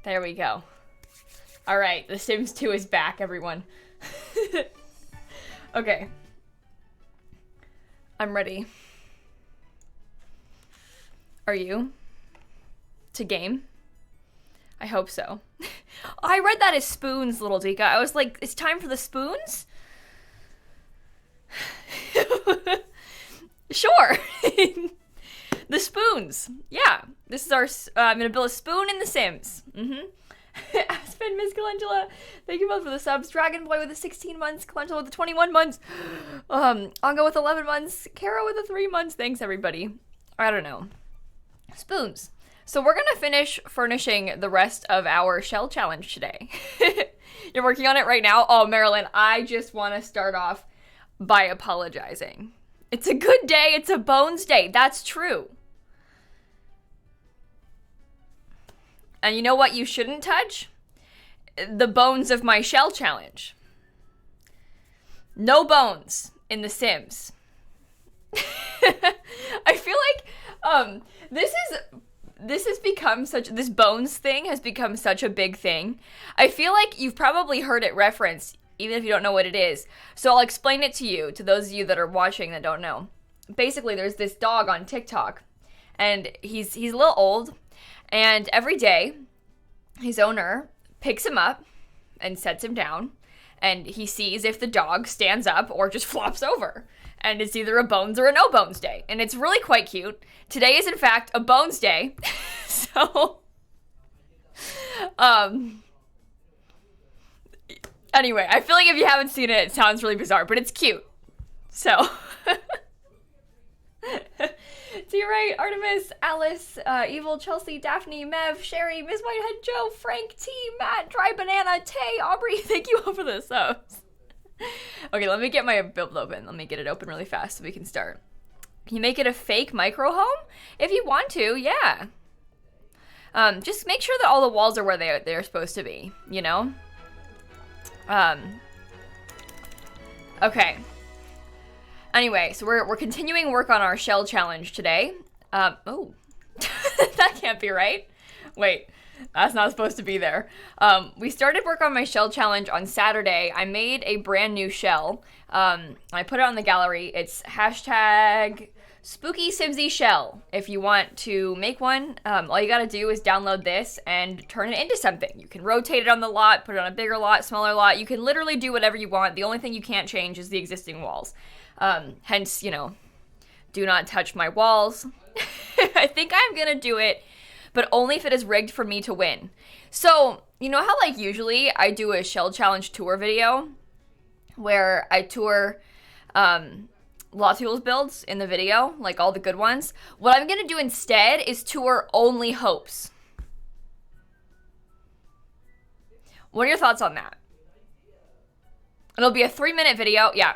There we go. All right, The Sims 2 is back, everyone. Okay. I'm ready. Are you? To game? I hope so. I read that as spoons, little Dika. I was like, it's time for the spoons? Sure. The spoons. Yeah. This is our, I'm going to build a spoon in The Sims. Aspen, Miss Calendula, thank you both for the subs. Dragon Boy with the 16 months, Calendula with the 21 months, Ongo with 11 months, Kara with the 3 months. Thanks, everybody. I don't know. Spoons. So we're going to finish furnishing the rest of our shell challenge today. You're working on it right now? Oh, Marilyn, I just want to start off by apologizing. It's a good day. It's a bones day. That's true. And you know what you shouldn't touch? The bones of my shell challenge. No bones in The Sims. I feel like this bones thing has become such a big thing. I feel like you've probably heard it referenced, even if you don't know what it is. So I'll explain it to you, to those of you that are watching that don't know. Basically, there's this dog on TikTok, and he's a little old. And every day, his owner picks him up and sets him down, and he sees if the dog stands up or just flops over. And it's either a bones or a no bones day. And it's really quite cute. Today is, in fact, a bones day. So, anyway, I feel like if you haven't seen it, it sounds really bizarre, but it's cute. So... To your right, Artemis, Alice, Evil, Chelsea, Daphne, Mev, Sherry, Ms. Whitehead, Joe, Frank, T, Matt, Dry Banana, Tay, Aubrey, thank you all for the subs. Okay, let me get my build open. Let me get it open really fast so we can start. Can you make it a fake micro home? If you want to, yeah. Just make sure that all the walls are where they're supposed to be, you know? Okay. Anyway, so we're continuing work on our shell challenge today. Oh, that can't be right. Wait, that's not supposed to be there. We started work on my shell challenge on Saturday. I made a brand new shell. I put it on the gallery. It's hashtag Spooky Simsie Shell. If you want to make one, all you gotta do is download this and turn it into something. You can rotate it on the lot, put it on a bigger lot, smaller lot. You can literally do whatever you want. The only thing you can't change is the existing walls. Hence, you know, do not touch my walls. I think I'm gonna do it, but only if it is rigged for me to win. So, you know how, like, usually I do a shell challenge tour video where I tour, Lawtools builds in the video, like all the good ones? What I'm gonna do instead is tour only Hopes. What are your thoughts on that? It'll be a 3-minute video, yeah.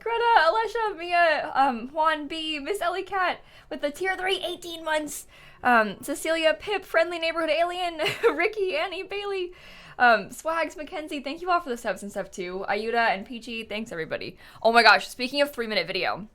Greta, Alesha, Mia, Juan B, Miss Ellie Cat with the tier 3, 18 months. Cecilia, Pip, Friendly Neighborhood Alien, Ricky, Annie, Bailey, Swags, Mackenzie, thank you all for the subs and stuff too. Ayuda and Peachy, thanks everybody. Oh my gosh, speaking of 3-minute video.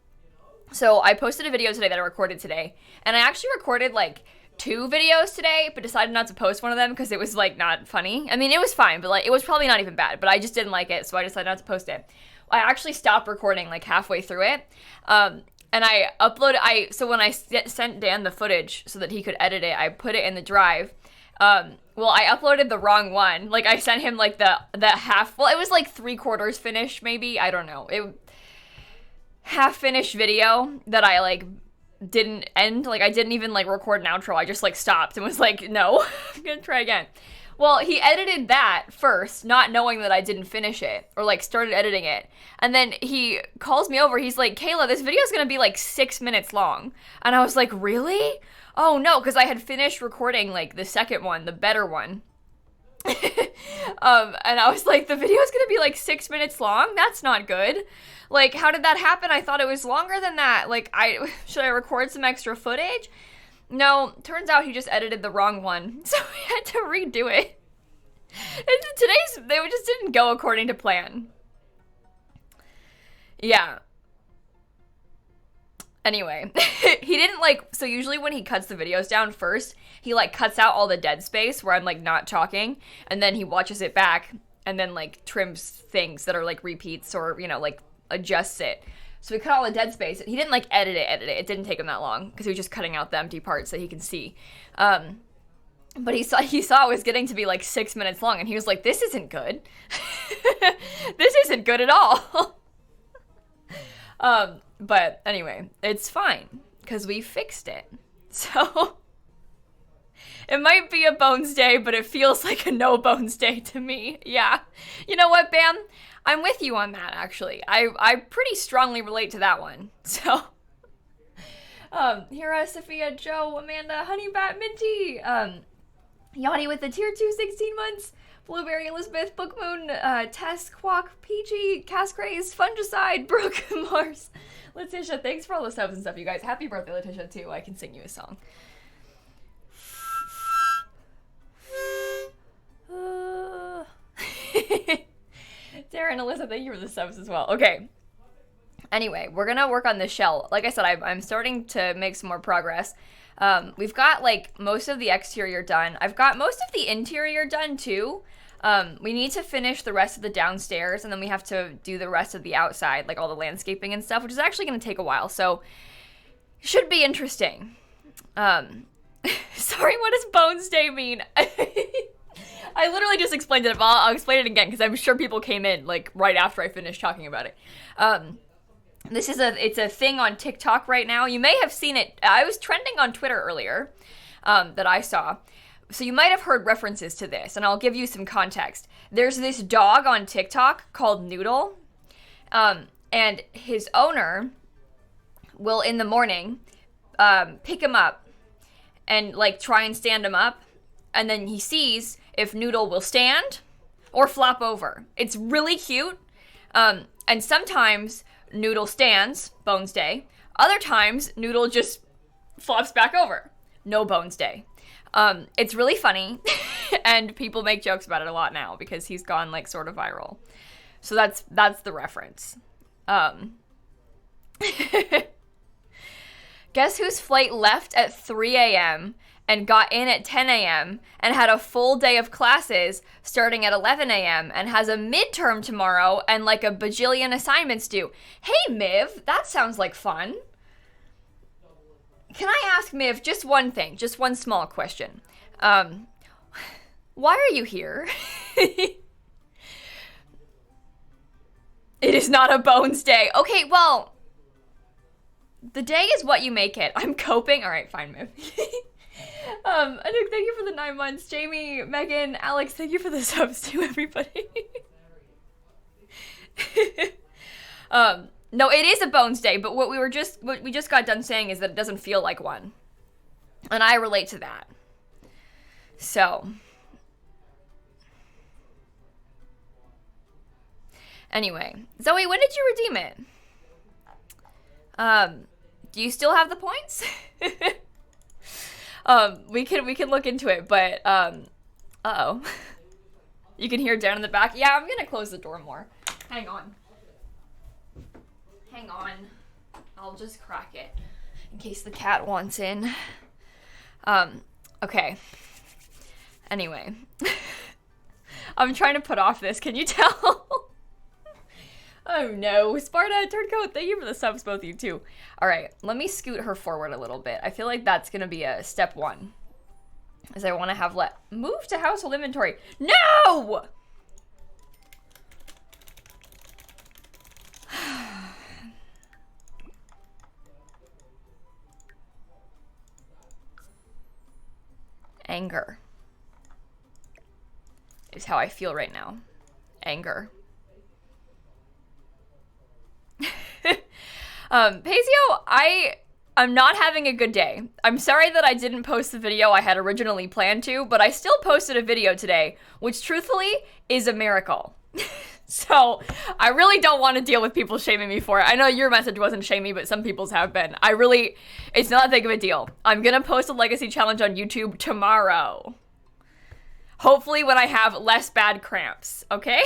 So I posted a video today that I recorded today, and I actually recorded like 2 videos today, but decided not to post one of them because it was like not funny. I mean, it was fine, but like it was probably not even bad, but I just didn't like it, so I decided not to post it. I actually stopped recording like halfway through it, and I uploaded, so when I sent Dan the footage so that he could edit it, I put it in the drive. Well, I uploaded the wrong one. Like, I sent him like the half, well, it was like 3/4 finished maybe, I don't know. Half finished video that I like didn't end, like I didn't even like record an outro. I just like stopped and was like, no, I'm gonna try again. Well, he edited that first, not knowing that I didn't finish it, or like started editing it. And then he calls me over, he's like, Kayla, this video's gonna be like 6 minutes long. And I was like, really? Oh no, because I had finished recording like the second one, the better one. And I was like, the video's gonna be like 6 minutes long? That's not good. Like, how did that happen? I thought it was longer than that. Like, should I record some extra footage? No, turns out he just edited the wrong one, so we had to redo it. They just didn't go according to plan. Yeah. Anyway, he didn't like, so usually when he cuts the videos down first, he like cuts out all the dead space where I'm like not talking, and then he watches it back and then like trims things that are like repeats or, you know, like adjusts it. So he cut all the dead space. He didn't like edit it. It didn't take him that long because he was just cutting out the empty parts that he can see. But he saw it was getting to be like 6 minutes long, and he was like, this isn't good. This isn't good at all. But anyway, it's fine because we fixed it. So it might be a bones day, but it feels like a no bones day to me. Yeah. You know what, Bam? I'm with you on that, actually. I pretty strongly relate to that one. So, Hira, Sophia, Joe, Amanda, Honeybat, Minty, Yanni with the tier 2, 16 months, Blueberry, Elizabeth, Bookmoon, Tess, Quack, Peachy, Cascraze, Fungicide, Brooke, Mars, Letitia. Thanks for all the subs and stuff, you guys. Happy birthday, Letitia, too. I can sing you a song. Darren, Alyssa, thank you for the subs as well. Okay. Anyway, we're gonna work on this shell. Like I said, I'm starting to make some more progress. We've got like most of the exterior done. I've got most of the interior done too. We need to finish the rest of the downstairs, and then we have to do the rest of the outside, like all the landscaping and stuff, which is actually gonna take a while. So should be interesting. Sorry, what does Bones Day mean? I literally just explained it, but I'll explain it again because I'm sure people came in like right after I finished talking about it. It's a thing on TikTok right now. You may have seen it. I was trending on Twitter earlier that I saw. So you might have heard references to this, and I'll give you some context. There's this dog on TikTok called Noodle, and his owner will in the morning pick him up and like try and stand him up, and then he sees if Noodle will stand or flop over. It's really cute. And sometimes Noodle stands, Bones Day. Other times, Noodle just flops back over. No Bones Day. It's really funny, and people make jokes about it a lot now because he's gone like sort of viral. So that's the reference. Guess whose flight left at 3 a.m. and got in at 10 a.m. and had a full day of classes starting at 11 a.m. and has a midterm tomorrow and like a bajillion assignments due. Hey, Miv, that sounds like fun. Can I ask Miv just one thing, just one small question? Why are you here? It is not a Bones Day. Okay, well, the day is what you make it. I'm coping. All right, fine, Miv. Anouk, thank you for the 9 months. Jamie, Megan, Alex, thank you for the subs too, everybody. No, it is a Bones Day, but what we just got done saying is that it doesn't feel like one. And I relate to that. So. Anyway, Zoe, when did you redeem it? Do you still have the points? We can look into it, but, uh-oh. You can hear down in the back. Yeah, I'm gonna close the door more. Hang on. Hang on. I'll just crack it in case the cat wants in. Okay. Anyway. I'm trying to put off this, can you tell? Oh no, Sparta, Turncoat, thank you for the subs, both of you too. All right, let me scoot her forward a little bit. I feel like that's gonna be a step one. As I wanna have move to household inventory. No! Anger is how I feel right now. Anger. Pazio, I'm not having a good day. I'm sorry that I didn't post the video I had originally planned to, but I still posted a video today, which truthfully is a miracle. So I really don't want to deal with people shaming me for it. I know your message wasn't shamey, but some people's have been. It's not that big of a deal. I'm gonna post a legacy challenge on YouTube tomorrow. Hopefully when I have less bad cramps, okay?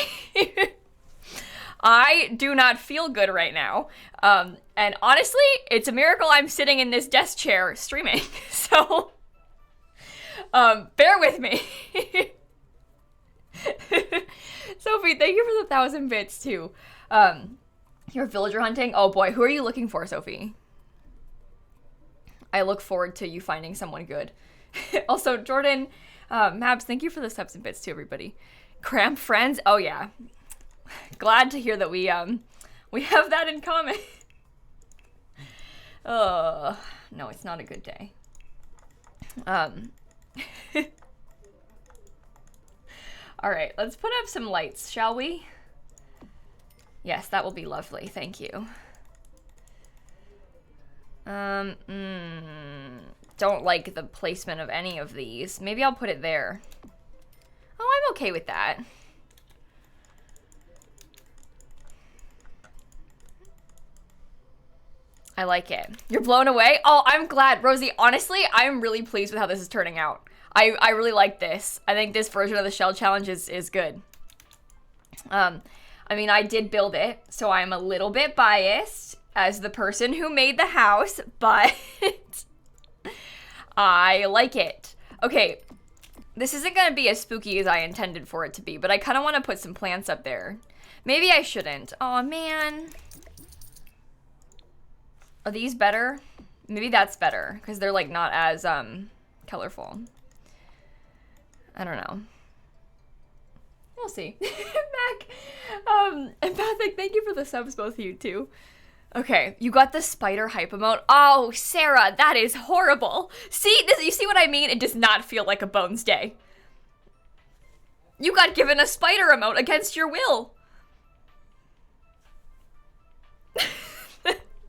I do not feel good right now. And honestly, it's a miracle I'm sitting in this desk chair streaming. So, bear with me. Sophie, thank you for the 1,000 bits too. You're villager hunting? Oh boy, who are you looking for, Sophie? I look forward to you finding someone good. Also, Jordan, Mabs, thank you for the subs and bits too, everybody. Cramp friends? Oh yeah. Glad to hear that we have that in common. Oh, no, it's not a good day. All right, let's put up some lights, shall we? Yes, that will be lovely. Thank you. Don't like the placement of any of these. Maybe I'll put it there. Oh, I'm okay with that. I like it. You're blown away? Oh, I'm glad. Rosie, honestly, I'm really pleased with how this is turning out. I really like this. I think this version of the shell challenge is good. I mean, I did build it, so I'm a little bit biased as the person who made the house, but I like it. Okay, this isn't gonna be as spooky as I intended for it to be, but I kind of want to put some plants up there. Maybe I shouldn't. Oh man. Are these better? Maybe that's better, because they're like not as colorful. I don't know. We'll see. Mac, Empathic, thank you for the subs, both of you too. Okay, you got the spider hype emote. Oh, Sarah, that is horrible. See, you see what I mean? It does not feel like a Bones day. You got given a spider emote against your will.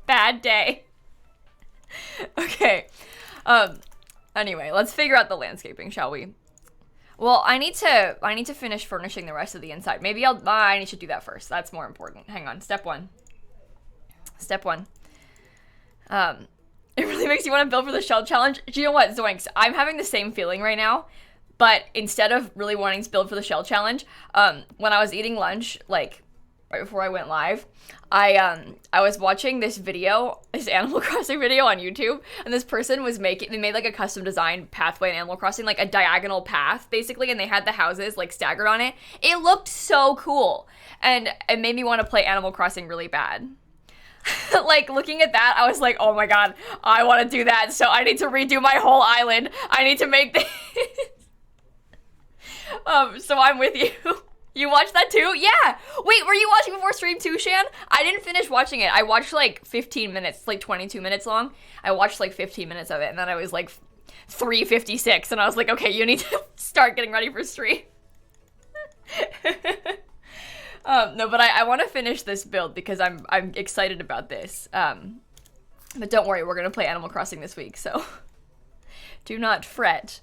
Bad day. Okay. Anyway, let's figure out the landscaping, shall we? Well, I need to finish furnishing the rest of the inside. Maybe I need to do that first. That's more important. Hang on. Step one. It really makes you want to build for the shell challenge. Do you know what, Zoinks? I'm having the same feeling right now, but instead of really wanting to build for the shell challenge, when I was eating lunch, like right before I went live, I was watching this video, this Animal Crossing video on YouTube, and this person was they made like a custom designed pathway in Animal Crossing, like a diagonal path, basically, and they had the houses like staggered on it. It looked so cool, and it made me want to play Animal Crossing really bad. Like, looking at that, I was like, oh my god, I want to do that, so I need to redo my whole island. I need to make this. So I'm with you. You watched that too? Yeah! Wait, were you watching before stream too, Shan? I didn't finish watching it. I watched like 15 minutes, like 22 minutes long. I watched like 15 minutes of it, and then I was like 3:56, and I was like, okay, you need to start getting ready for stream. No, but I want to finish this build because I'm excited about this. But don't worry, we're gonna play Animal Crossing this week, so do not fret.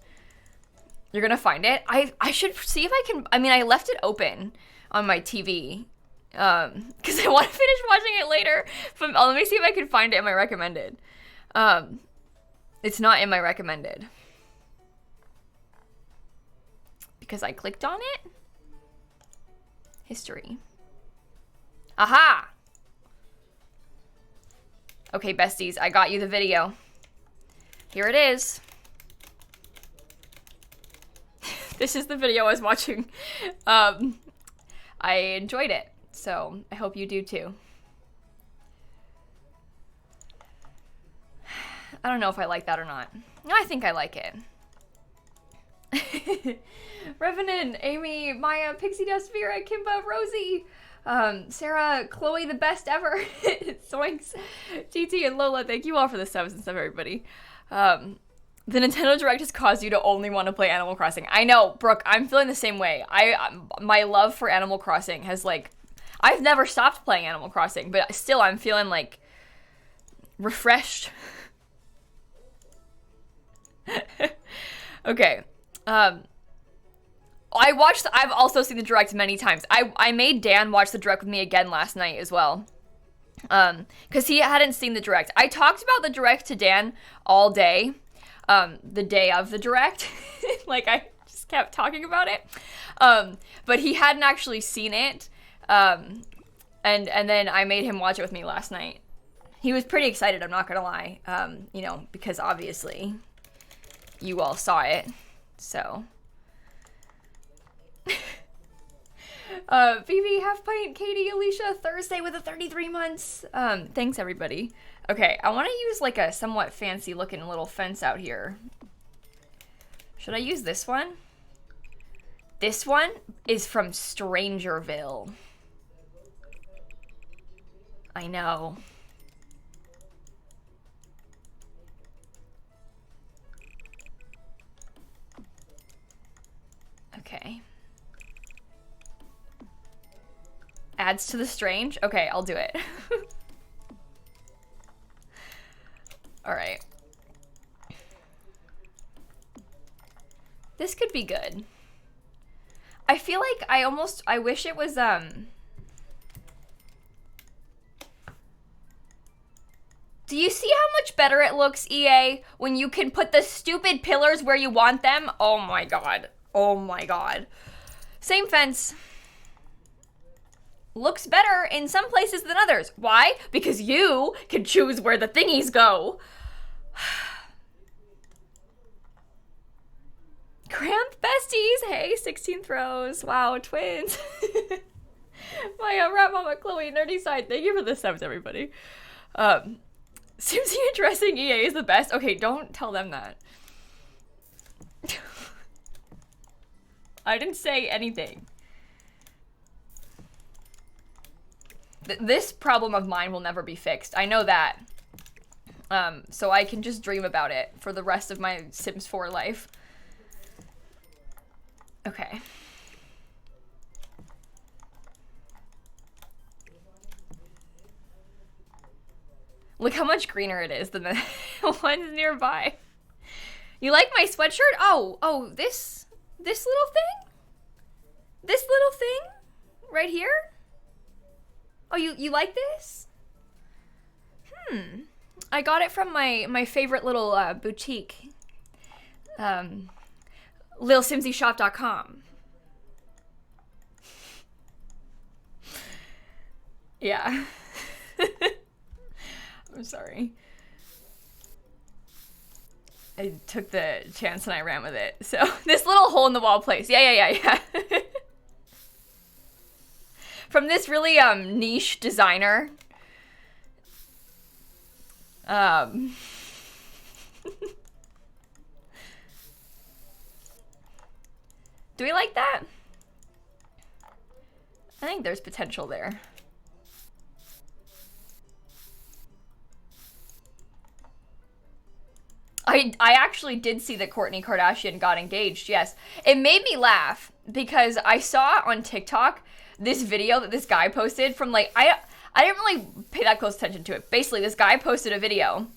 You're gonna find it. I should see if I can. I mean, I left it open on my TV because I want to finish watching it later. But let me see if I can find it in my recommended. It's not in my recommended because I clicked on it. History. Aha! Okay, besties, I got you the video. Here it is. This is the video I was watching. I enjoyed it, so I hope you do too. I don't know if I like that or not. No, I think I like it. Revenant, Amy, Maya, Pixie Dust, Vera, Kimba, Rosie, Sarah, Chloe, the best ever. Zoinks, TT, and Lola, thank you all for the subs and stuff, everybody. The Nintendo Direct has caused you to only want to play Animal Crossing. I know, Brooke, I'm feeling the same way. My love for Animal Crossing has, like, I've never stopped playing Animal Crossing, but still I'm feeling, like, refreshed. Okay. I've also seen the Direct many times. I made Dan watch the Direct with me again last night as well. Because he hadn't seen the Direct. I talked about the Direct to Dan all day. The day of the Direct. Like, I just kept talking about it. But he hadn't actually seen it. And And then I made him watch it with me last night. He was pretty excited, I'm not gonna lie. You know, because obviously you all saw it, so. Phoebe, Half Pint, Katie, Alicia, Thursday with the 33 months. Thanks everybody. Okay, I want to use like a somewhat fancy looking little fence out here. Should I use this one? This one is from Strangerville. I know. Okay. Adds to the strange? Okay, I'll do it. Alright. This could be good. I feel like I wish it was, Do you see how much better it looks, EA, when you can put the stupid pillars where you want them? Oh my god. Oh my god. Same fence. Looks better in some places than others. Why? Because you can choose where the thingies go. Cramp besties. Hey, 16th Rose. Wow, twins. My rat mama Chloe, nerdy side. Thank you for the subs, everybody. Simsie addressing EA is the best. Okay, don't tell them that. I didn't say anything. This problem of mine will never be fixed. I know that. So I can just dream about it for the rest of my Sims 4 life. Okay. Look how much greener it is than the ones nearby. You like my sweatshirt? Oh, this little thing? This little thing? Right here? Oh, you like this? I got it from my favorite little boutique. lilsimsieshop.com. Yeah. I'm sorry. I took the chance and I ran with it. So, this little hole in the wall place. Yeah. From this really niche designer. Do we like that? I think there's potential there. I actually did see that Kourtney Kardashian got engaged, yes. It made me laugh because I saw on TikTok this video that this guy posted from like, I didn't really pay that close attention to it. Basically, this guy posted a video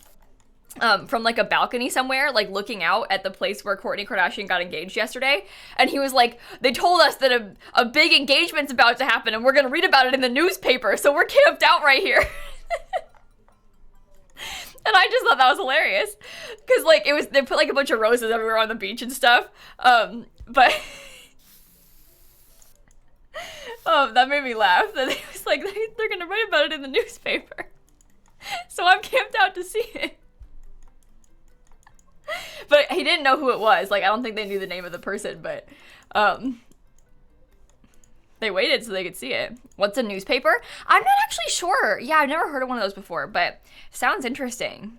from like a balcony somewhere, like looking out at the place where Kourtney Kardashian got engaged yesterday. And he was like, they told us that a big engagement's about to happen and we're gonna read about it in the newspaper, so we're camped out right here. And I just thought that was hilarious. Because, like, they put, like, a bunch of roses everywhere on the beach and stuff. But... that made me laugh. That it was like, they're gonna write about it in the newspaper. So I'm camped out to see it. But he didn't know who it was. Like, I don't think they knew the name of the person, but... they waited so they could see it. What's a newspaper? I'm not actually sure. Yeah, I've never heard of one of those before, but sounds interesting.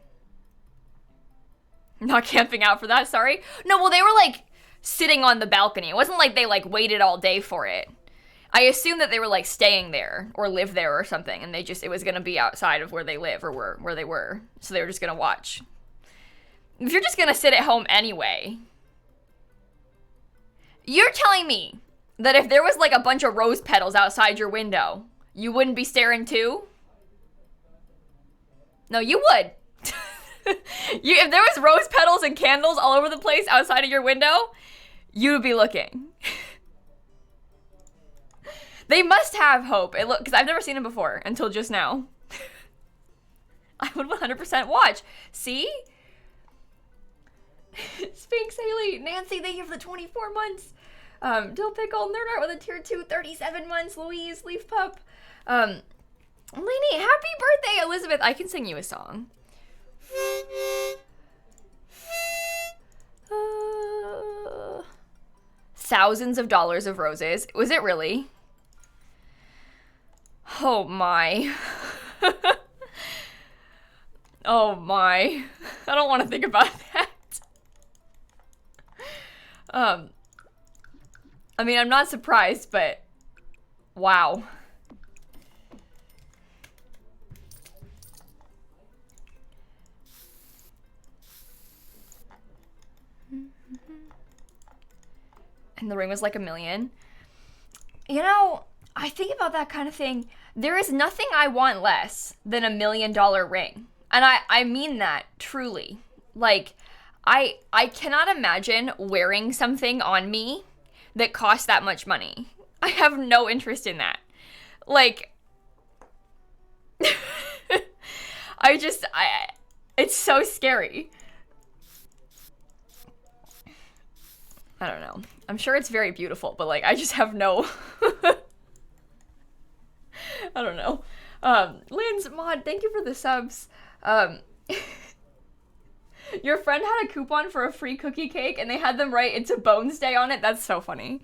Not camping out for that, sorry. No, well, they were, like, sitting on the balcony. It wasn't like they, like, waited all day for it. I assumed that they were, like, staying there or lived there or something, and it was gonna be outside of where they live or where they were. So they were just gonna watch. If you're just gonna sit at home anyway, you're telling me that if there was like a bunch of rose petals outside your window, you wouldn't be staring too? No, you would. If there was rose petals and candles all over the place outside of your window, you would be looking. They must have hope. Because I've never seen them before until just now. I would 100% watch. See? Sphinx, Haley, Nancy, thank you for the 24 months. Dill Pickle, Nerd Art with a tier 2, 37 months. Louise, Leaf Pup. Lainey, happy birthday, Elizabeth. I can sing you a song. Thousands of dollars of roses. Was it really? Oh my. Oh my. I don't want to think about that. I mean, I'm not surprised, but wow. And the ring was like $1 million. You know, I think about that kind of thing. There is nothing I want less than $1 million ring. And I mean that truly. Like, I cannot imagine wearing something on me that costs that much money. I have no interest in that. Like, it's so scary. I don't know. I'm sure it's very beautiful, but like, I just have no, I don't know. Lynn's mod, thank you for the subs. Your friend had a coupon for a free cookie cake and they had them write "It's a Bones Day" on it. That's so funny.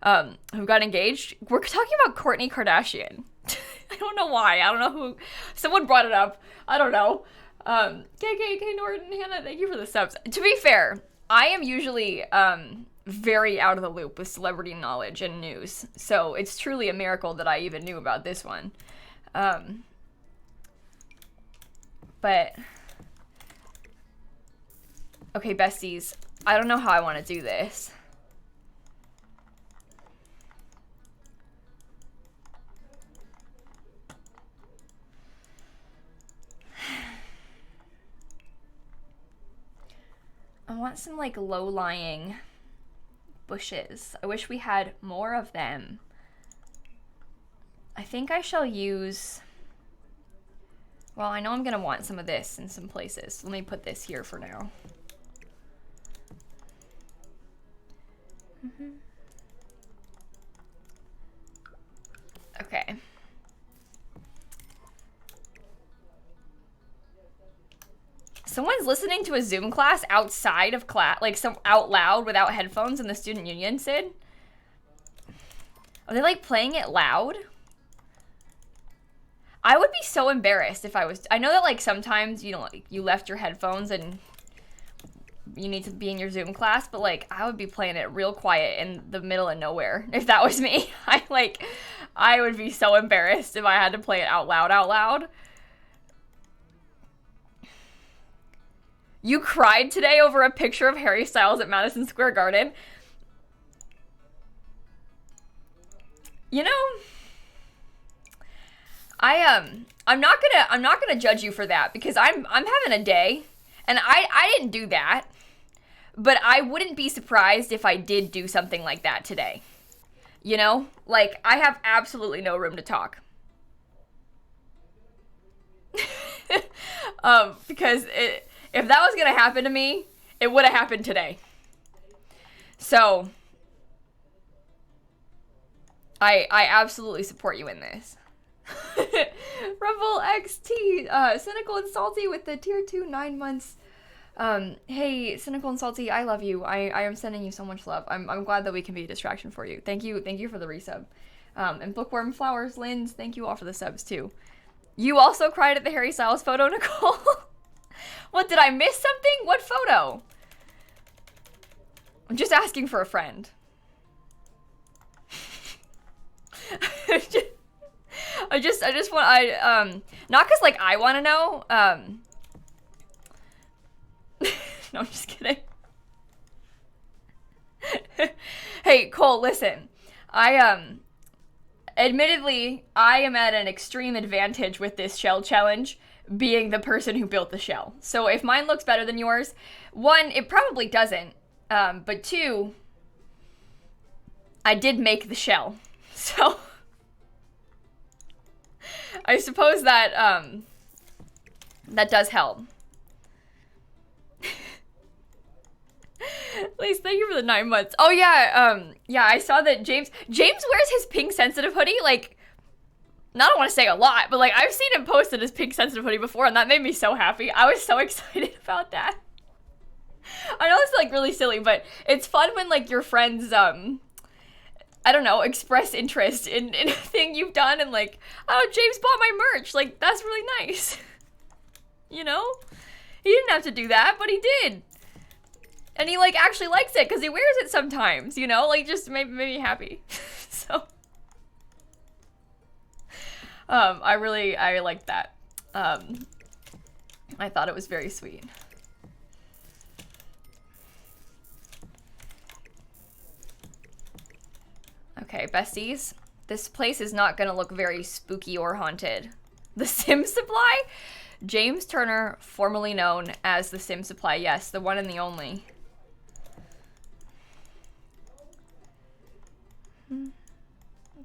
Who got engaged? We're talking about Kourtney Kardashian. I don't know why. I don't know who. Someone brought it up. I don't know. KK Norton, Hannah, thank you for the subs. To be fair, I am usually very out of the loop with celebrity knowledge and news. So it's truly a miracle that I even knew about this one. But okay, besties, I don't know how I want to do this. I want some like low-lying bushes. I wish we had more of them. I think I shall use, well, I know I'm gonna want some of this in some places. Let me put this here for now. Okay. Someone's listening to a Zoom class outside of class, like some out loud without headphones in the student union, Sid? Are they like playing it loud? I would be so embarrassed if I was, I know that like sometimes, you know, like you left your headphones and you need to be in your Zoom class, but like I would be playing it real quiet in the middle of nowhere if that was me. I would be so embarrassed if I had to play it out loud. You cried today over a picture of Harry Styles at Madison Square Garden. You know, I'm not gonna judge you for that because I'm having a day and I didn't do that, but I wouldn't be surprised if I did do something like that today. You know, like I have absolutely no room to talk. Because if that was gonna happen to me, it would have happened today. So I absolutely support you in this. Rumble XT, Cynical and Salty with the tier 2 9 months. Hey, Cynical and Salty, I love you. I am sending you so much love. I'm glad that we can be a distraction for you. Thank you for the resub. And Bookworm Flowers, Linz, thank you all for the subs too. You also cried at the Harry Styles photo, Nicole? What, did I miss something? What photo? I'm just asking for a friend. I just want, not cause like I want to know, no, I'm just kidding. Hey, Cole, listen, admittedly, I am at an extreme advantage with this shell challenge, being the person who built the shell. So if mine looks better than yours, one, it probably doesn't, but two, I did make the shell, so I suppose that, that does help. Please, thank you for the 9 months. Oh yeah, yeah, I saw that James wears his pink sensitive hoodie, like, I don't want to say a lot, but like I've seen him posted his pink sensitive hoodie before, and that made me so happy. I was so excited about that. I know it's like really silly, but it's fun when like your friends, I don't know, express interest in a thing you've done, and like, oh, James bought my merch. Like, that's really nice. You know? He didn't have to do that, but he did. And he like actually likes it because he wears it sometimes, you know? Like, just made me happy. So. I liked that. I thought it was very sweet. Okay, besties. This place is not gonna look very spooky or haunted. The Sim Supply? James Turner, formerly known as the Sim Supply. Yes, the one and the only.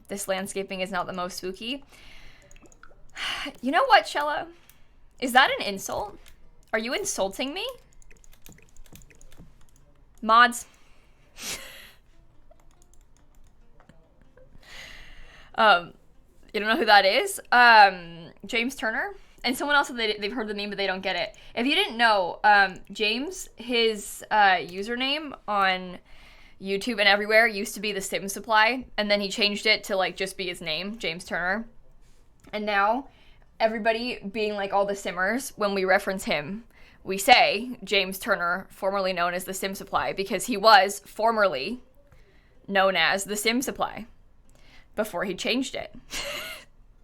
This landscaping is not the most spooky. You know what, Shella? Is that an insult? Are you insulting me? Mods. You don't know who that is? James Turner? And someone else said they've heard the name, but they don't get it. If you didn't know, James, his username on YouTube and everywhere used to be the Sim Supply, and then he changed it to like just be his name, James Turner. And now, everybody being like all the Simmers, when we reference him, we say James Turner, formerly known as the Sim Supply, because he was formerly known as the Sim Supply before he changed it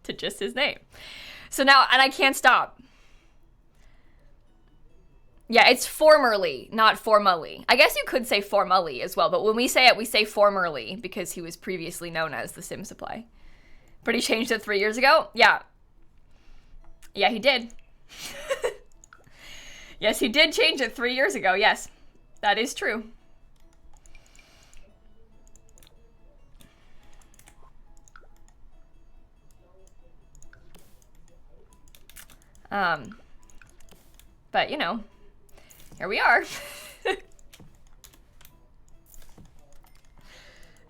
to just his name. So now, and I can't stop. Yeah, it's formerly, not formally. I guess you could say formally as well, but when we say it, we say formerly because he was previously known as the Sim Supply. But he changed it 3 years ago? Yeah. Yeah, he did. Yes, he did change it 3 years ago. Yes, that is true. But, you know, here we are.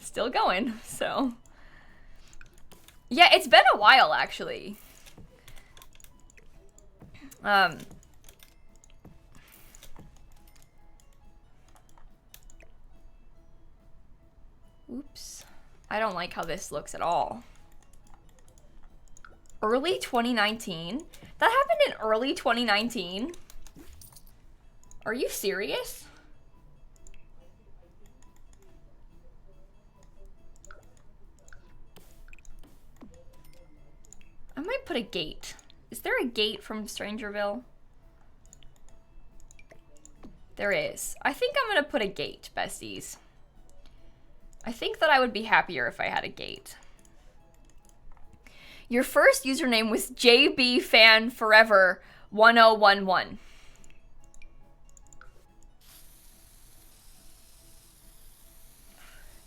Still going, so. Yeah, it's been a while, actually. Oops. I don't like how this looks at all. Early 2019? That happened in early 2019? Are you serious? I might put a gate. Is there a gate from Strangerville? There is. I think I'm gonna put a gate, besties. I think that I would be happier if I had a gate. Your first username was JBFanForever1011.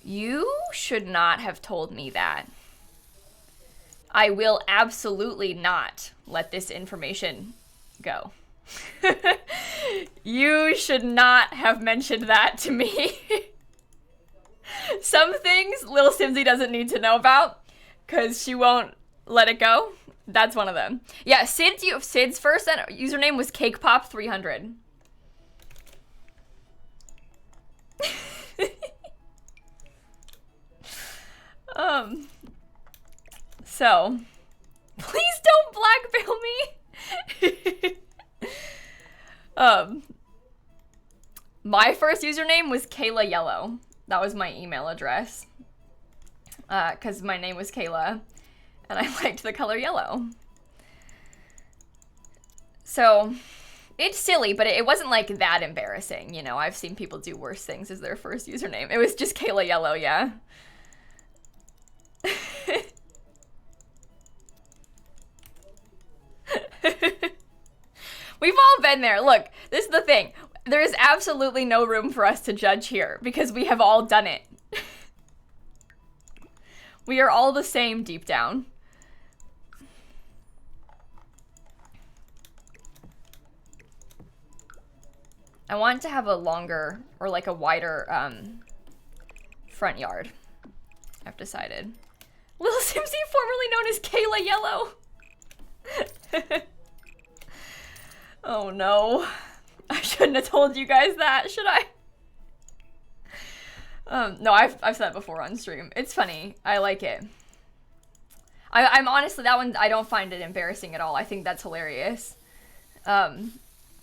You should not have told me that. I will absolutely not let this information go. You should not have mentioned that to me. Some things lilsimsie doesn't need to know about because she won't let it go. That's one of them. Yeah, Sid's first username was CakePop300. So, please don't blackmail me. My first username was Kayla Yellow. That was my email address. Because my name was Kayla, and I liked the color yellow. So, it's silly, but it wasn't like that embarrassing, you know? I've seen people do worse things as their first username. It was just Kayla Yellow, yeah. We've all been there. Look, this is the thing. There is absolutely no room for us to judge here because we have all done it. We are all the same deep down. I want to have a longer or like a wider front yard. I've decided. Lil Simsie, formerly known as Kayla Yellow. Oh no. I shouldn't have told you guys that, should I? No, I've said that before on stream. It's funny. I like it. I'm honestly, that one, I don't find it embarrassing at all. I think that's hilarious.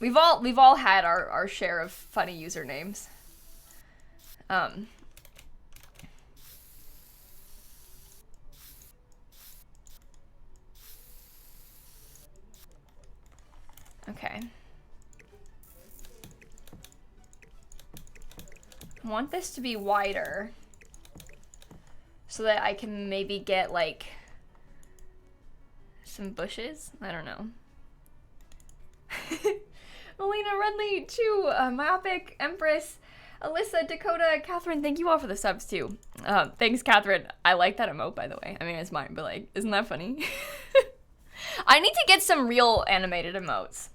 We've all had our share of funny usernames. Okay. I want this to be wider so that I can maybe get like some bushes. I don't know. Melina, Runley, Chu, Myopic, Empress, Alyssa, Dakota, Catherine, thank you all for the subs too. Thanks, Catherine. I like that emote, by the way. I mean, it's mine, but like, isn't that funny? I need to get some real animated emotes.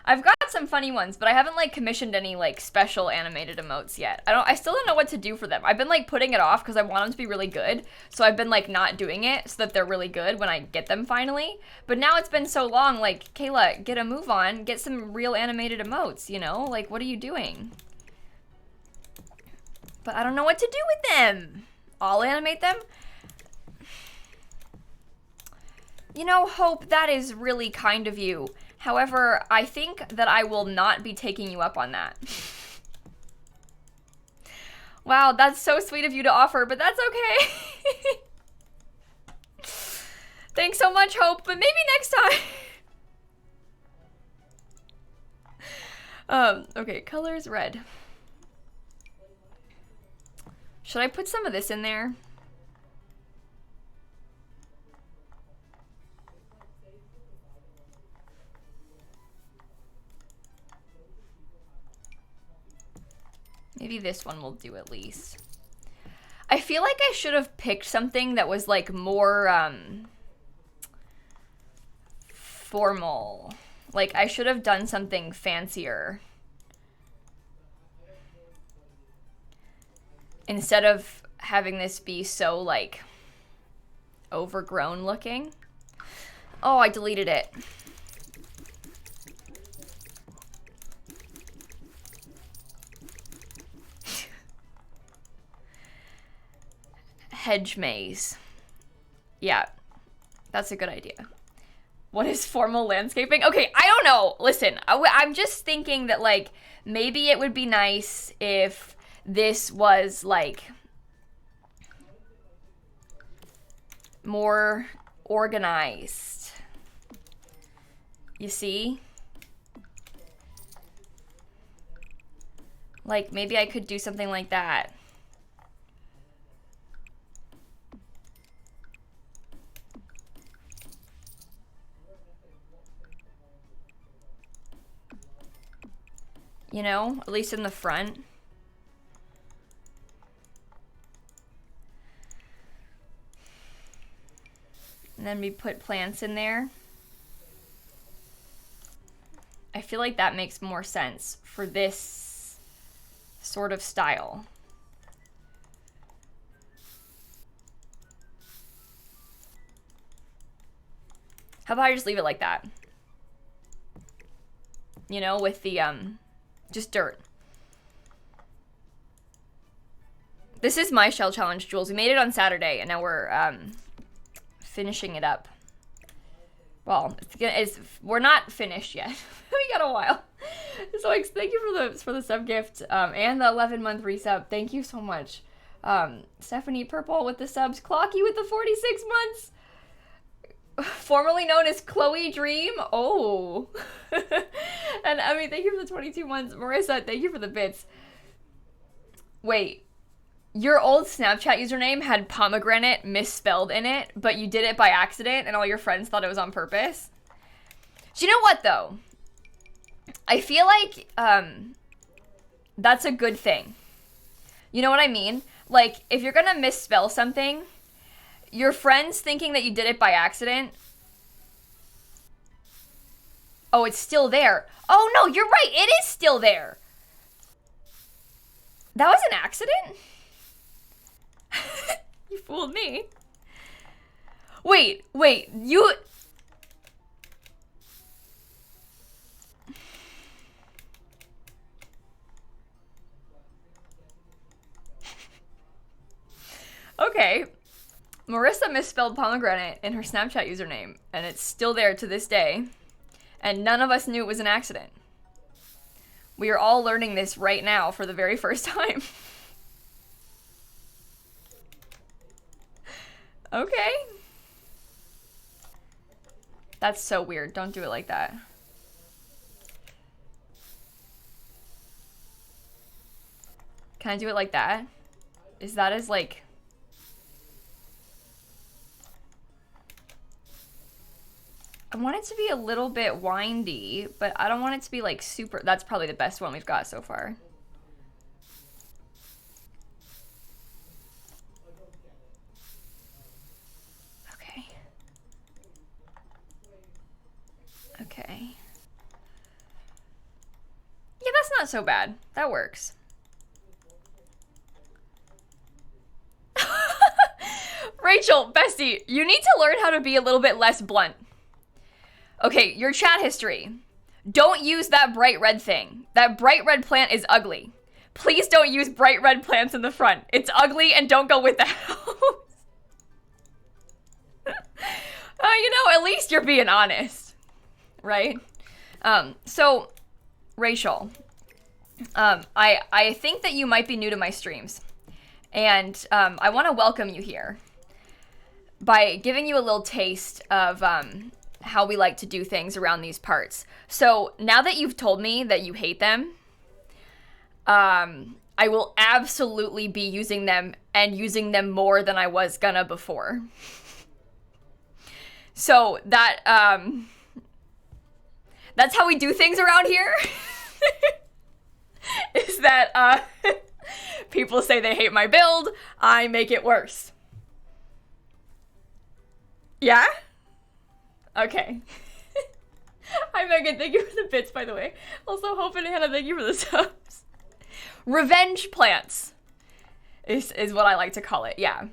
I've got some funny ones, but I haven't like commissioned any like special animated emotes yet. I still don't know what to do for them. I've been like putting it off because I want them to be really good. So I've been like not doing it so that they're really good when I get them finally. But now it's been so long, like, Kayla, get a move on, get some real animated emotes, you know? Like, what are you doing? But I don't know what to do with them. I'll animate them. You know, Hope, that is really kind of you. However, I think that I will not be taking you up on that. Wow, that's so sweet of you to offer, but that's okay. Thanks so much, Hope, but maybe next time. Okay, colors red. Should I put some of this in there? Maybe this one will do at least. I feel like I should have picked something that was like more formal. Like I should have done something fancier. Instead of having this be so like overgrown looking. Oh, I deleted it. Hedge maze. Yeah, that's a good idea. What is formal landscaping? Okay, I don't know. Listen, I'm just thinking that like maybe it would be nice if this was like more organized. You see? Like maybe I could do something like that. You know, at least in the front. And then we put plants in there. I feel like that makes more sense for this sort of style. How about I just leave it like that? You know, with the, just dirt. This is my shell challenge, Jules. We made it on Saturday, and now we're finishing it up. Well, we're not finished yet. We got a while. So thank you for the sub gift and the 11-month resub. Thank you so much. Stephanie Purple with the subs. Clocky with the 46 months. Formerly known as Chloe Dream. Oh. And I mean, thank you for the 22 months. Marissa, thank you for the bits. Wait. Your old Snapchat username had pomegranate misspelled in it, but you did it by accident and all your friends thought it was on purpose? Do you know what, though? I feel like that's a good thing. You know what I mean? Like, if you're gonna misspell something, your friends thinking that you did it by accident. Oh, it's still there. Oh, no, you're right. It is still there. That was an accident? You fooled me. Wait, you... Okay. Marissa misspelled pomegranate in her Snapchat username, and it's still there to this day. And none of us knew it was an accident. We are all learning this right now for the very first time. Okay. That's so weird. Don't do it like that. Can I do it like that? Is that as like... I want it to be a little bit windy, but I don't want it to be like super... That's probably the best one we've got so far. Okay. Okay. Yeah, that's not so bad. That works. Rachel, bestie, you need to learn how to be a little bit less blunt. Okay, your chat history. Don't use that bright red thing. That bright red plant is ugly. Please don't use bright red plants in the front. It's ugly and don't go with the house. You know, at least you're being honest, right? So, Rachel, I think that you might be new to my streams, and I want to welcome you here by giving you a little taste of how we like to do things around these parts. So now that you've told me that you hate them, I will absolutely be using them and using them more than I was gonna before. So that, that's how we do things around here. Is that, people say they hate my build, I make it worse. Yeah? Okay. Hi Megan, thank you for the bits, by the way. Also, Hope and Hannah, thank you for the subs. Revenge plants is what I like to call it, yeah.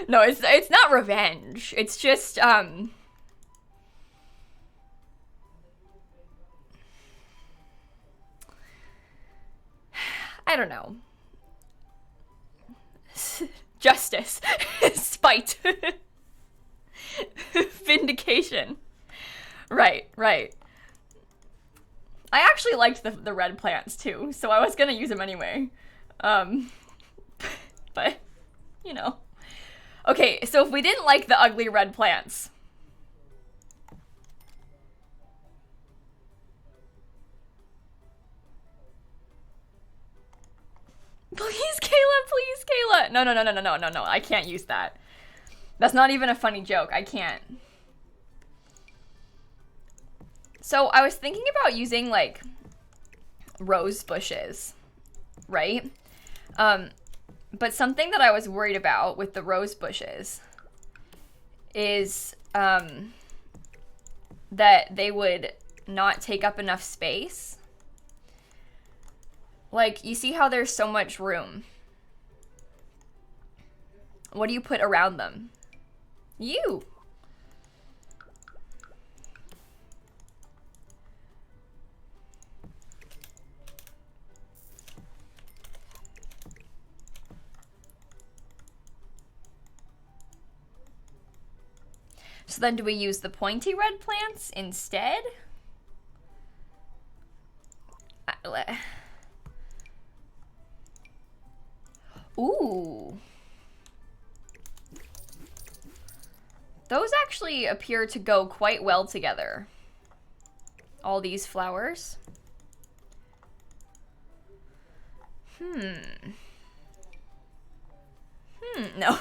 No, it's not revenge. It's just, I don't know. Justice. Spite. Vindication. Right. I actually liked the red plants too, so I was gonna use them anyway. But, you know. Okay, so if we didn't like the ugly red plants... Please, Kayla! No, I can't use that. That's not even a funny joke, I can't. So, I was thinking about using, like, rose bushes, right? But something that I was worried about with the rose bushes is, that they would not take up enough space. Like, you see how there's so much room? What do you put around them? You! So then do we use the pointy red plants instead? Ooh. Those actually appear to go quite well together. All these flowers. No.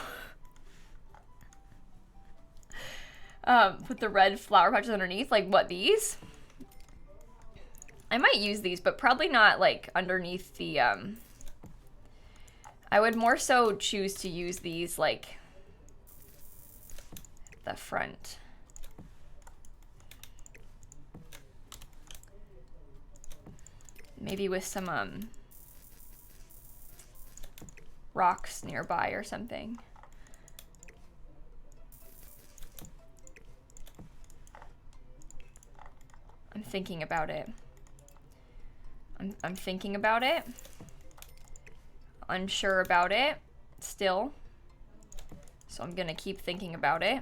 Put the red flower patches underneath, like what, these? I might use these, but probably not like underneath the, I would more so choose to use these like the front. Maybe with some, rocks nearby or something. I'm thinking about it. I'm thinking about it. Unsure about it still. So I'm gonna keep thinking about it.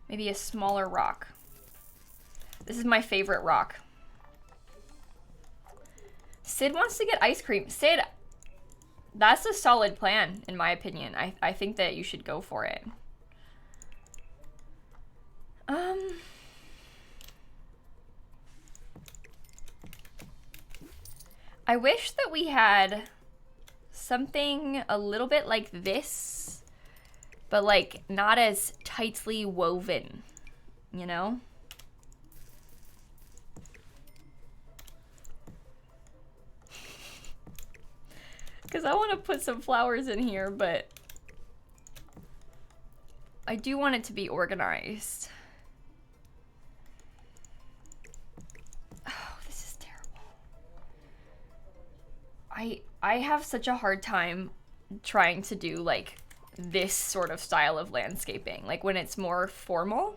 Maybe a smaller rock. This is my favorite rock. Sid wants to get ice cream. Sid, that's a solid plan, in my opinion. I think that you should go for it. I wish that we had something a little bit like this, but like not as tightly woven, you know? Because I want to put some flowers in here, but I do want it to be organized. Oh, this is terrible. I have such a hard time trying to do like this sort of style of landscaping, like when it's more formal.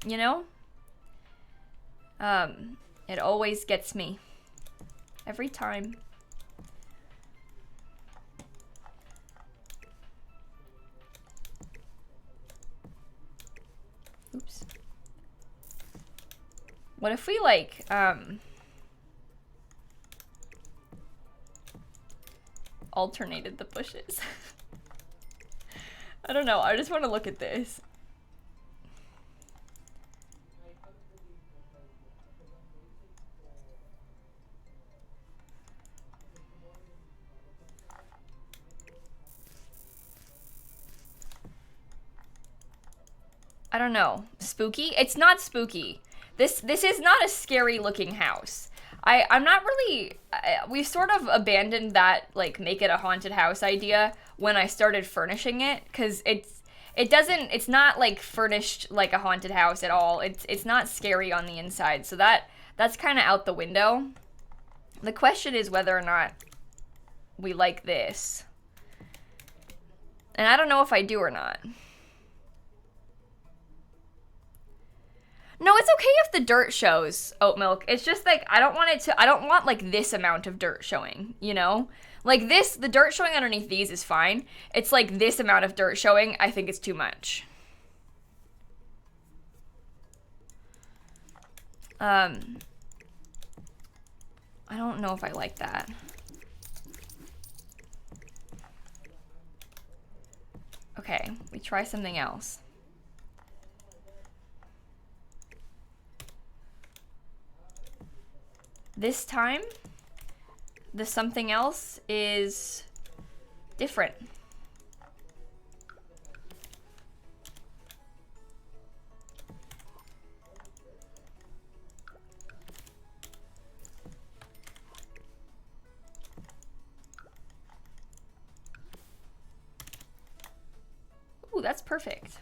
You know? It always gets me. Every time. Oops. What if we like, alternated the bushes? I don't know, I just want to look at this. I don't know. Spooky? It's not spooky. This is not a scary looking house. I'm not really, we sort of abandoned that like make it a haunted house idea when I started furnishing it, because it's not like furnished like a haunted house at all. It's not scary on the inside, so that's kind of out the window. The question is whether or not we like this. And I don't know if I do or not. No, it's okay if the dirt shows, Oat Milk. It's just like, I don't want like this amount of dirt showing, you know? Like this, the dirt showing underneath these is fine. It's like this amount of dirt showing, I think it's too much. I don't know if I like that. Okay, we try something else. This time, the something else is different. Ooh, that's perfect.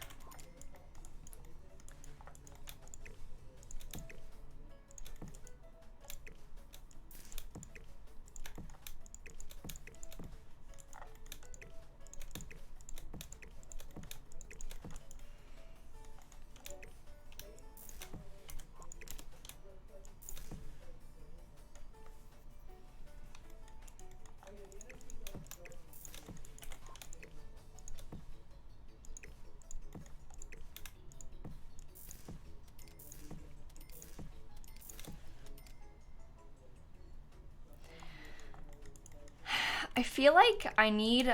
I feel like I need,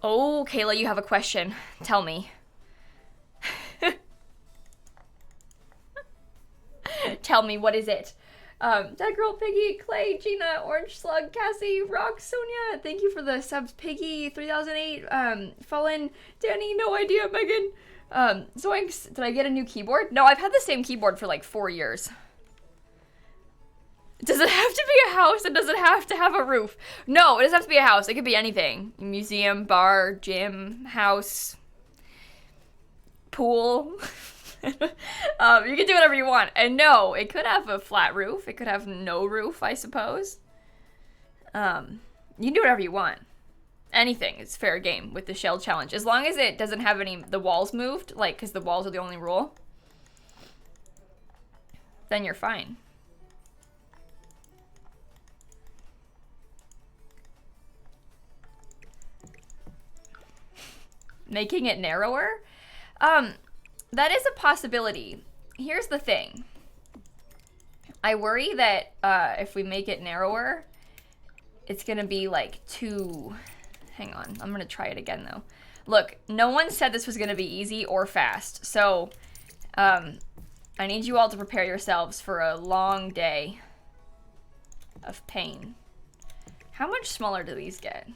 Oh, Kayla, you have a question. Tell me. Tell me, what is it? Dead Girl, Piggy, Clay, Gina, Orange Slug, Cassie, Rock, Sonia, thank you for the subs, Piggy, 3008, Fallen, Danny, no idea, Megan, Zoinks, did I get a new keyboard? No, I've had the same keyboard for like 4 years. Does it have to be a house, and does it have to have a roof? No, it doesn't have to be a house, it could be anything. Museum, bar, gym, house, pool. You can do whatever you want. And no, it could have a flat roof. It could have no roof, I suppose. You can do whatever you want. Anything is fair game with the shell challenge. As long as it doesn't have the walls moved, like, because the walls are the only rule, then you're fine. Making it narrower? That is a possibility. Here's the thing. I worry that if we make it narrower, it's gonna be like too... Hang on, I'm gonna try it again though. Look, no one said this was gonna be easy or fast, so I need you all to prepare yourselves for a long day of pain. How much smaller do these get?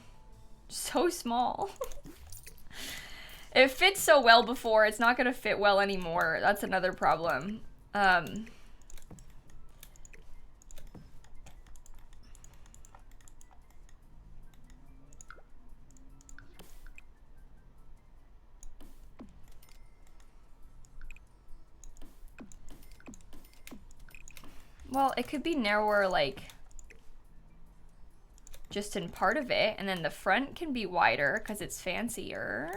So small. It fits so well before, it's not gonna fit well anymore. That's another problem. Well, it could be narrower, like, just in part of it, and then the front can be wider because it's fancier.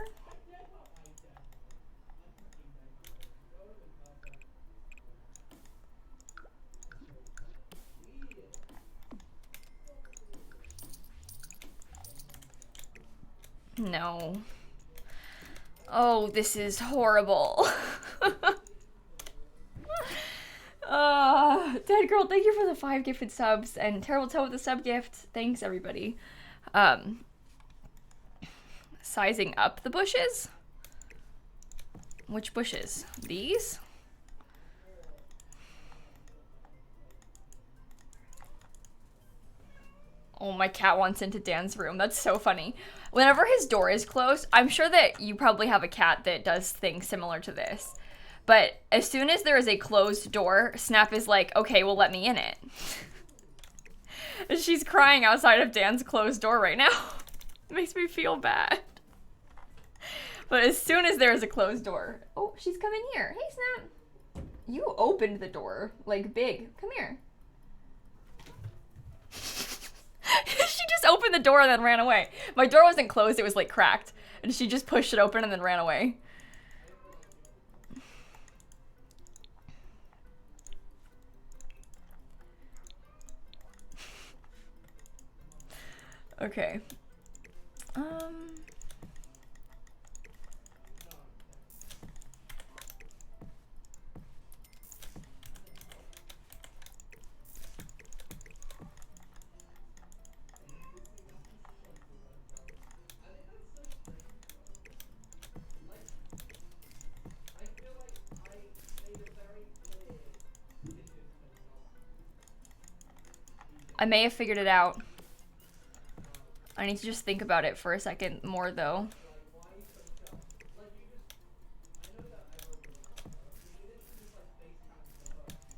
No. Oh, this is horrible. Dead Girl, thank you for the 5 gifted subs, and Terrible Toe with the sub gift. Thanks, everybody. Sizing up the bushes? Which bushes? These? Oh, my cat wants into Dan's room. That's so funny. Whenever his door is closed, I'm sure that you probably have a cat that does things similar to this. But as soon as there is a closed door, Snap is like, okay, well, let me in it. She's crying outside of Dan's closed door right now. It makes me feel bad. But as soon as there is a closed door... Oh, she's coming here. Hey, Snap. You opened the door, like, big. Come here. She just opened the door and then ran away. My door wasn't closed, it was, like, cracked. And she just pushed it open and then ran away. Okay. I may have figured it out. I need to just think about it for a second more, though.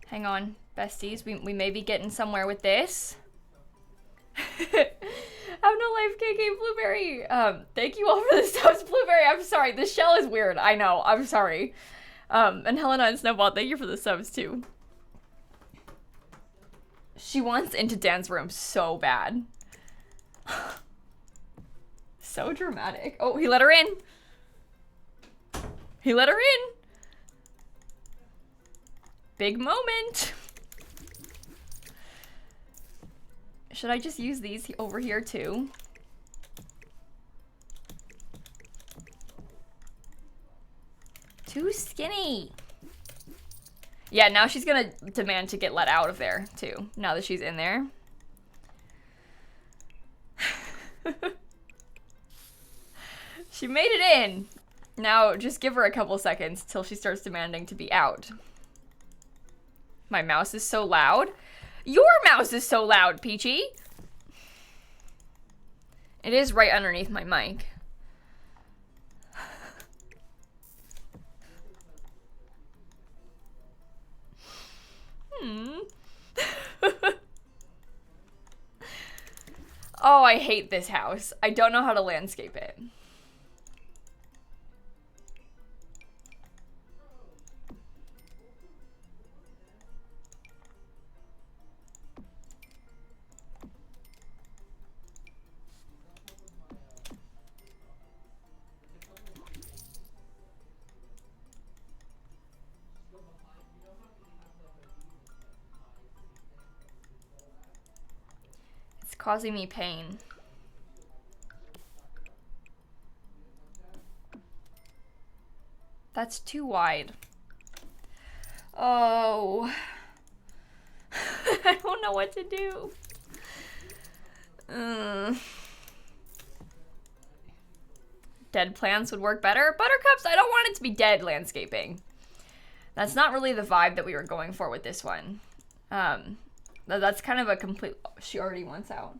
Hang on, besties. We may be getting somewhere with this. Have no life, KK Blueberry. Thank you all for the subs, Blueberry. I'm sorry. The shell is weird. I know. I'm sorry. And Helena and Snowball, thank you for the subs, too. She wants into Dan's room so bad. So dramatic. Oh, he let her in. He let her in. Big moment. Should I just use these over here too? Too skinny. Yeah, now she's gonna demand to get let out of there too, now that she's in there. She made it in. Now just give her a couple seconds till she starts demanding to be out. My mouse is so loud. Your mouse is so loud, Peachy. It is right underneath my mic. Oh, I hate this house. I don't know how to landscape it. It's causing me pain. That's too wide. Oh. I don't know what to do. Dead plants would work better. Buttercups, I don't want it to be dead landscaping. That's not really the vibe that we were going for with this one. That's kind of a complete... She already wants out.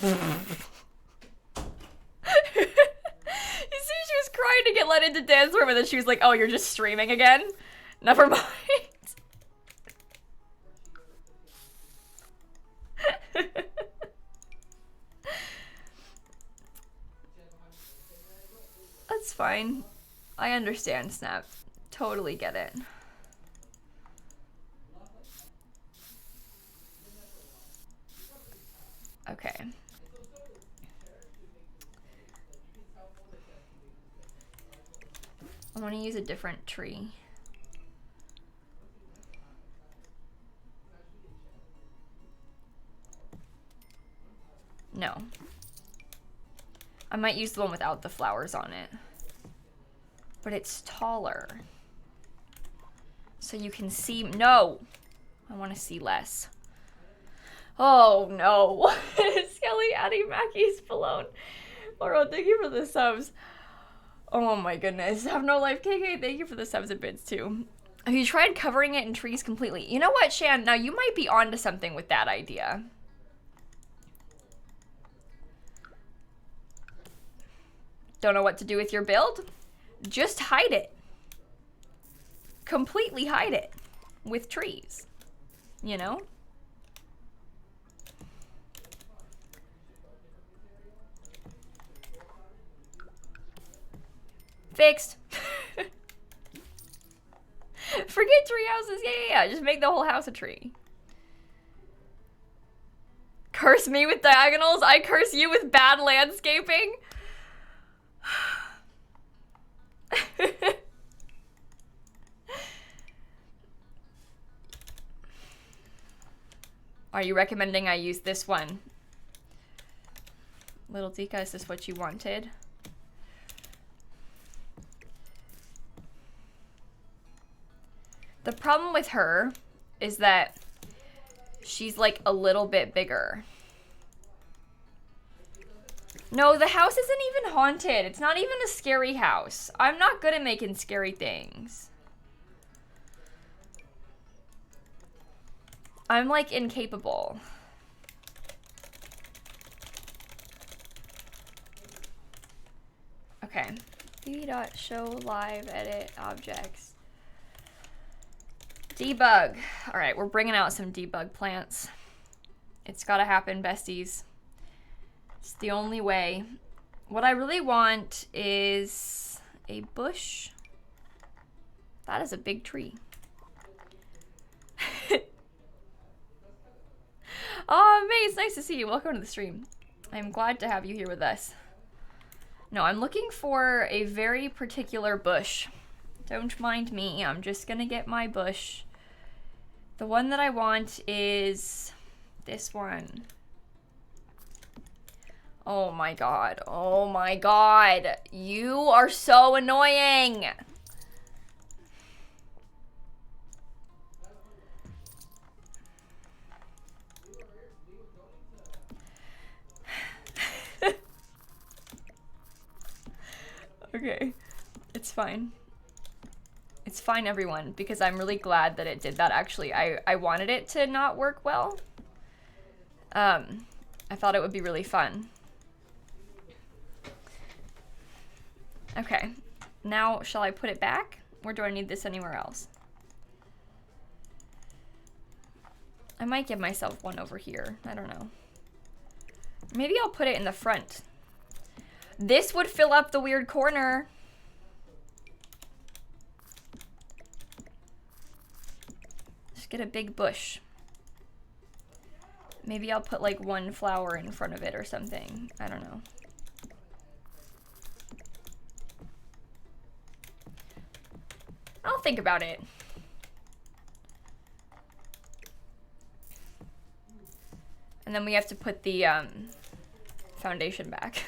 You see, she was crying to get let into dance room, and then she was like, oh, you're just streaming again? Never mind. That's fine. I understand, Snap. Totally get it. Okay. I want to use a different tree. No. I might use the one without the flowers on it. But it's taller. So you can see... No! I want to see less. Oh, no. Skelly, Addie, Mackie, Spallone. Laurel, thank you for the subs. Oh my goodness. Have no life, KK, thank you for the subs and bits too. Have you tried covering it in trees completely? You know what, Shan? Now you might be onto something with that idea. Don't know what to do with your build? Just hide it. Completely hide it with trees. You know? Fixed. Forget tree houses. Yeah. Just make the whole house a tree. Curse me with diagonals. I curse you with bad landscaping. Are you recommending I use this one? Little Tika, is this what you wanted? The problem with her is that she's like a little bit bigger. No, the house isn't even haunted. It's not even a scary house. I'm not good at making scary things. I'm like incapable. Okay. Show live edit objects. Debug. All right, we're bringing out some debug plants. It's gotta happen, besties. It's the only way. What I really want is a bush. That is a big tree. Oh, May, it's nice to see you. Welcome to the stream. I'm glad to have you here with us. No, I'm looking for a very particular bush. Don't mind me. I'm just gonna get my bush. The one that I want is this one. Oh my god. Oh my god. You are so annoying. Okay. It's fine. It's fine, everyone, because I'm really glad that it did that, actually. I wanted it to not work well, I thought it would be really fun. Okay, now shall I put it back, or do I need this anywhere else? I might give myself one over here. I don't know. Maybe I'll put it in the front. This would fill up the weird corner. Just get a big bush. Maybe I'll put like one flower in front of it or something. I don't know. I'll think about it. And then we have to put the foundation back.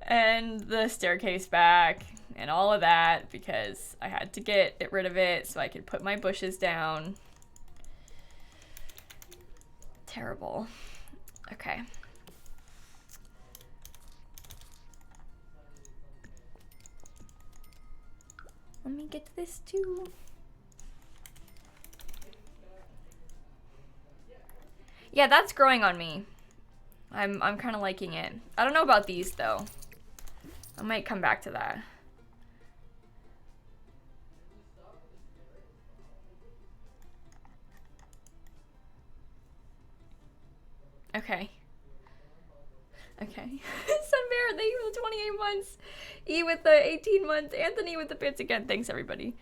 And the staircase back and all of that because I had to get rid of it so I could put my bushes down. Terrible. Okay. Let me get to this too. Yeah, that's growing on me. I'm kind of liking it. I don't know about these though. I might come back to that. Okay. Okay. Sunbear, thank you for the 28 months. E with the 18 months. Anthony with the bits again. Thanks, everybody.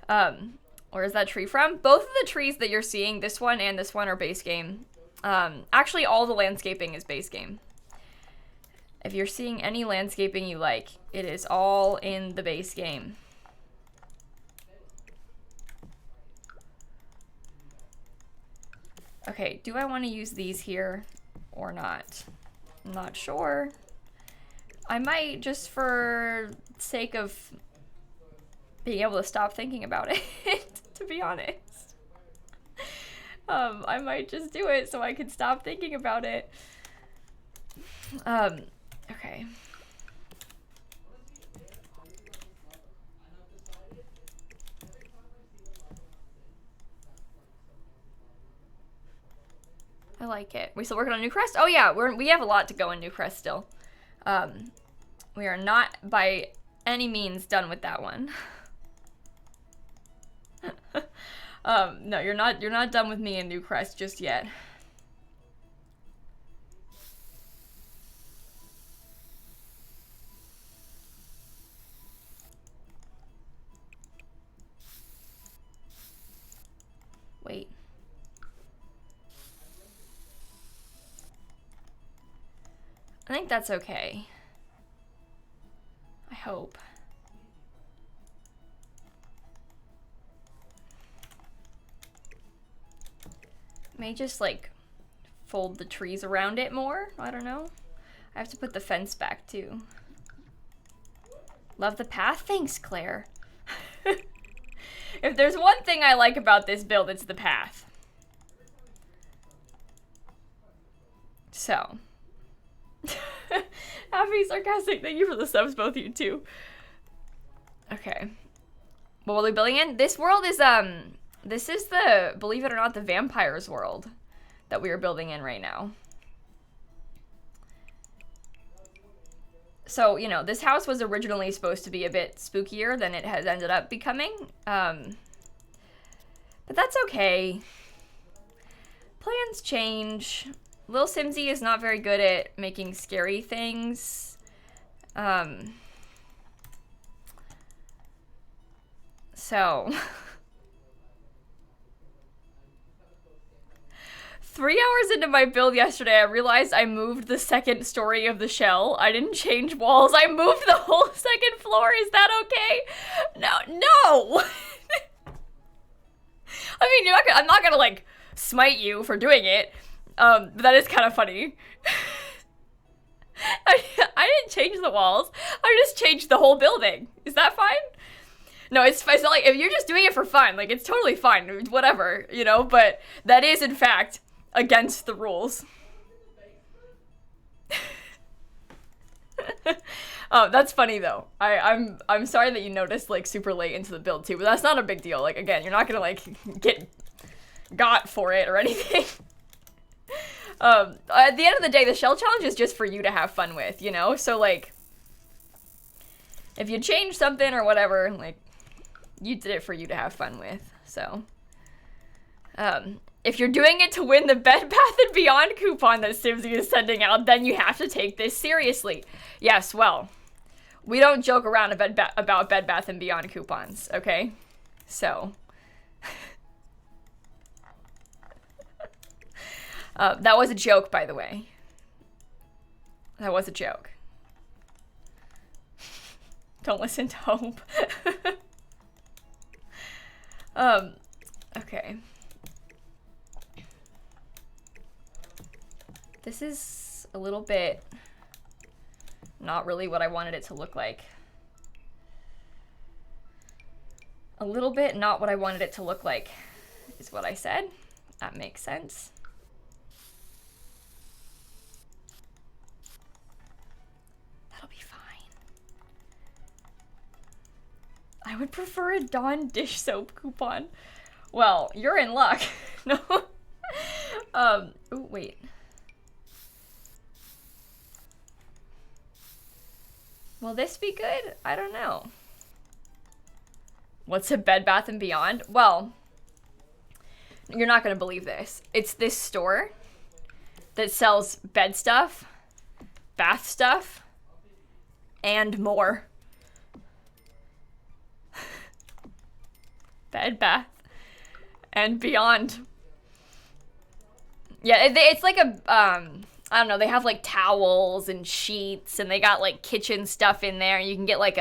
Where is that tree from? Both of the trees that you're seeing, this one and this one, are base game. Actually, all the landscaping is base game. If you're seeing any landscaping you like, it is all in the base game. Okay, do I want to use these here or not? I'm not sure. I might, just for sake of being able to stop thinking about it, to be honest. I might just do it so I can stop thinking about it. Okay. I like it. We still working on New Crest? Oh yeah, we have a lot to go in New Crest still. We are not by any means done with that one. No, you're not done with me in New Crest just yet. Wait. I think that's okay. I hope. May just like fold the trees around it more. I don't know. I have to put the fence back too. Love the path? Thanks, Claire. If there's one thing I like about this build, it's the path. So. Happy sarcastic, thank you for the subs, both of you too. Okay. What are we building in? This world is, this is the, believe it or not, the vampires world that we are building in right now. So, you know, this house was originally supposed to be a bit spookier than it has ended up becoming. But that's okay. Plans change. Lilsimsie is not very good at making scary things. So. 3 hours into my build yesterday, I realized I moved the second story of the shell. I didn't change walls. I moved the whole second floor. Is that okay? No. I mean, I'm not gonna, like, smite you for doing it. But that is kind of funny. I didn't change the walls. I just changed the whole building. Is that fine? No, it's not like, if you're just doing it for fun, like, it's totally fine. Whatever, you know? But that is, in fact, against the rules. Oh, that's funny though. I'm sorry that you noticed like super late into the build too, but that's not a big deal. Like, again, you're not gonna like get got for it or anything. At the end of the day, the shell challenge is just for you to have fun with, you know? So, like, if you change something or whatever, like, you did it for you to have fun with, so. If you're doing it to win the Bed Bath & Beyond coupon that Simsie is sending out, then you have to take this seriously. Yes, well, we don't joke around about Bed Bath & Beyond coupons, okay? So. That was a joke, by the way. That was a joke. Don't listen to Hope. Okay. This is a little bit not really what I wanted it to look like. A little bit not what I wanted it to look like is what I said. That makes sense. That'll be fine. I would prefer a Dawn dish soap coupon. Well, you're in luck. No. Oh, wait. Will this be good? I don't know. What's a Bed Bath & Beyond? Well, you're not gonna believe this. It's this store that sells bed stuff, bath stuff, and more. Bed Bath & Beyond. Yeah, it's like a, I don't know, they have like towels and sheets, and they got like kitchen stuff in there. You can get like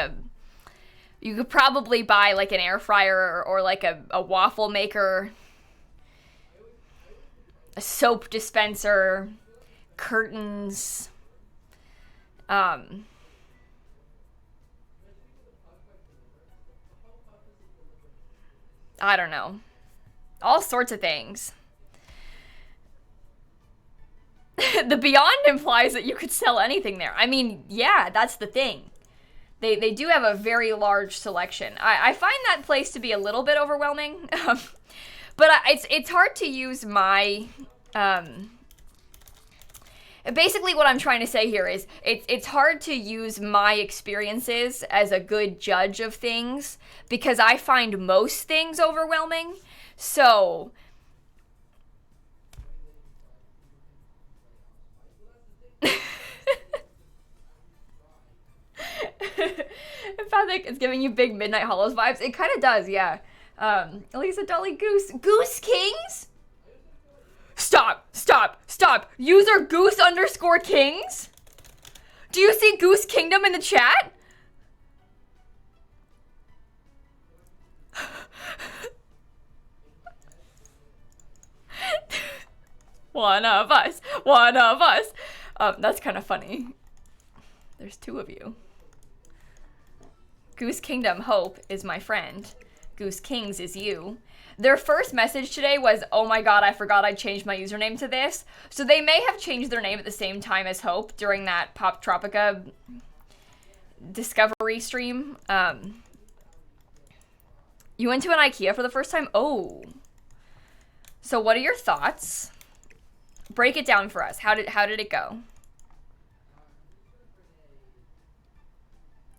you could probably buy like an air fryer or like a waffle maker, a soap dispenser, curtains, I don't know, all sorts of things. The Beyond implies that you could sell anything there. I mean, yeah, that's the thing. They do have a very large selection. I find that place to be a little bit overwhelming. But it's hard to use my... basically what I'm trying to say here is it's hard to use my experiences as a good judge of things because I find most things overwhelming. So... I found like it's giving you big Midnight Hollows vibes. It kind of does, yeah. Elisa Dolly Goose. Goose Kings? Stop. User Goose _ Kings? Do you see Goose Kingdom in the chat? One of us. That's kind of funny. There's two of you. Goose Kingdom Hope is my friend. Goose Kings is you. Their first message today was, oh my god, I forgot I changed my username to this. So they may have changed their name at the same time as Hope during that Pop Tropica discovery stream. You went to an IKEA for the first time? Oh. So what are your thoughts? Break it down for us. How did it go?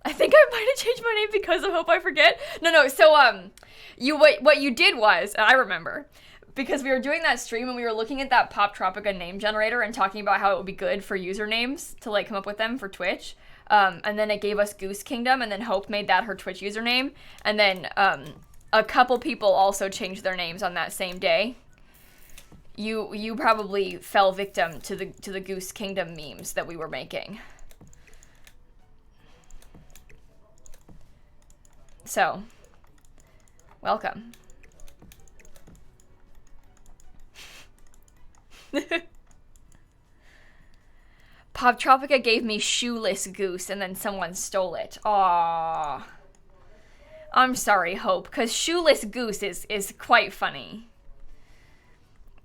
I think I might have changed my name because of Hope I Forget. No, so, what you did was, and I remember, because we were doing that stream and we were looking at that Pop Tropica name generator and talking about how it would be good for usernames to, like, come up with them for Twitch, and then it gave us Goose Kingdom, and then Hope made that her Twitch username, and then, a couple people also changed their names on that same day. You probably fell victim to the Goose Kingdom memes that we were making. So, welcome. Pop Tropica gave me shoeless goose and then someone stole it. Aww. I'm sorry, Hope, because shoeless goose is quite funny.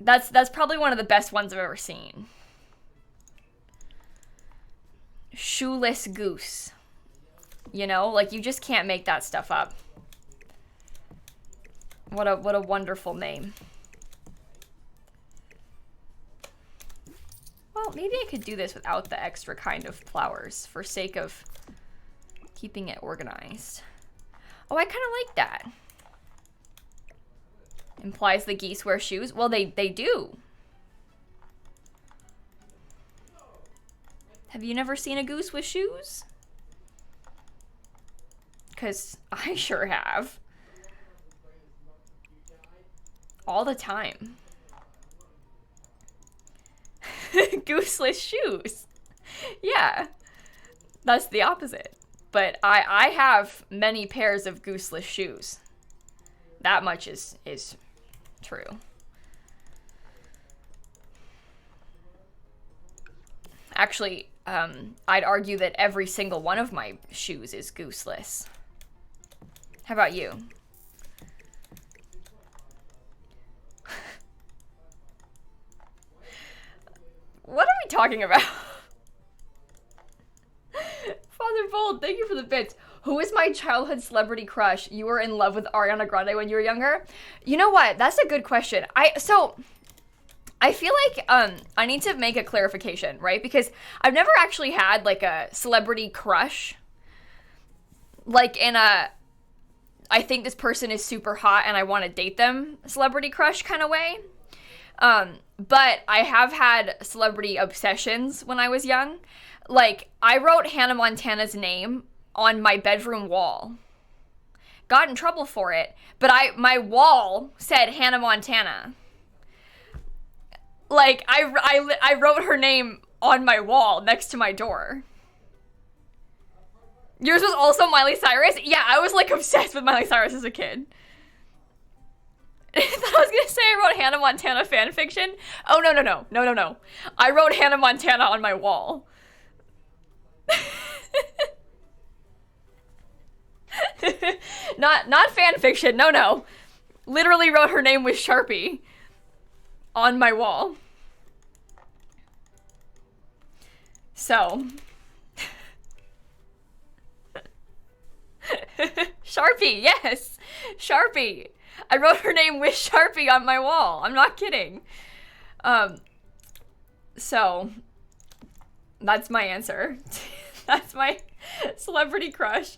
That's probably one of the best ones I've ever seen. Shoeless goose. You know, like, you just can't make that stuff up. What a wonderful name. Well, maybe I could do this without the extra kind of flowers for sake of keeping it organized. Oh, I kind of like that. Implies the geese wear shoes. Well, they do. Have you never seen a goose with shoes? Because I sure have. All the time. Gooseless shoes. Yeah. That's the opposite. But I have many pairs of gooseless shoes. That much is true. Actually, I'd argue that every single one of my shoes is gooseless. How about you? What are we talking about? Father Bold, thank you for the bits. Who is my childhood celebrity crush? You were in love with Ariana Grande when you were younger? You know what? That's a good question. I feel like I need to make a clarification, right? Because I've never actually had like a celebrity crush. Like in a, I think this person is super hot and I want to date them celebrity crush kind of way. But I have had celebrity obsessions when I was young. Like, I wrote Hannah Montana's name on my bedroom wall. Got in trouble for it, but my wall said Hannah Montana. Like, I wrote her name on my wall next to my door. Yours was also Miley Cyrus? Yeah, I was, like, obsessed with Miley Cyrus as a kid. I thought I was gonna say I wrote Hannah Montana fanfiction. Oh, no. I wrote Hannah Montana on my wall. Not fanfiction, no. Literally wrote her name with Sharpie on my wall. So. Sharpie, yes. Sharpie. I wrote her name with Sharpie on my wall. I'm not kidding. So, that's my answer. That's my celebrity crush.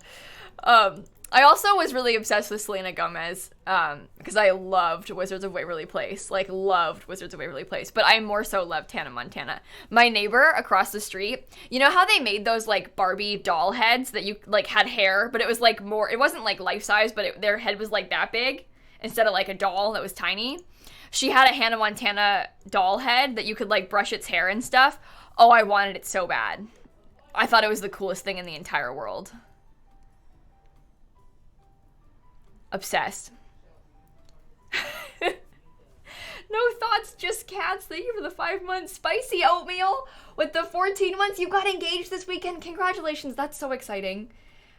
I also was really obsessed with Selena Gomez, because I loved Wizards of Waverly Place. Like, loved Wizards of Waverly Place. But I more so loved Hannah Montana. My neighbor across the street, you know how they made those, like, Barbie doll heads that you, like, had hair, but it was, like, more, it wasn't, like, life-size, but their head was, like, that big, instead of, like, a doll that was tiny? She had a Hannah Montana doll head that you could, like, brush its hair and stuff. Oh, I wanted it so bad. I thought it was the coolest thing in the entire world. Obsessed. No thoughts, just cats. Thank you for the 5 months. Spicy oatmeal with the 14 months. You got engaged this weekend. Congratulations. That's so exciting.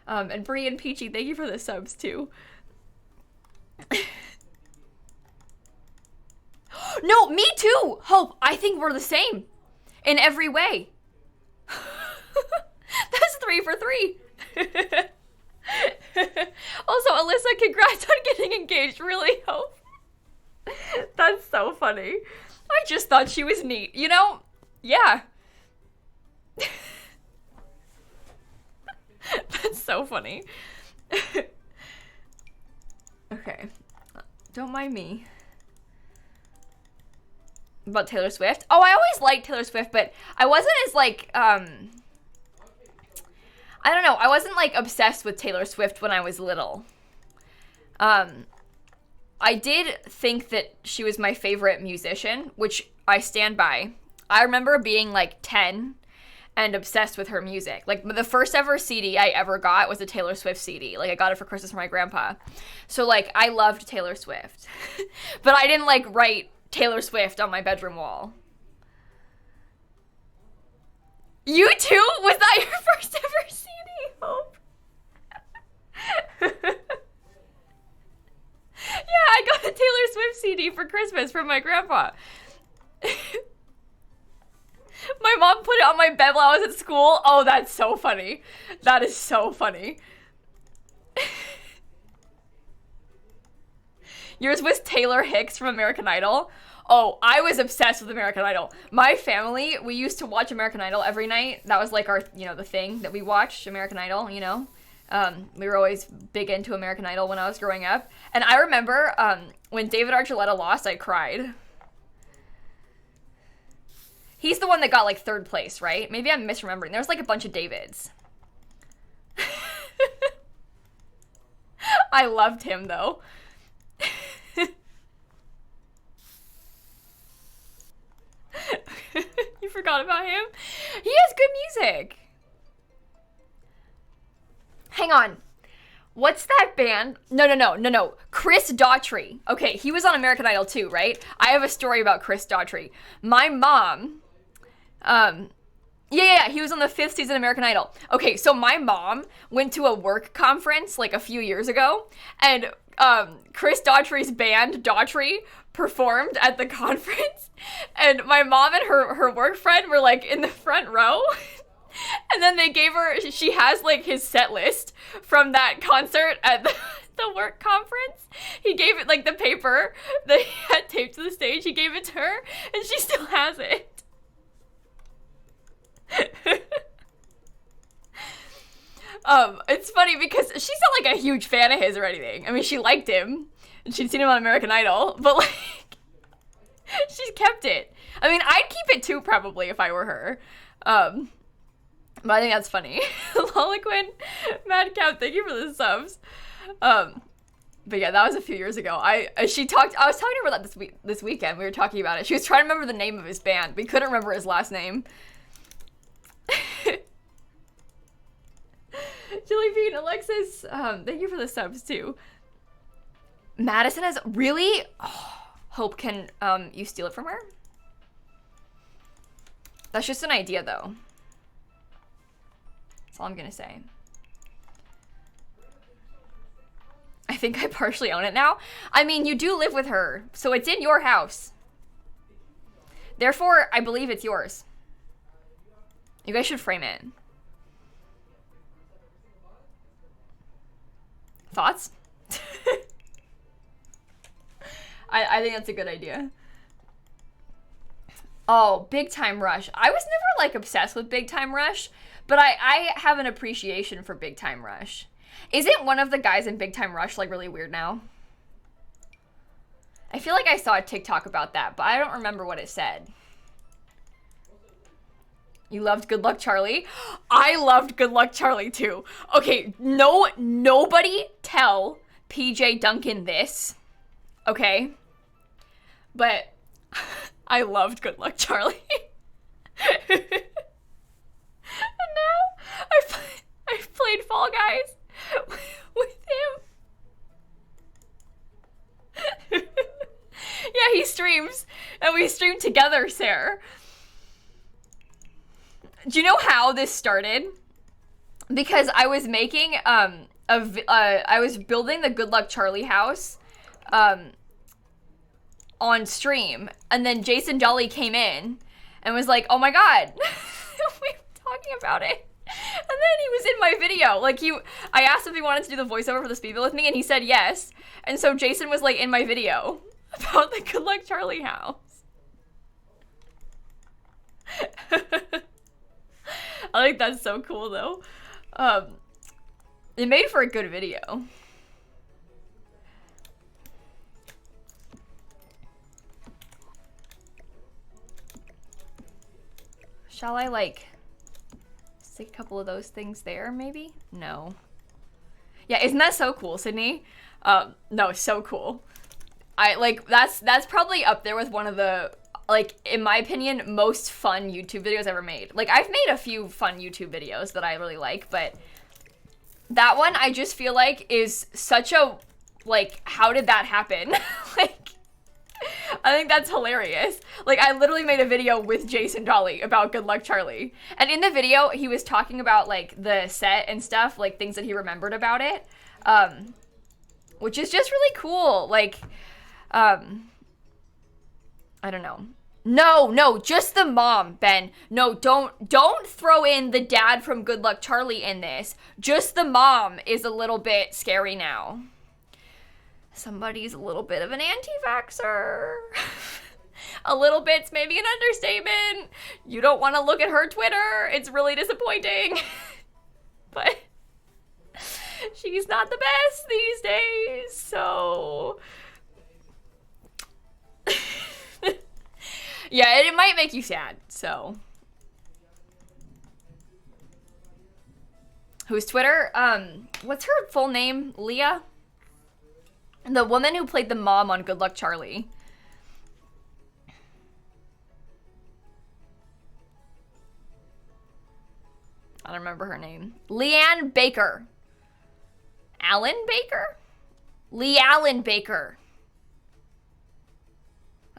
And Bree and Peachy, thank you for the subs too. No, me too. Hope, I think we're the same in every way. That's 3 for 3. Also, Alyssa, congrats on getting engaged. Really, Hope. That's so funny. I just thought she was neat. You know? Yeah. That's so funny. Okay. Don't mind me. About Taylor Swift? Oh, I always liked Taylor Swift, but I wasn't as, like, I don't know. I wasn't, like, obsessed with Taylor Swift when I was little. I did think that she was my favorite musician, which I stand by. I remember being, like, 10 and obsessed with her music. Like, the first ever CD I ever got was a Taylor Swift CD. Like, I got it for Christmas from my grandpa. So, like, I loved Taylor Swift. But I didn't, like, write Taylor Swift on my bedroom wall. You too? Was that your first ever CD, Hope? Yeah, I got a Taylor Swift CD for Christmas from my grandpa. My mom put it on my bed while I was at school. Oh, that's so funny. That is so funny. Yours was Taylor Hicks from American Idol. Oh, I was obsessed with American Idol. My family, we used to watch American Idol every night. That was like our, the thing that we watched, American Idol, We were always big into American Idol when I was growing up. And I remember when David Archuleta lost, I cried. He's the one that got like 3rd place, right? Maybe I'm misremembering. There was like a bunch of Davids. I loved him though. You forgot about him? He has good music. Hang on. What's that band? No. Chris Daughtry. Okay, he was on American Idol too, right? I have a story about Chris Daughtry. My mom, yeah, he was on the 5th season of American Idol. Okay, so my mom went to a work conference like a few years ago, and Chris Daughtry's band, Daughtry, performed at the conference, and my mom and her work friend were like in the front row. And then they gave her, she has like his set list from that concert at the work conference. He gave it like the paper that he had taped to the stage. He gave it to her and she still has it. It's funny because she's not like a huge fan of his or anything. I mean, she liked him and she'd seen him on American Idol, but like, she kept it. I mean, I'd keep it too probably if I were her. But I think that's funny. Loliquin, Madcap, thank you for the subs. But yeah, that was a few years ago. I was talking to her about that this weekend. We were talking about it. She was trying to remember the name of his band. We couldn't remember his last name. Jellybean, Alexis, thank you for the subs too. Madison has really? Oh, Hope, can you steal it from her? That's just an idea though. That's all I'm gonna say. I think I partially own it now. I mean, you do live with her, so it's in your house. Therefore, I believe it's yours. You guys should frame it. Thoughts? I think that's a good idea. Oh, Big Time Rush. I was never like obsessed with Big Time Rush, but I have an appreciation for Big Time Rush. Isn't one of the guys in Big Time Rush like really weird now? I feel like I saw a TikTok about that, but I don't remember what it said. You loved Good Luck Charlie? I loved Good Luck Charlie too. Okay, nobody tell PJ Duncan this, okay? But I loved Good Luck Charlie. And now I've played Fall Guys with him. Yeah, he streams, and we stream together, Sarah. Do you know how this started? Because I was making I was building the Good Luck Charlie house on stream, and then Jason Jolly came in and was like, "Oh my god." We were talking about it. And then he was in my video. Like, I asked if he wanted to do the voiceover for the Speedbill with me, and he said yes. And so Jason was like in my video about the Good Luck Charlie house. I think that's so cool though. It made for a good video. Shall I like stick a couple of those things there maybe? No. Yeah, isn't that so cool, Sydney? No, so cool. That's probably up there with one of the, like, in my opinion, most fun YouTube videos ever made. Like, I've made a few fun YouTube videos that I really like, but that one I just feel like is such a, like, how did that happen? Like, I think that's hilarious. Like, I literally made a video with Jason Dolly about Good Luck Charlie. And in the video, he was talking about, like, the set and stuff, like, things that he remembered about it. Which is just really cool. Like, I don't know. No, just the mom, Ben. No, don't throw in the dad from Good Luck Charlie in this. Just the mom is a little bit scary now. somebody's a little bit of an anti-vaxxer. A little bit's maybe an understatement. You don't want to look at her Twitter. It's really disappointing. But she's not the best these days, so... Yeah, it might make you sad, so... Whose Twitter? What's her full name? Leah? The woman who played the mom on Good Luck Charlie. I don't remember her name. Leanne Baker. Alan Baker? Lee Allen Baker.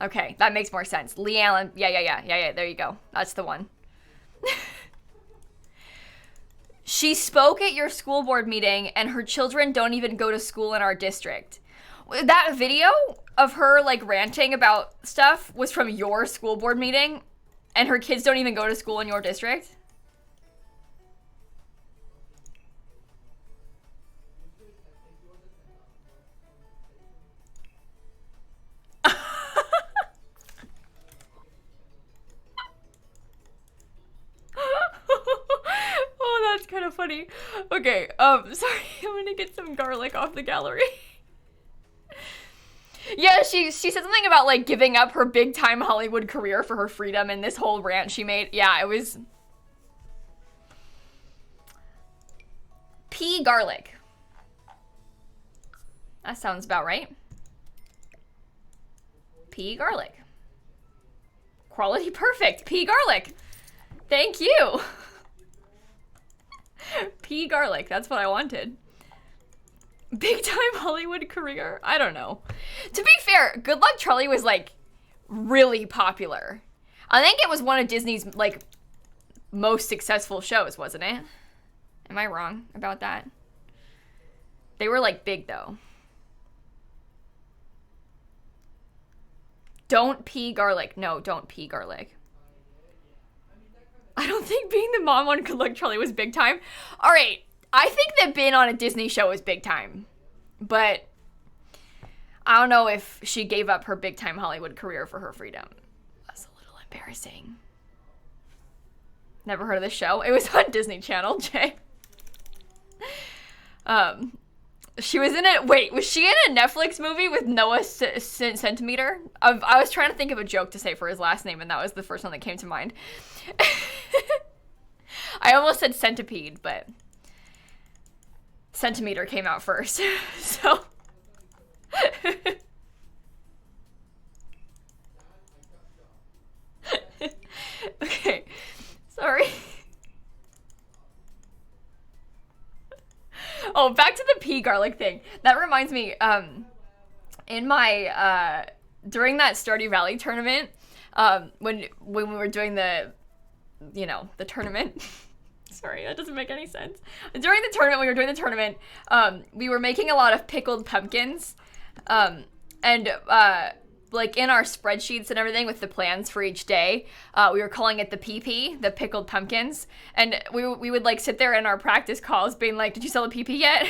Okay, that makes more sense. Lee Allen. Yeah, there you go. That's the one. She spoke at your school board meeting and her children don't even go to school in our district. That video of her like ranting about stuff was from your school board meeting and her kids don't even go to school in your district? Oh, that's kind of funny. Okay, sorry, I'm gonna get some garlic off the gallery. Yeah, she said something about like giving up her big time Hollywood career for her freedom and this whole rant she made. Yeah, it was pea garlic. That sounds about right. Pea garlic. Quality perfect. Pea garlic. Thank you. Pea garlic. That's what I wanted. Big time Hollywood career? I don't know. To be fair, Good Luck Charlie was like really popular. I think it was one of Disney's like most successful shows, wasn't it? Am I wrong about that? They were like big though. Don't pea garlic. No, don't pea garlic. I don't think being the mom on Good Luck Charlie was big time. All right. I think that being on a Disney show is big time. But I don't know if she gave up her big time Hollywood career for her freedom. That's a little embarrassing. Never heard of this show. It was on Disney Channel, Jay. She was in it. Wait, was she in a Netflix movie with Noah Centimeter? I was trying to think of a joke to say for his last name, and that was the first one that came to mind. I almost said centipede, but Centimeter came out first. So. Okay. Sorry. Oh, back to the pea garlic thing. That reminds me, in my, during that Stardew Valley tournament, when we were doing the, the tournament. Sorry, that doesn't make any sense. During the tournament, when we were doing the tournament, we were making a lot of pickled pumpkins, and like in our spreadsheets and everything with the plans for each day, we were calling it the PP, the pickled pumpkins, and we would like sit there in our practice calls being like, did you sell the PP yet?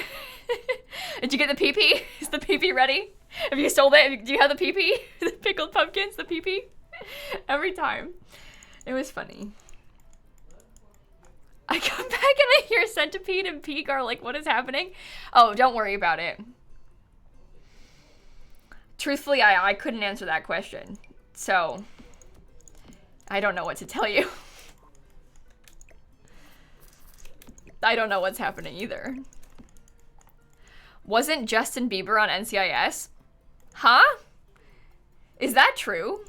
Did you get the PP? Is the PP ready? Have you sold it? Do you have the PP? The pickled pumpkins, the PP? Every time. It was funny. I come back and I hear centipede and pea garlic. What is happening? Oh, don't worry about it. Truthfully, I couldn't answer that question. So, I don't know what to tell you. I don't know what's happening either. Wasn't Justin Bieber on NCIS? Huh? Is that true?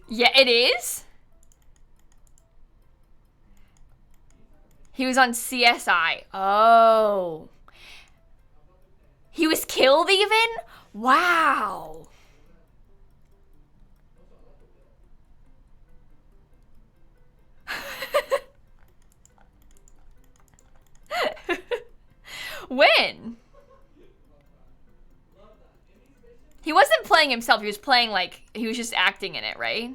Yeah, it is? He was on CSI. Oh. He was killed even? Wow. When? He wasn't playing himself. He was playing like, he was just acting in it, right?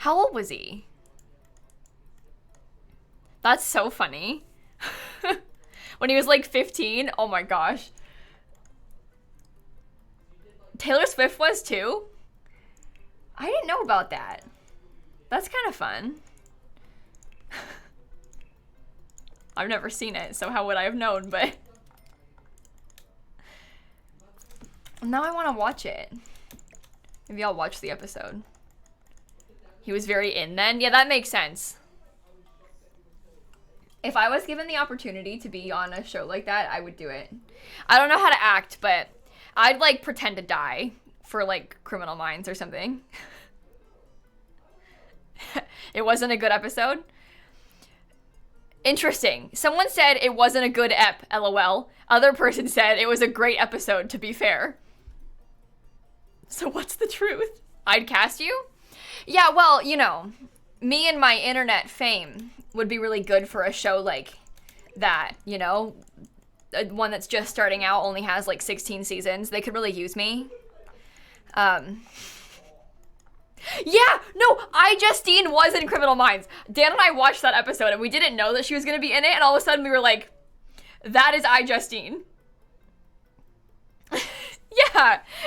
How old was he? That's so funny. When he was like 15? Oh my gosh. Taylor Swift was too? I didn't know about that. That's kind of fun. I've never seen it, so how would I have known, but... Now I want to watch it. Maybe I'll watch the episode. He was very in then? Yeah, that makes sense. If I was given the opportunity to be on a show like that, I would do it. I don't know how to act, but I'd like pretend to die for like Criminal Minds or something. It wasn't a good episode? Interesting. Someone said it wasn't a good ep, lol. Other person said it was a great episode, to be fair. So what's the truth? I'd cast you? Yeah, well, you know, me and my internet fame would be really good for a show like that, you know? One that's just starting out, only has like 16 seasons. They could really use me. Yeah, no, Justine was in Criminal Minds. Dan and I watched that episode and we didn't know that she was gonna be in it, and all of a sudden we were like, that is Justine.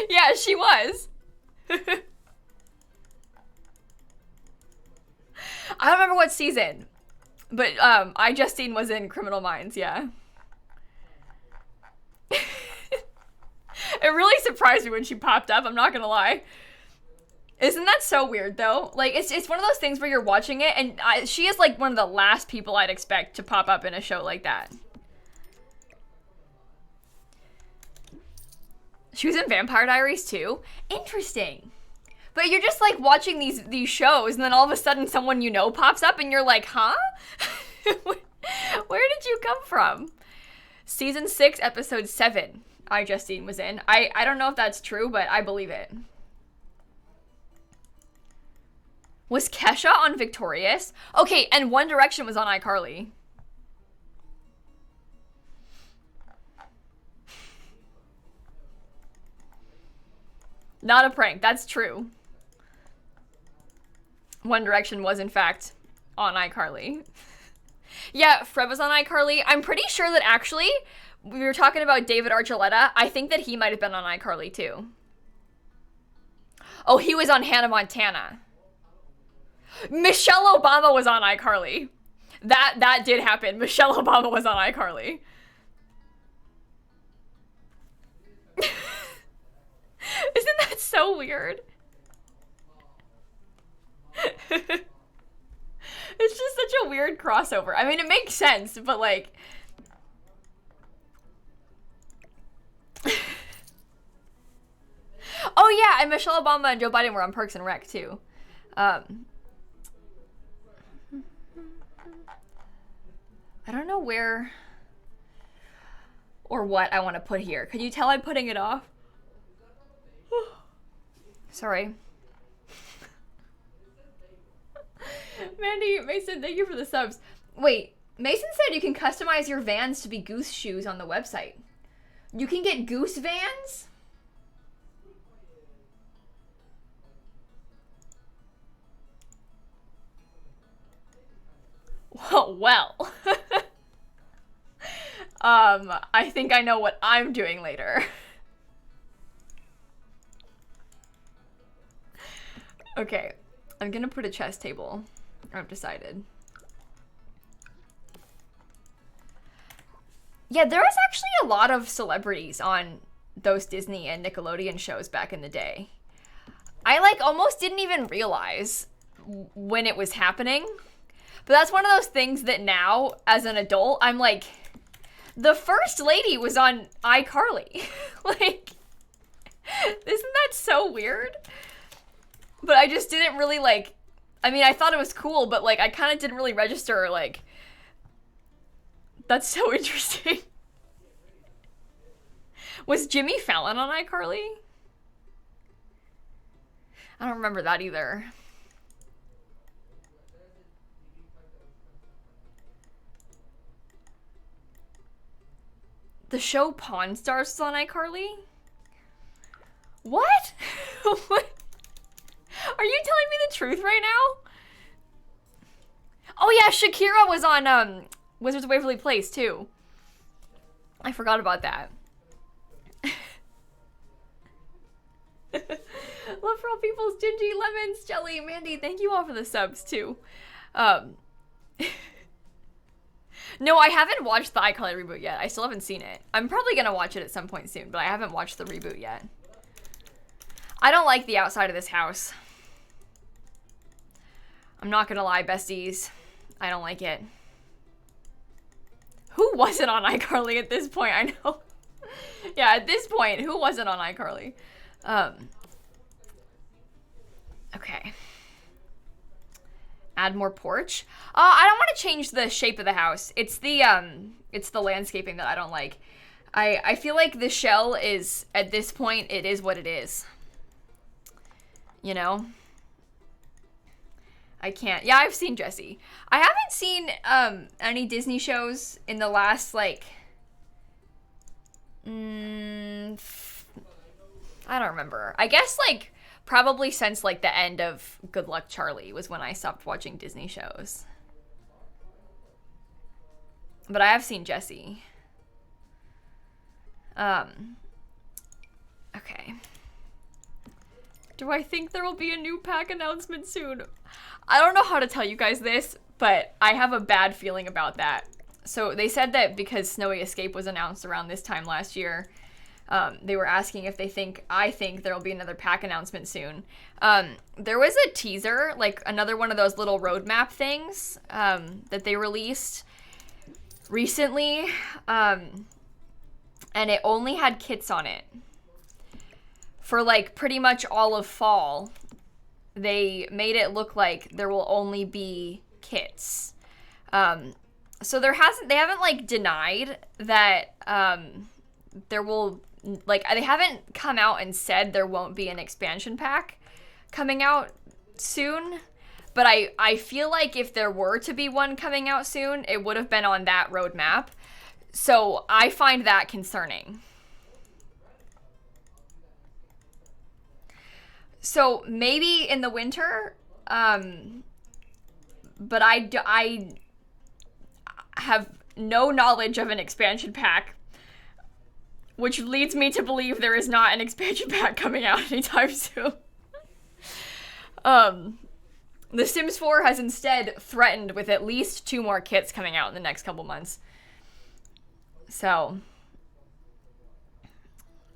Yeah, she was. I don't remember what season, but Justine was in Criminal Minds, yeah. It really surprised me when she popped up, I'm not gonna lie. Isn't that so weird though? Like, it's one of those things where you're watching it and she is like one of the last people I'd expect to pop up in a show like that. She was in Vampire Diaries too? Interesting. But you're just like watching these shows and then all of a sudden someone you know pops up and you're like, huh? Where did you come from? Season 6, episode 7, Justine was in. I don't know if that's true, but I believe it. Was Kesha on Victorious? Okay, and One Direction was on iCarly. Not a prank, that's true. One Direction was, in fact, on iCarly. Yeah, Fred was on iCarly. I'm pretty sure that actually, we were talking about David Archuleta. I think that he might have been on iCarly too. Oh, he was on Hannah Montana. Michelle Obama was on iCarly. That did happen. Michelle Obama was on iCarly. Isn't that so weird? It's just such a weird crossover. I mean, it makes sense, but like... Oh yeah, and Michelle Obama and Joe Biden were on Parks and Rec too. I don't know where or what I want to put here. Could you tell I'm putting it off? Sorry. Mandy, Mason, thank you for the subs. Wait, Mason said you can customize your Vans to be Goose shoes on the website. You can get Goose Vans? Well. I think I know what I'm doing later. Okay, I'm gonna put a chess table. I've decided. Yeah, there was actually a lot of celebrities on those Disney and Nickelodeon shows back in the day. I like almost didn't even realize when it was happening. But that's one of those things that now, as an adult, I'm like, the first lady was on iCarly. Like, isn't that so weird? But I just didn't really like, I mean, I thought it was cool, but like, I kind of didn't really register, like, that's so interesting. Was Jimmy Fallon on iCarly? I don't remember that either. The show Pawn Stars was on iCarly? What? What? Are you telling me the truth right now? Oh yeah, Shakira was on Wizards of Waverly Place too. I forgot about that. Love for all people's Gingy Lemons, Jelly, Mandy, thank you all for the subs too. No, I haven't watched the iCarly reboot yet. I still haven't seen it. I'm probably gonna watch it at some point soon, but I haven't watched the reboot yet. I don't like the outside of this house. I'm not gonna lie, besties. I don't like it. Who wasn't on iCarly at this point? I know. Yeah, at this point, who wasn't on iCarly? Okay. Add more porch. I don't want to change the shape of the house. It's the landscaping that I don't like. I feel like the shell is, at this point, it is what it is. You know? I can't. Yeah, I've seen Jessie. I haven't seen any Disney shows in the last, like, I don't remember. I guess, like, probably since, like, the end of Good Luck Charlie was when I stopped watching Disney shows. But I have seen Jessie. Okay. Do I think there will be a new pack announcement soon? I don't know how to tell you guys this, but I have a bad feeling about that. So they said that because Snowy Escape was announced around this time last year, they were asking if I think there'll be another pack announcement soon. There was a teaser, like another one of those little roadmap things that they released recently, and it only had kits on it. For like pretty much all of fall, they made it look like there will only be kits. So they haven't like denied that there will, like, they haven't come out and said there won't be an expansion pack coming out soon. But I feel like if there were to be one coming out soon, it would have been on that roadmap. So I find that concerning. So maybe in the winter, but I have no knowledge of an expansion pack, which leads me to believe there is not an expansion pack coming out anytime soon. The Sims 4 has instead threatened with at least 2 more kits coming out in the next couple months. So,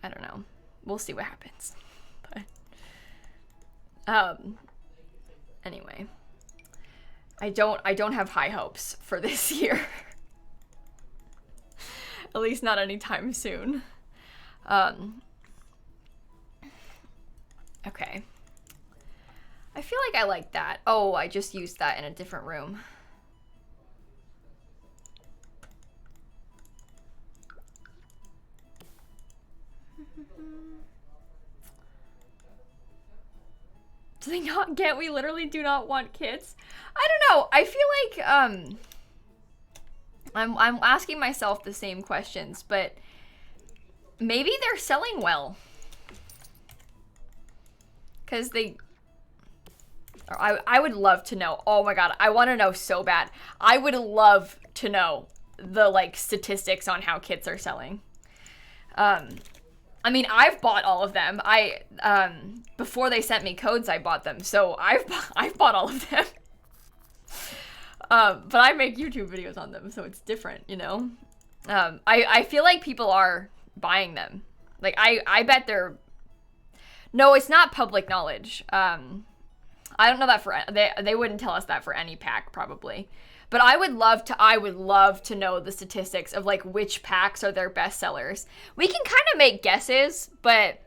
I don't know. We'll see what happens. Anyway, I don't have high hopes for this year. At least not anytime soon. Okay. I feel like I like that. Oh, I just used that in a different room. Do they not get we literally do not want kids? I don't know. I feel like I'm asking myself the same questions, but maybe they're selling well. 'Cause I would love to know. Oh my god, I want to know so bad. I would love to know the like statistics on how kits are selling. I mean, I've bought all of them. Before they sent me codes, I bought them. So I've bought all of them. But I make YouTube videos on them, so it's different, you know? I feel like people are buying them. Like, I bet they're... No, it's not public knowledge. I don't know that for... They wouldn't tell us that for any pack, probably. But I would love to know the statistics of, like, which packs are their best sellers. We can kind of make guesses, but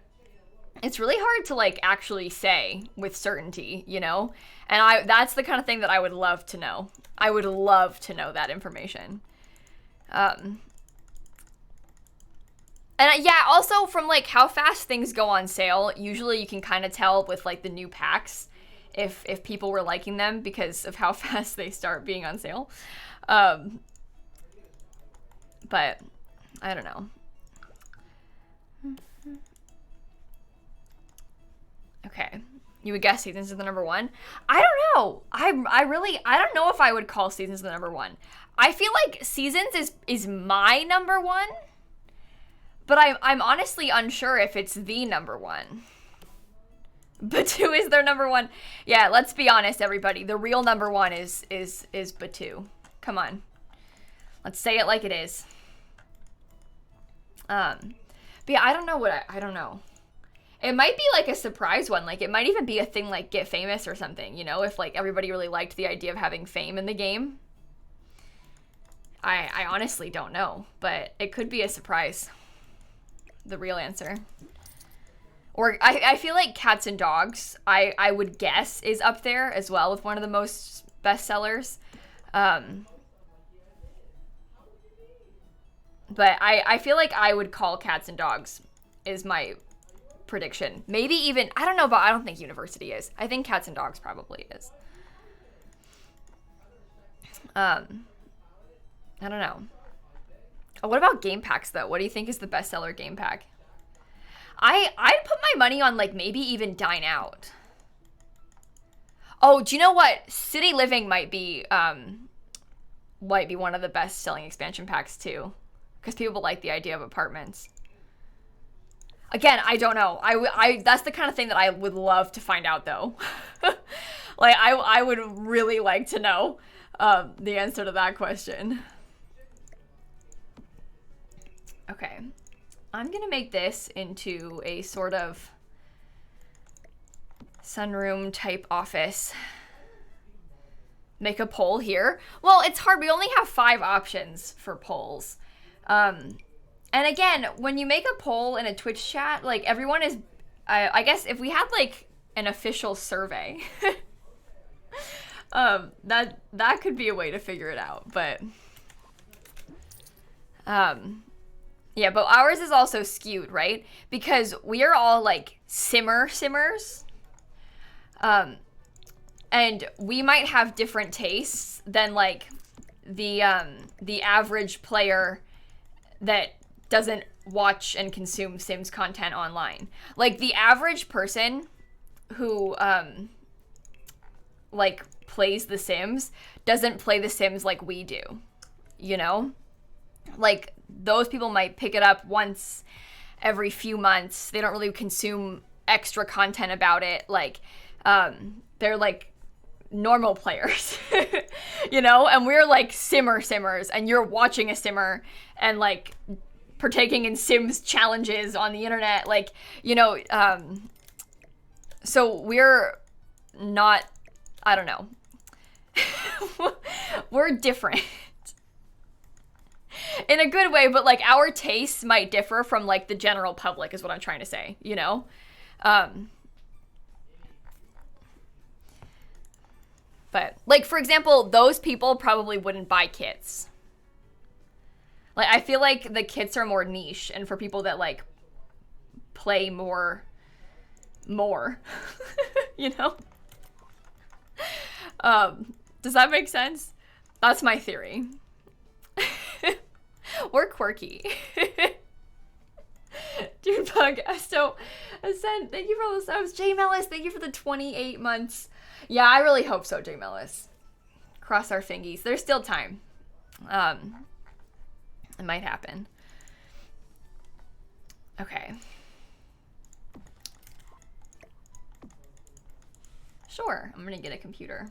it's really hard to, like, actually say with certainty, you know? And that's the kind of thing that I would love to know. I would love to know that information. And yeah, also from, like, how fast things go on sale, usually you can kind of tell with, like, the new packs if people were liking them because of how fast they start being on sale. But I don't know. Okay. You would guess Seasons is the number one? I don't know. I don't know if I would call Seasons the number one. I feel like Seasons is my number one, but I'm honestly unsure if it's the number one. Batu is their number one. Yeah, let's be honest, everybody. The real number one is Batu. Come on. Let's say it like it is. But yeah, I don't know I don't know. It might be like a surprise one. Like, it might even be a thing like Get Famous or something, you know, if like everybody really liked the idea of having fame in the game. I honestly don't know, but it could be a surprise. The real answer. Or I feel like Cats and Dogs, I would guess, is up there as well with one of the most bestsellers. But I feel like I would call Cats and Dogs is my prediction. Maybe even, I don't know, but I don't think University is. I think Cats and Dogs probably is. I don't know. Oh, what about game packs, though? What do you think is the bestseller game pack? I'd put my money on, like, maybe even Dine Out. Oh, do you know what? City Living might be one of the best-selling expansion packs, too. Because people like the idea of apartments. Again, I don't know. That's the kind of thing that I would love to find out, though. Like, I would really like to know the answer to that question. Okay. I'm going to make this into a sort of sunroom type office. Make a poll here. Well, it's hard. We only have 5 options for polls. And again, when you make a poll in a Twitch chat, like, everyone is, I guess if we had like an official survey, that could be a way to figure it out. But, yeah, but ours is also skewed, right? Because we are all like simmers. And we might have different tastes than like the average player that doesn't watch and consume Sims content online. Like, the average person who like plays The Sims doesn't play The Sims like we do, you know? Like, those people might pick it up once every few months. They don't really consume extra content about it. Like, they're like normal players, you know? And we're like simmers, and you're watching a simmer and like partaking in Sims challenges on the internet. Like, you know, so we're not, I don't know. We're different. In a good way, but like our tastes might differ from like the general public is what I'm trying to say, you know? But like, for example, those people probably wouldn't buy kits. Like, I feel like the kits are more niche and for people that like play more, you know? Does that make sense? That's my theory. We're quirky. Dude Bug, so Ascend, thank you for all the subs. J Mellis, thank you for the 28 months. Yeah, I really hope so, J Mellis. Cross our fingies. There's still time. It might happen. Okay. Sure, I'm gonna get a computer.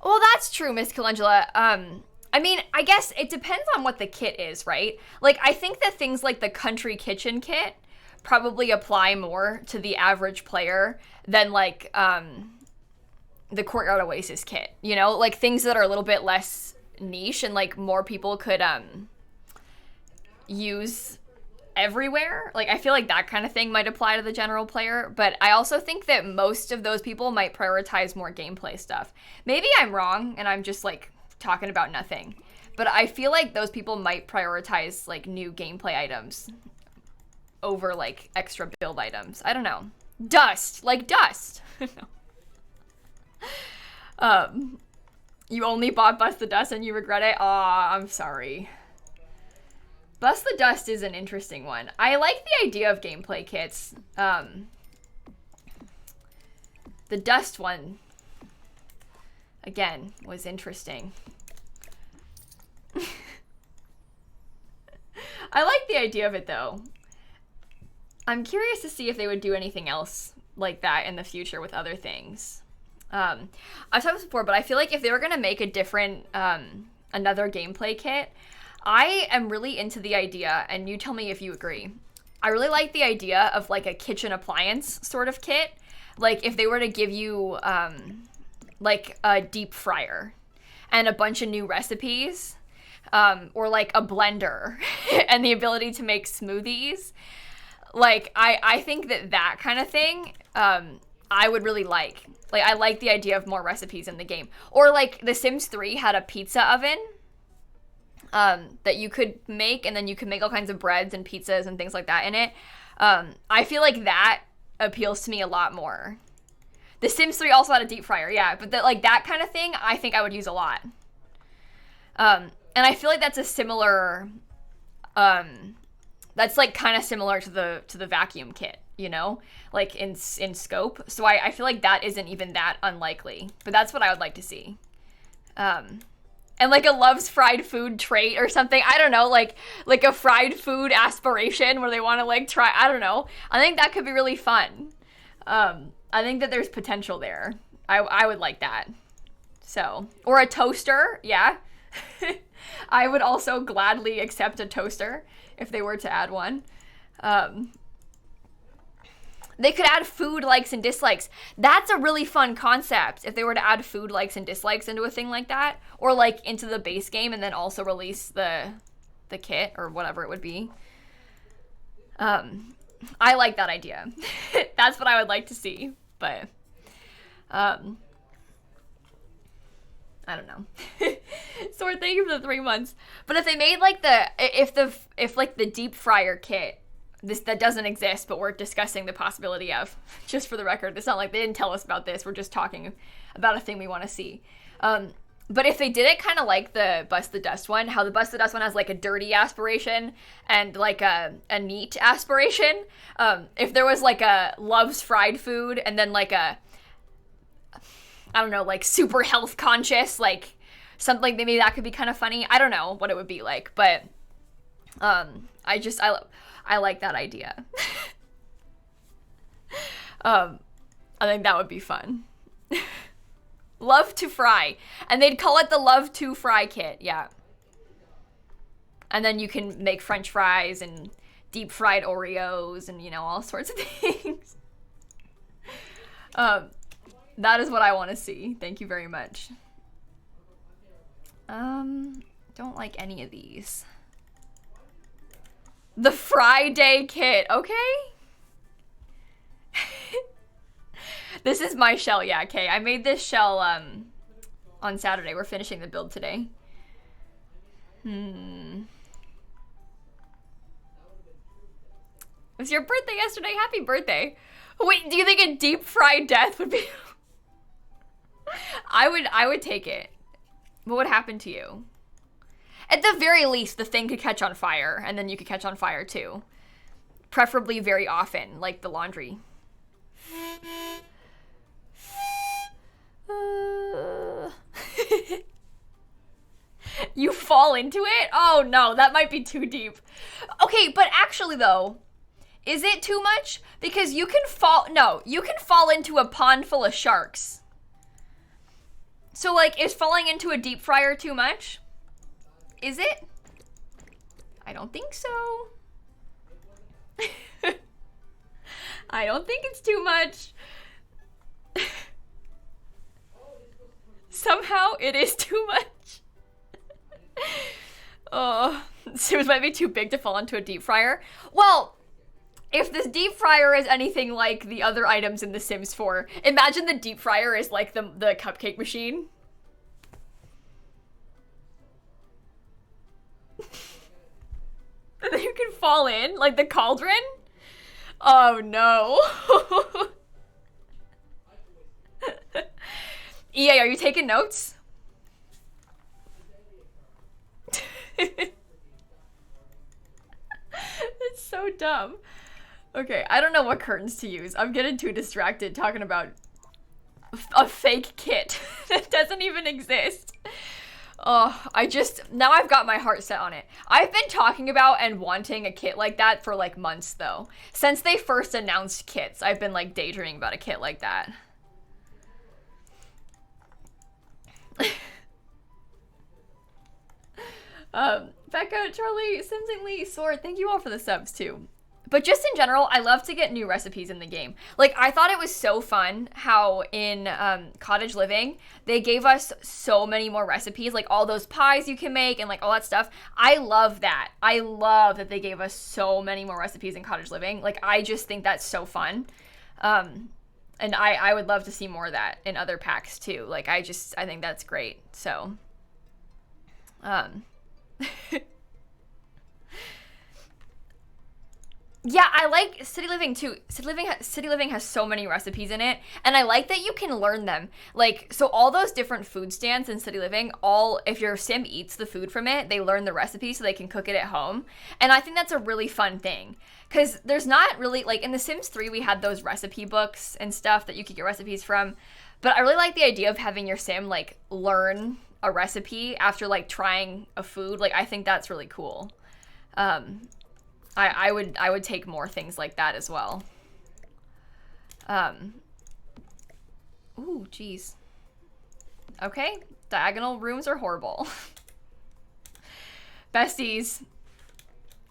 Well, that's true, Miss Calendula. I mean, I guess it depends on what the kit is, right? Like, I think that things like the Country Kitchen kit probably apply more to the average player than, like, the Courtyard Oasis kit, you know? Like, things that are a little bit less niche and, like, more people could, use everywhere. Like, I feel like that kind of thing might apply to the general player, but I also think that most of those people might prioritize more gameplay stuff. Maybe I'm wrong and I'm just like talking about nothing, but I feel like those people might prioritize like new gameplay items over like extra build items. I don't know. Dust. You only bought Bust the Dust and you regret it? Aw, I'm sorry. Bust the Dust is an interesting one. I like the idea of gameplay kits. The Dust one, again, was interesting. I like the idea of it, though. I'm curious to see if they would do anything else like that in the future with other things. I've said this before, but I feel like if they were going to make a different, another gameplay kit, I am really into the idea, and you tell me if you agree. I really like the idea of like a kitchen appliance sort of kit. Like if they were to give you like a deep fryer and a bunch of new recipes, or like a blender and the ability to make smoothies. Like I think that kind of thing I would really like. Like I like the idea of more recipes in the game. Or like The Sims 3 had a pizza oven that you could make, and then you could make all kinds of breads and pizzas and things like that in it. I feel like that appeals to me a lot more. The Sims 3 also had a deep fryer, yeah, but like that kind of thing, I think I would use a lot. And I feel like that's a similar, that's like kind of similar to the vacuum kit, you know, like in scope. So I feel like that isn't even that unlikely, but that's what I would like to see. And like a loves fried food trait or something. I don't know, like a fried food aspiration where they want to like try, I don't know. I think that could be really fun. I think that there's potential there. I would like that. So, or a toaster, yeah. I would also gladly accept a toaster if they were to add one. They could add food likes and dislikes. That's a really fun concept if they were to add food likes and dislikes into a thing like that, or like into the base game and then also release the kit or whatever it would be. I like that idea. That's what I would like to see, but I don't know. So thank you for the 3 months. But if they made like if like the deep fryer kit, that doesn't exist, but we're discussing the possibility of, just for the record, it's not like they didn't tell us about this, we're just talking about a thing we want to see. But if they did it kind of like the Bust the Dust one, how the Bust the Dust one has like a dirty aspiration and like a neat aspiration, if there was like a loves fried food and then like a, I don't know, like super health conscious, like something, like maybe that could be kind of funny. I don't know what it would be like, but I like that idea. I think that would be fun. Love to fry. And they'd call it the Love to Fry kit, yeah. And then you can make French fries and deep fried Oreos and, you know, all sorts of things. That is what I want to see. Thank you very much. Don't like any of these. The Friday kit, okay? This is my shell, yeah, okay. I made this shell on Saturday. We're finishing the build today. It was your birthday yesterday. Happy birthday. Wait, do you think a deep fried death would be... I would take it. What would happen to you? At the very least, the thing could catch on fire, and then you could catch on fire too. Preferably very often, like the laundry. You fall into it? Oh no, that might be too deep. Okay, but actually though, is it too much? Because you can fall into a pond full of sharks. So like, is falling into a deep fryer too much? Is it? I don't think so. I don't think it's too much. Somehow it is too much. Oh, Sims might be too big to fall into a deep fryer. Well, if this deep fryer is anything like the other items in The Sims 4, imagine the deep fryer is like the cupcake machine. And then you can fall in, like the cauldron? Oh no. EA, are you taking notes? dumb. Okay, I don't know what curtains to use. I'm getting too distracted talking about a fake kit that doesn't even exist. Oh, now I've got my heart set on it. I've been talking about and wanting a kit like that for like months though. Since they first announced kits, I've been like daydreaming about a kit like that. Becca, Charlie, Simpson Lee, Sword, thank you all for the subs too. But just in general, I love to get new recipes in the game. Like, I thought it was so fun how in Cottage Living, they gave us so many more recipes, like all those pies you can make and like all that stuff. I love that. I love that they gave us so many more recipes in Cottage Living. Like, I just think that's so fun. And I would love to see more of that in other packs too. Like, I think that's great. So, yeah, I like City Living too. City Living has so many recipes in it, and I like that you can learn them. Like, so all those different food stands in City Living, if your sim eats the food from it, they learn the recipe so they can cook it at home. And I think that's a really fun thing, because there's not really, like, in The Sims 3, we had those recipe books and stuff that you could get recipes from, but I really like the idea of having your sim, like, learn a recipe after, like, trying a food. Like, I think that's really cool. I would take more things like that as well. Ooh, geez. Okay, diagonal rooms are horrible. Besties,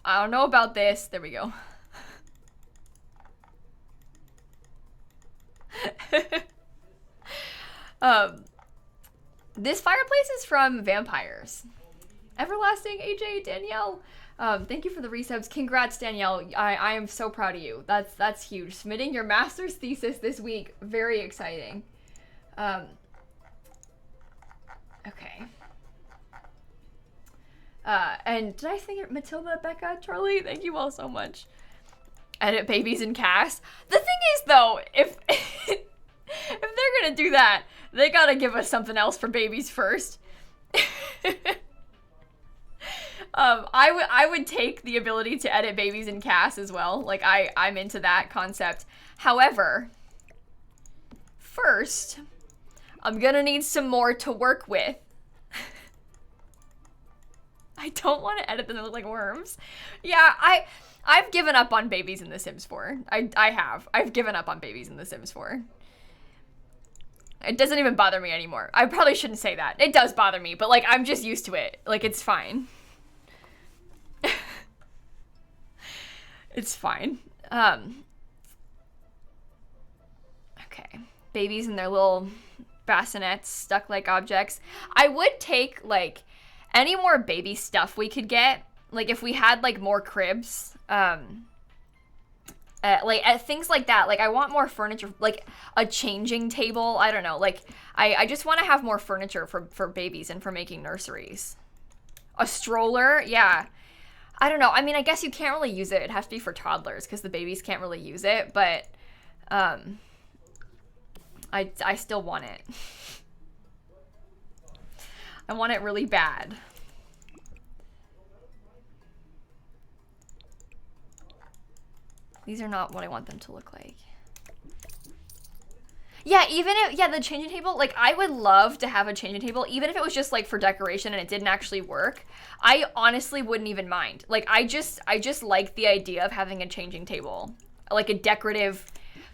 I don't know about this. There we go. This fireplace is from Vampires. Everlasting AJ Danielle. Thank you for the resubs. Congrats, Danielle. I am so proud of you. That's huge. Submitting your master's thesis this week. Very exciting. Okay. And did I say Matilda, Becca, Charlie? Thank you all so much. Edit babies in cast. The thing is, though, if if they're gonna do that, they gotta give us something else for babies first. I would take the ability to edit babies in cast as well. Like, I'm into that concept. However, first, I'm gonna need some more to work with. I don't want to edit them to look like worms. Yeah, I've given up on babies in The Sims 4. I have. I've given up on babies in The Sims 4. It doesn't even bother me anymore. I probably shouldn't say that. It does bother me, but, like, I'm just used to it. Like, it's fine. It's fine. Okay. Babies and their little bassinets stuck like objects. I would take, like, any more baby stuff we could get. Like, if we had, like, more cribs. Things like that. Like, I want more furniture, like a changing table. I don't know. Like, I just want to have more furniture for babies and for making nurseries. A stroller, yeah. I don't know. I mean, I guess you can't really use it. It has to be for toddlers because the babies can't really use it. But I still want it. I want it really bad. These are not what I want them to look like. Yeah, the changing table, like, I would love to have a changing table, even if it was just, like, for decoration and it didn't actually work. I honestly wouldn't even mind. Like, I just like the idea of having a changing table. Like, a decorative,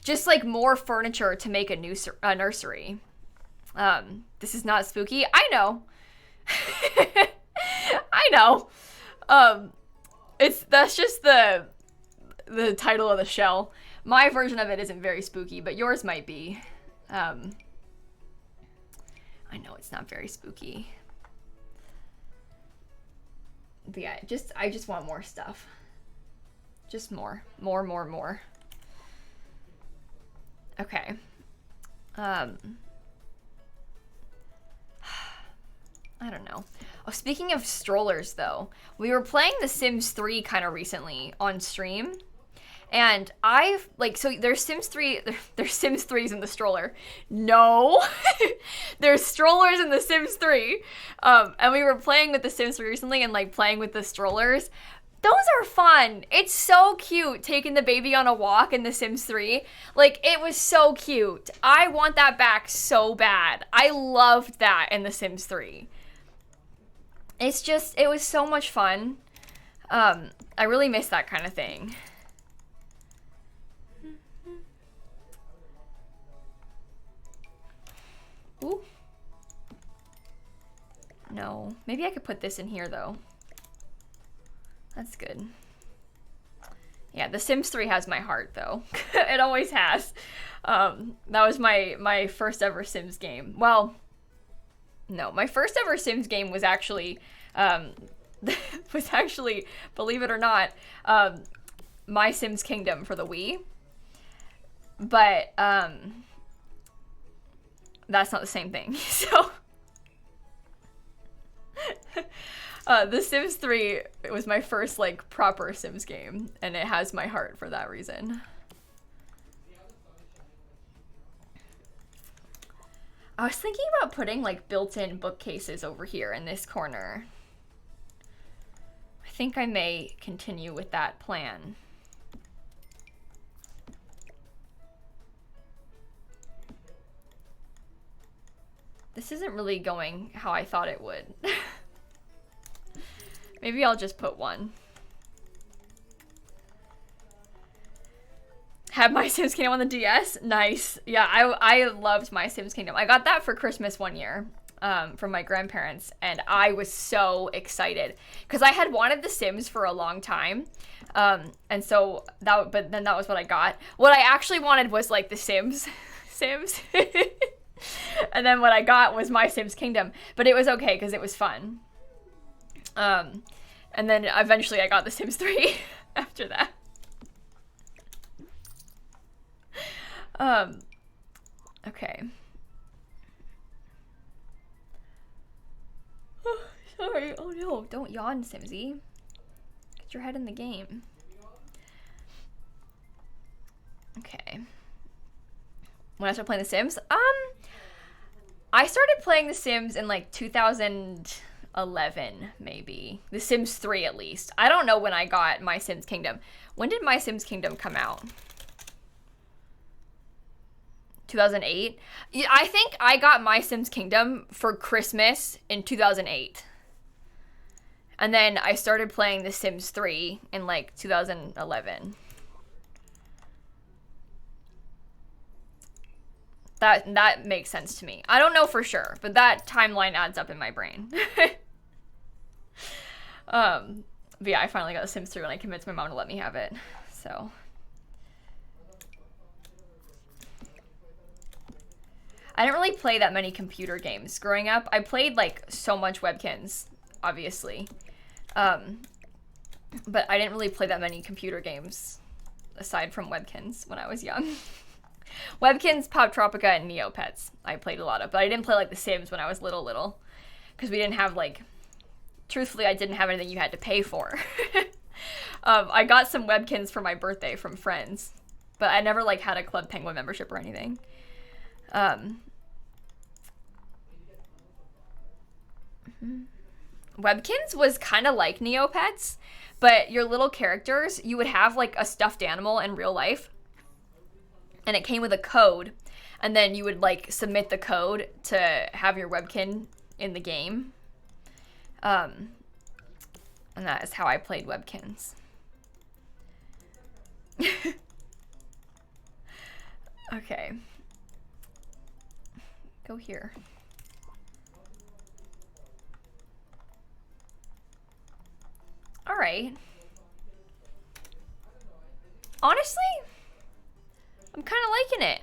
just, like, more furniture to make a nursery. This is not spooky. I know. I know. That's just the title of the shell. My version of it isn't very spooky, but yours might be. I know it's not very spooky. But yeah, I just want more stuff. Just more. More. Okay. I don't know. Oh, speaking of strollers, though, we were playing The Sims 3 kind of recently on stream. And so there's Sims 3, there's Sims 3s in the stroller. No, there's strollers in the Sims 3. And we were playing with the Sims 3 recently and, like, playing with the strollers. Those are fun. It's so cute taking the baby on a walk in The Sims 3. Like, it was so cute. I want that back so bad. I loved that in The Sims 3. It's just, it was so much fun. I really miss that kind of thing. Ooh. No. Maybe I could put this in here, though. That's good. Yeah, The Sims 3 has my heart, though. It always has. That was my first ever Sims game. Well, no, my first ever Sims game was actually, believe it or not, My Sims Kingdom for the Wii. But, that's not the same thing, so... The Sims 3 was my first, like, proper Sims game, and it has my heart for that reason. I was thinking about putting, like, built-in bookcases over here in this corner. I think I may continue with that plan. This isn't really going how I thought it would. Maybe I'll just put one. Have My Sims Kingdom on the DS? Nice. Yeah, I loved My Sims Kingdom. I got that for Christmas one year from my grandparents, and I was so excited because I had wanted The Sims for a long time. And so but then that was what I got. What I actually wanted was like The Sims. Sims. And then what I got was My Sims Kingdom, but it was okay because it was fun. And then eventually I got The Sims 3 after that. Okay. Oh, sorry. Oh no, don't yawn, Simsy. Get your head in the game. Okay. When I started playing The Sims? I started playing The Sims in like 2011, maybe. The Sims 3 at least. I don't know when I got My Sims Kingdom. When did My Sims Kingdom come out? 2008? I think I got My Sims Kingdom for Christmas in 2008. And then I started playing The Sims 3 in like 2011. That makes sense to me. I don't know for sure, but that timeline adds up in my brain. But yeah, I finally got The Sims 3 when I convinced my mom to let me have it. So. I didn't really play that many computer games growing up. I played like so much Webkins, obviously. But I didn't really play that many computer games aside from Webkins when I was young. Webkins, Pop Tropica, and Neopets I played a lot of, but I didn't play like The Sims when I was little, because we didn't have like, truthfully, I didn't have anything you had to pay for. I got some Webkins for my birthday from friends, but I never like had a Club Penguin membership or anything. Webkins was kind of like Neopets, but your little characters, you would have like a stuffed animal in real life, and it came with a code, and then you would like submit the code to have your Webkin in the game. And that is how I played Webkins. Okay. Go here. All right. Honestly, I'm kind of liking it.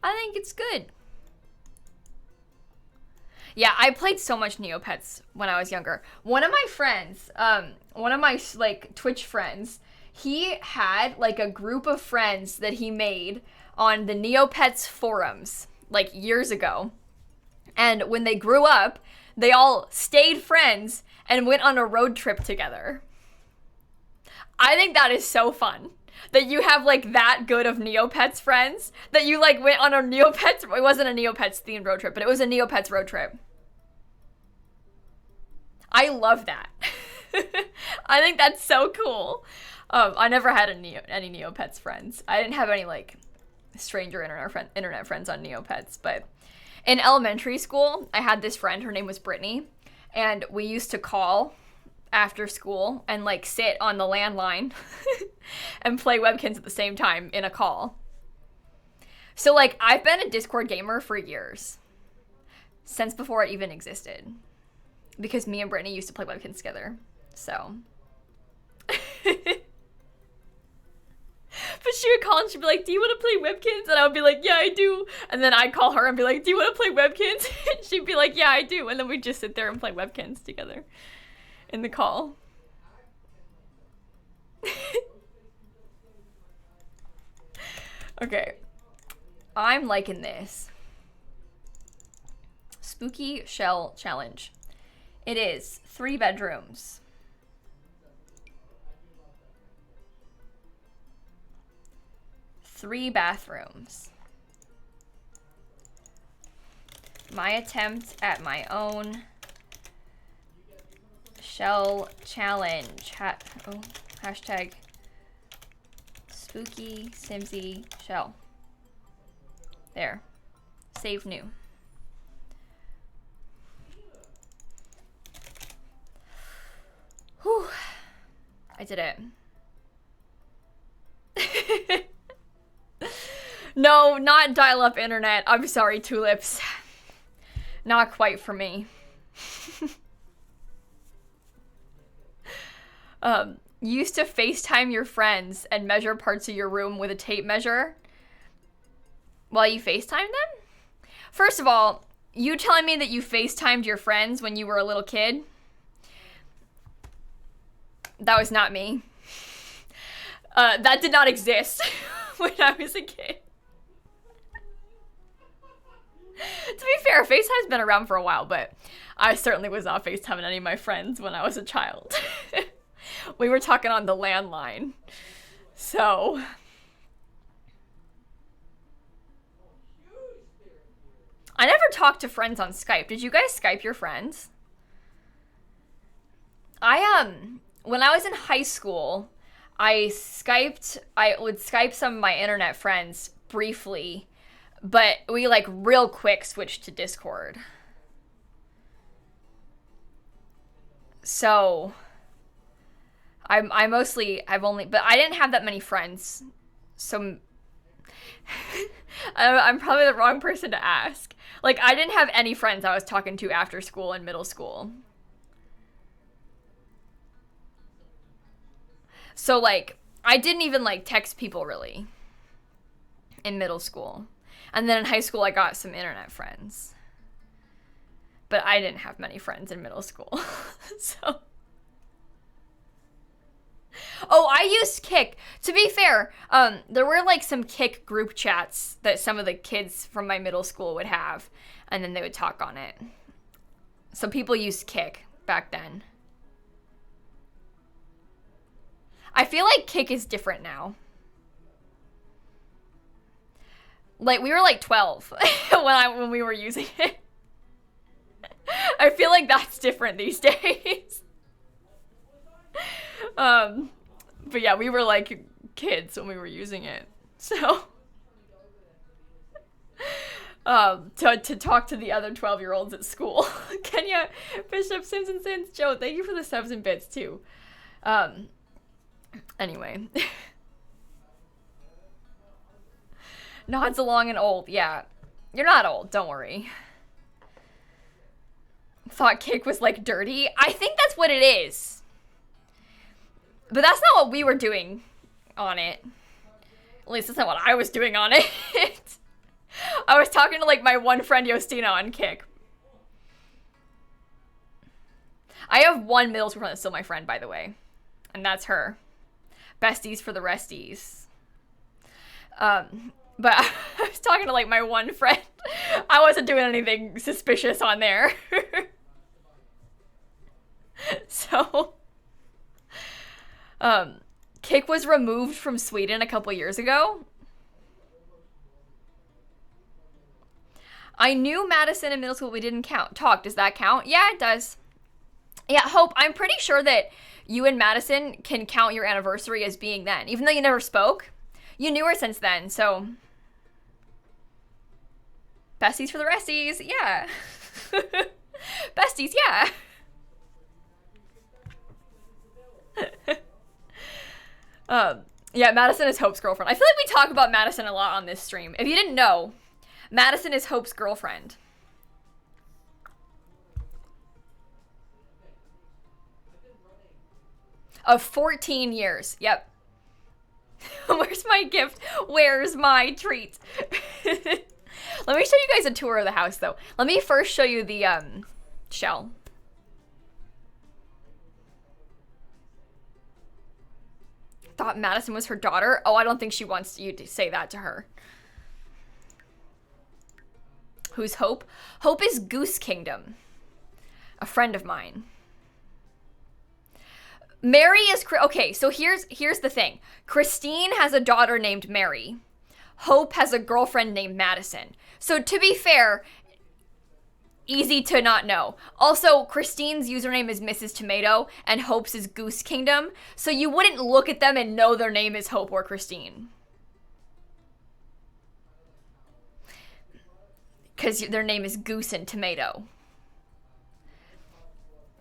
I think it's good. Yeah, I played so much Neopets when I was younger. One of my friends, one of my like Twitch friends, he had like a group of friends that he made on the Neopets forums like years ago. And when they grew up, they all stayed friends and went on a road trip together. I think that is so fun. That you have like that good of Neopets friends that you like went on a Neopets, it wasn't a Neopets themed road trip, but it was a Neopets road trip. I love that. I think that's so cool. I never had any Neopets friends. I didn't have any like stranger internet friends on Neopets, but in elementary school, I had this friend. Her name was Brittany, and we used to call after school and like sit on the landline and play Webkins at the same time in a call. So like I've been a Discord gamer for years, since before it even existed, because me and Brittany used to play Webkins together. So but she would call and she'd be like, do you want to play Webkins? And I would be like, yeah, I do. And then I'd call her and be like, do you want to play Webkins? And she'd be like, yeah, I do. And then we'd just sit there and play Webkins together in the call. Okay. I'm liking this. Spooky Shell Challenge. It is 3 bedrooms. 3 bathrooms. My attempt at my own shell challenge. Hashtag spooky simsie shell. There. Save new. Whew. I did it. No, not dial-up internet. I'm sorry, tulips. Not quite for me. You used to FaceTime your friends and measure parts of your room with a tape measure while you FaceTimed them? First of all, you telling me that you FaceTimed your friends when you were a little kid? That was not me. That did not exist when I was a kid. To be fair, FaceTime's been around for a while, but I certainly was not FaceTiming any of my friends when I was a child. We were talking on the landline. So I never talked to friends on Skype. Did you guys Skype your friends? When I was in high school, I would Skype some of my internet friends briefly, but we like real quick switched to Discord. So but I didn't have that many friends. So I'm probably the wrong person to ask. Like, I didn't have any friends I was talking to after school and middle school. So, like, I didn't even, like, text people, really, in middle school. And then in high school, I got some internet friends. But I didn't have many friends in middle school. So. Oh, I used Kik. To be fair, there were, like, some Kik group chats that some of the kids from my middle school would have. And then they would talk on it. So people used Kik back then. I feel like Kik is different now. Like, we were like 12 when we were using it. I feel like that's different these days. But yeah, we were like kids when we were using it. So to talk to the other 12-year-olds at school. Kenya, Bishop, Simpson, Sins, Joe, thank you for the subs and bits too. Anyway. Nods along and old. Yeah. You're not old. Don't worry. Thought Kik was, like, dirty. I think that's what it is. But that's not what we were doing on it. At least that's not what I was doing on it. I was talking to, like, my one friend, Yostina, on Kik. I have one middle school friend that's still my friend, by the way. And that's her. Besties for the resties. But I was talking to, like, my one friend. I wasn't doing anything suspicious on there. So, Kik was removed from Sweden a couple years ago. I knew Madison in middle school, we didn't talk. Does that count? Yeah, it does. Yeah, Hope, I'm pretty sure that you and Madison can count your anniversary as being then. Even though you never spoke, you knew her since then, so... Besties for the resties, yeah. Besties, yeah. Yeah, Madison is Hope's girlfriend. I feel like we talk about Madison a lot on this stream. If you didn't know, Madison is Hope's girlfriend. Of 14 years, yep. Where's my gift? Where's my treat? Let me show you guys a tour of the house, though. Let me first show you the shell. Thought Madison was her daughter? Oh, I don't think she wants you to say that to her. Who's Hope? Hope is Goose Kingdom. A friend of mine. Mary is... Okay, so here's the thing. Christine has a daughter named Mary. Hope has a girlfriend named Madison. So to be fair, easy to not know. Also, Christine's username is Mrs. Tomato, and Hope's is Goose Kingdom. So you wouldn't look at them and know their name is Hope or Christine. Because their name is Goose and Tomato.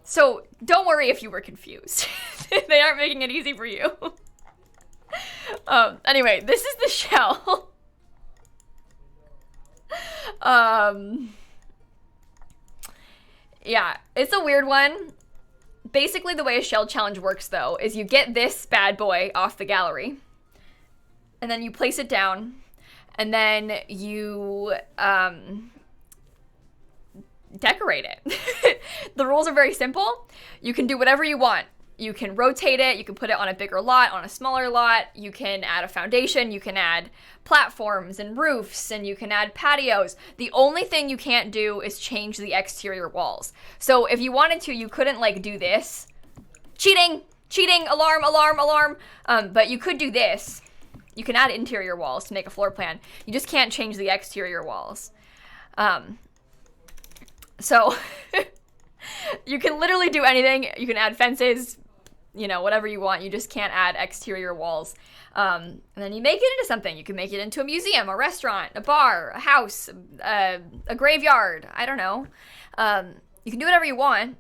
So don't worry if you were confused. They aren't making it easy for you. Anyway, this is the shell. Yeah, it's a weird one. Basically, the way a shell challenge works, though, is you get this bad boy off the gallery, and then you place it down, and then you decorate it. The rules are very simple. You can do whatever you want. You can rotate it, you can put it on a bigger lot, on a smaller lot, you can add a foundation, you can add platforms and roofs, and you can add patios. The only thing you can't do is change the exterior walls. So if you wanted to, you couldn't like do this. Cheating! Cheating! Alarm! Alarm! Alarm! But you could do this. You can add interior walls to make a floor plan. You just can't change the exterior walls. So you can literally do anything. You can add fences, you know, whatever you want. You just can't add exterior walls. And then you make it into something. You can make it into a museum, a restaurant, a bar, a house, a graveyard. I don't know. You can do whatever you want.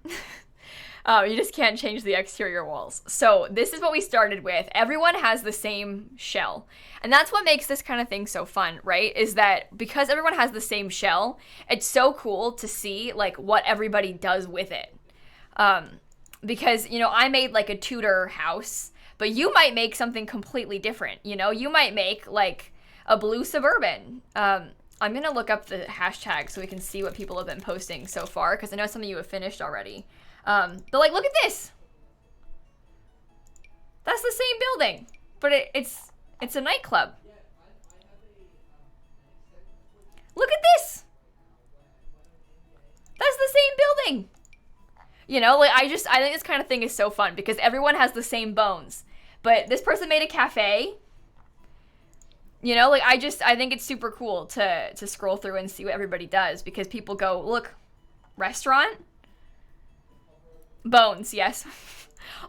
You just can't change the exterior walls. So this is what we started with. Everyone has the same shell. And that's what makes this kind of thing so fun, right? Is that because everyone has the same shell, it's so cool to see like what everybody does with it. Because, you know, I made like a Tudor house, but you might make something completely different. You know, you might make like a blue Suburban. I'm going to look up the hashtag so we can see what people have been posting so far, because I know some of you have finished already. But like, look at this. That's the same building, but it's a nightclub. Look at this. That's the same building. You know, like I think this kind of thing is so fun because everyone has the same bones. But this person made a cafe. You know, like I think it's super cool to scroll through and see what everybody does, because people go, look, restaurant, bones, yes.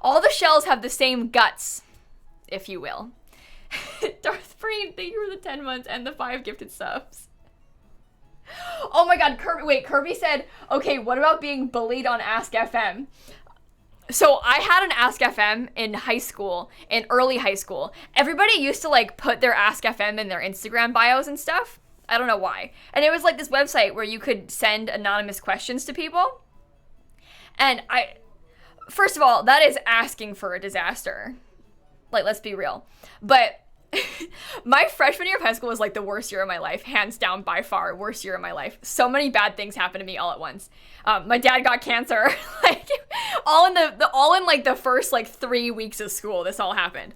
All the shells have the same guts, if you will. Darth Breen, thank you for the 10 months and the 5 gifted subs. Oh my god, Kirby said, okay, what about being bullied on Ask FM? So I had an Ask FM in high school, in early high school. Everybody used to like put their Ask FM in their Instagram bios and stuff. I don't know why. And it was like this website where you could send anonymous questions to people. And first of all, that is asking for a disaster. Like, let's be real. But my freshman year of high school was like the worst year of my life, hands down, by far, worst year of my life. So many bad things happened to me all at once. My dad got cancer, like all in like the first like 3 weeks of school. This all happened.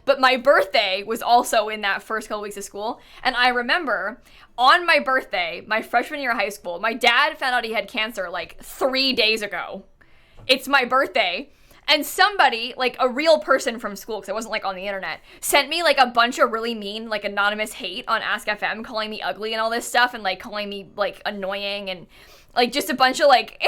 But my birthday was also in that first couple weeks of school. And I remember on my birthday, my freshman year of high school, my dad found out he had cancer like 3 days ago. It's my birthday. And somebody, like a real person from school, because I wasn't like on the internet, sent me like a bunch of really mean, like anonymous hate on Ask FM, calling me ugly and all this stuff, and like calling me like annoying, and like just a bunch of like,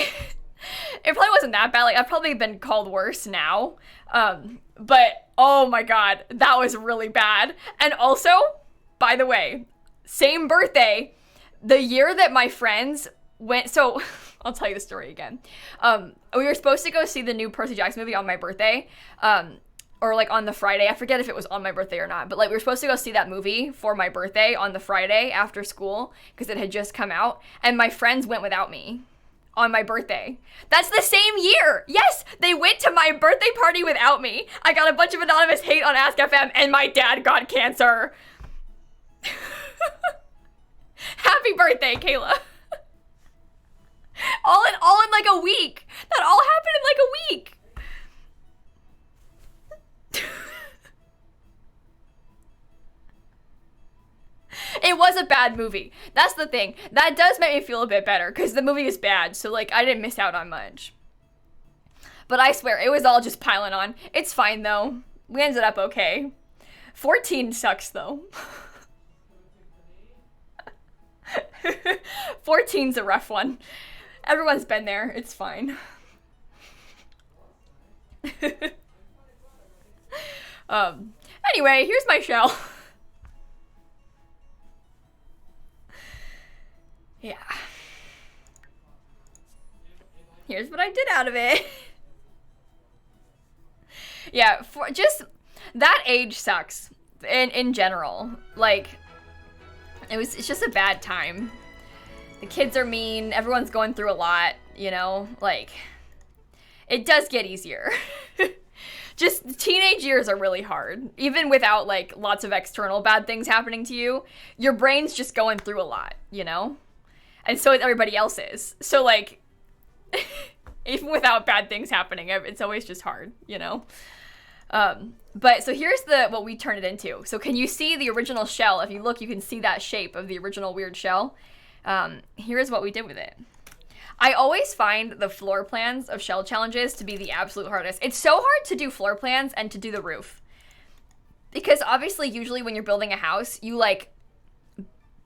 It probably wasn't that bad. Like, I've probably been called worse now. But, oh my god, that was really bad. And also, by the way, same birthday, the year that my friends went, so, I'll tell you the story again. We were supposed to go see the new Percy Jackson movie on my birthday, or like on the Friday. I forget if it was on my birthday or not, but like we were supposed to go see that movie for my birthday on the Friday after school because it had just come out, and my friends went without me on my birthday. That's the same year. Yes, they went to my birthday party without me. I got a bunch of anonymous hate on Ask FM, and my dad got cancer. Happy birthday, Kayla. all in like a week. That all happened in like a week. It was a bad movie. That's the thing. That does make me feel a bit better because the movie is bad, so like I didn't miss out on much. But I swear, it was all just piling on. It's fine though. We ended up okay. 14 sucks though. 14's a rough one. Everyone's been there. It's fine. Anyway, here's my shell. Yeah. Here's what I did out of it. Yeah, for just that age sucks in general. Like it's just a bad time. The kids are mean, everyone's going through a lot, you know? Like it does get easier. Just teenage years are really hard. Even without like lots of external bad things happening to you, your brain's just going through a lot, you know? And so is everybody else's. So like, even without bad things happening, it's always just hard, you know? But so here's what we turned it into. So can you see the original shell? If you look, you can see that shape of the original weird shell. Here's what we did with it. I always find the floor plans of shell challenges to be the absolute hardest. It's so hard to do floor plans and to do the roof. Because obviously, usually when you're building a house, you like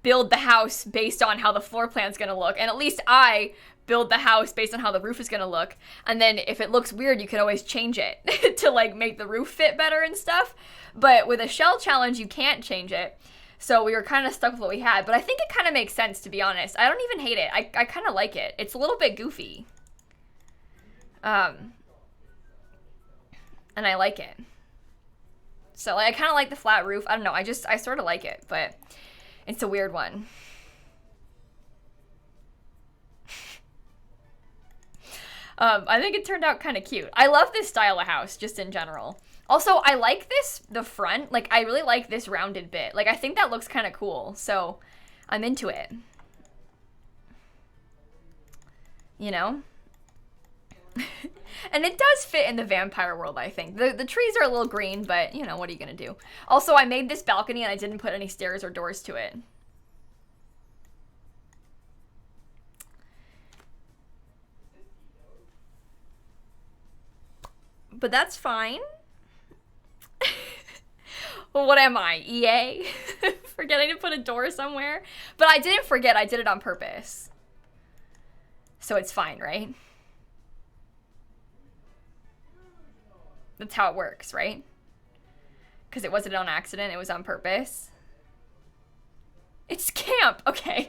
build the house based on how the floor plan's gonna look. And at least I build the house based on how the roof is gonna look. And then if it looks weird, you can always change it to like make the roof fit better and stuff. But with a shell challenge, you can't change it. So we were kind of stuck with what we had. But I think it kind of makes sense, to be honest. I don't even hate it. I kind of like it. It's a little bit goofy. And I like it. So like, I kind of like the flat roof. I don't know. I sort of like it. But it's a weird one. I think it turned out kind of cute. I love this style of house, just in general. Also, I like the front. Like, I really like this rounded bit. Like, I think that looks kind of cool. So, I'm into it. You know? And it does fit in the vampire world, I think. The trees are a little green, but, you know, what are you gonna do? Also, I made this balcony and I didn't put any stairs or doors to it. But that's fine. Well, what am I, EA? Forgetting to put a door somewhere? But I didn't forget, I did it on purpose. So it's fine, right? That's how it works, right? Because it wasn't on accident, it was on purpose. It's camp, okay.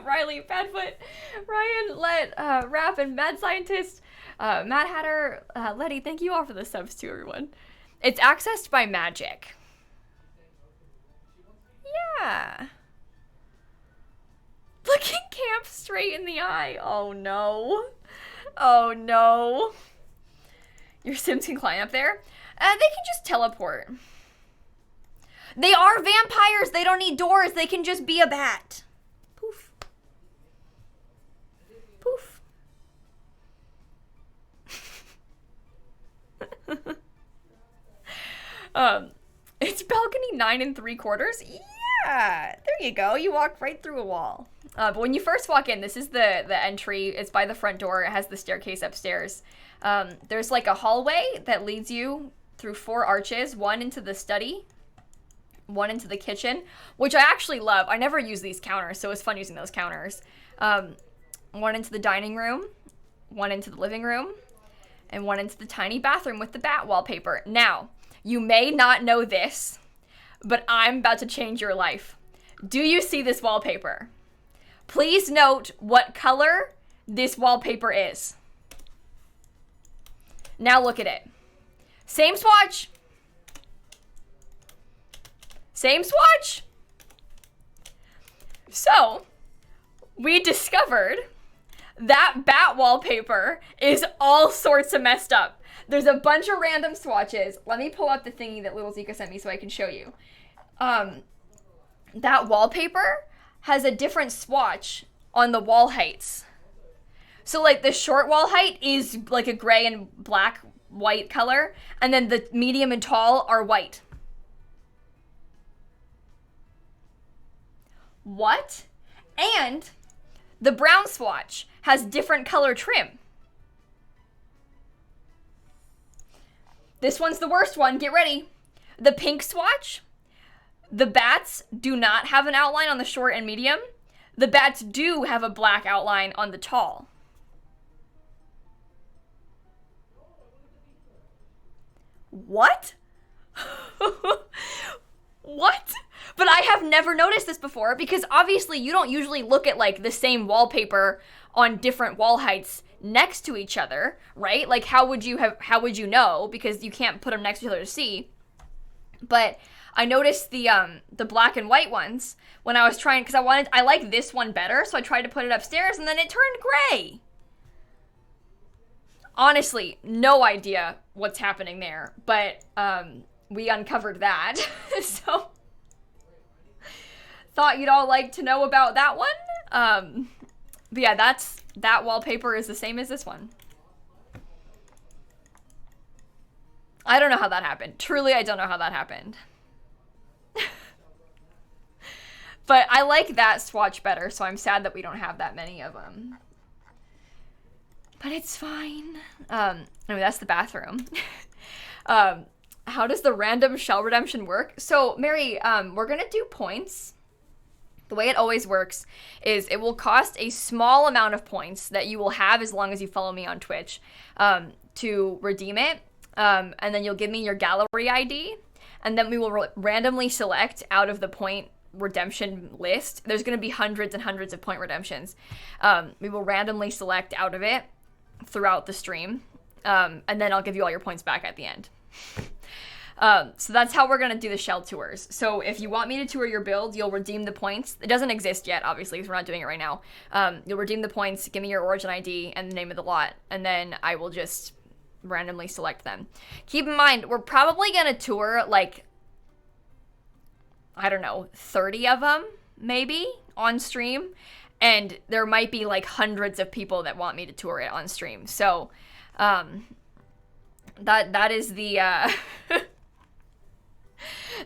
Riley, Badfoot, Ryan, Let, Rap, and Mad Scientist, Mad Hatter, Letty, thank you all for the subs too, everyone. It's accessed by magic. Yeah. Looking camp straight in the eye. Oh no. Oh no. Your Sims can climb up there? They can just teleport. They are vampires. They don't need doors. They can just be a bat. Poof. Poof. It's balcony 9 3/4. Yeah, there you go. You walk right through a wall. But when you first walk in, this is the entry. It's by the front door. It has the staircase upstairs. There's like a hallway that leads you through 4 arches, one into the study, one into the kitchen, which I actually love. I never use these counters, so it's fun using those counters. One into the dining room, one into the living room, and one into the tiny bathroom with the bat wallpaper. Now, you may not know this, but I'm about to change your life. Do you see this wallpaper? Please note what color this wallpaper is. Now look at it. Same swatch. Same swatch. So, we discovered that bat wallpaper is all sorts of messed up. There's a bunch of random swatches. Let me pull up the thingy that little Zika sent me so I can show you. That wallpaper has a different swatch on the wall heights. So like the short wall height is like a gray and black white color, and then the medium and tall are white. What? And the brown swatch has different color trim. This one's the worst one. Get ready. The pink swatch, the bats do not have an outline on the short and medium. The bats do have a black outline on the tall. What? What? But I have never noticed this before, because obviously you don't usually look at like the same wallpaper on different wall heights next to each other, right? Like how would you know? Because you can't put them next to each other to see. But I noticed the black and white ones when I was trying, because I like this one better, so I tried to put it upstairs and then it turned gray. Honestly, no idea what's happening there, but we uncovered that. So thought you'd all like to know about that one. But yeah, that wallpaper is the same as this one. I don't know how that happened. Truly, I don't know how that happened. But I like that swatch better, so I'm sad that we don't have that many of them. But it's fine. Anyway, that's the bathroom. How does the random shell redemption work? So, Mary, we're gonna do points. The way it always works is it will cost a small amount of points that you will have as long as you follow me on Twitch to redeem it. And then you'll give me your gallery ID, and then we will randomly select out of the point redemption list. There's going to be hundreds and hundreds of point redemptions. We will randomly select out of it throughout the stream, and then I'll give you all your points back at the end. So that's how we're going to do the shell tours. So if you want me to tour your build, you'll redeem the points. It doesn't exist yet, obviously, because we're not doing it right now. You'll redeem the points, give me your origin ID and the name of the lot, and then I will just randomly select them. Keep in mind, we're probably going to tour, like, I don't know, 30 of them, maybe, on stream. And there might be, like, hundreds of people that want me to tour it on stream. So, that is the,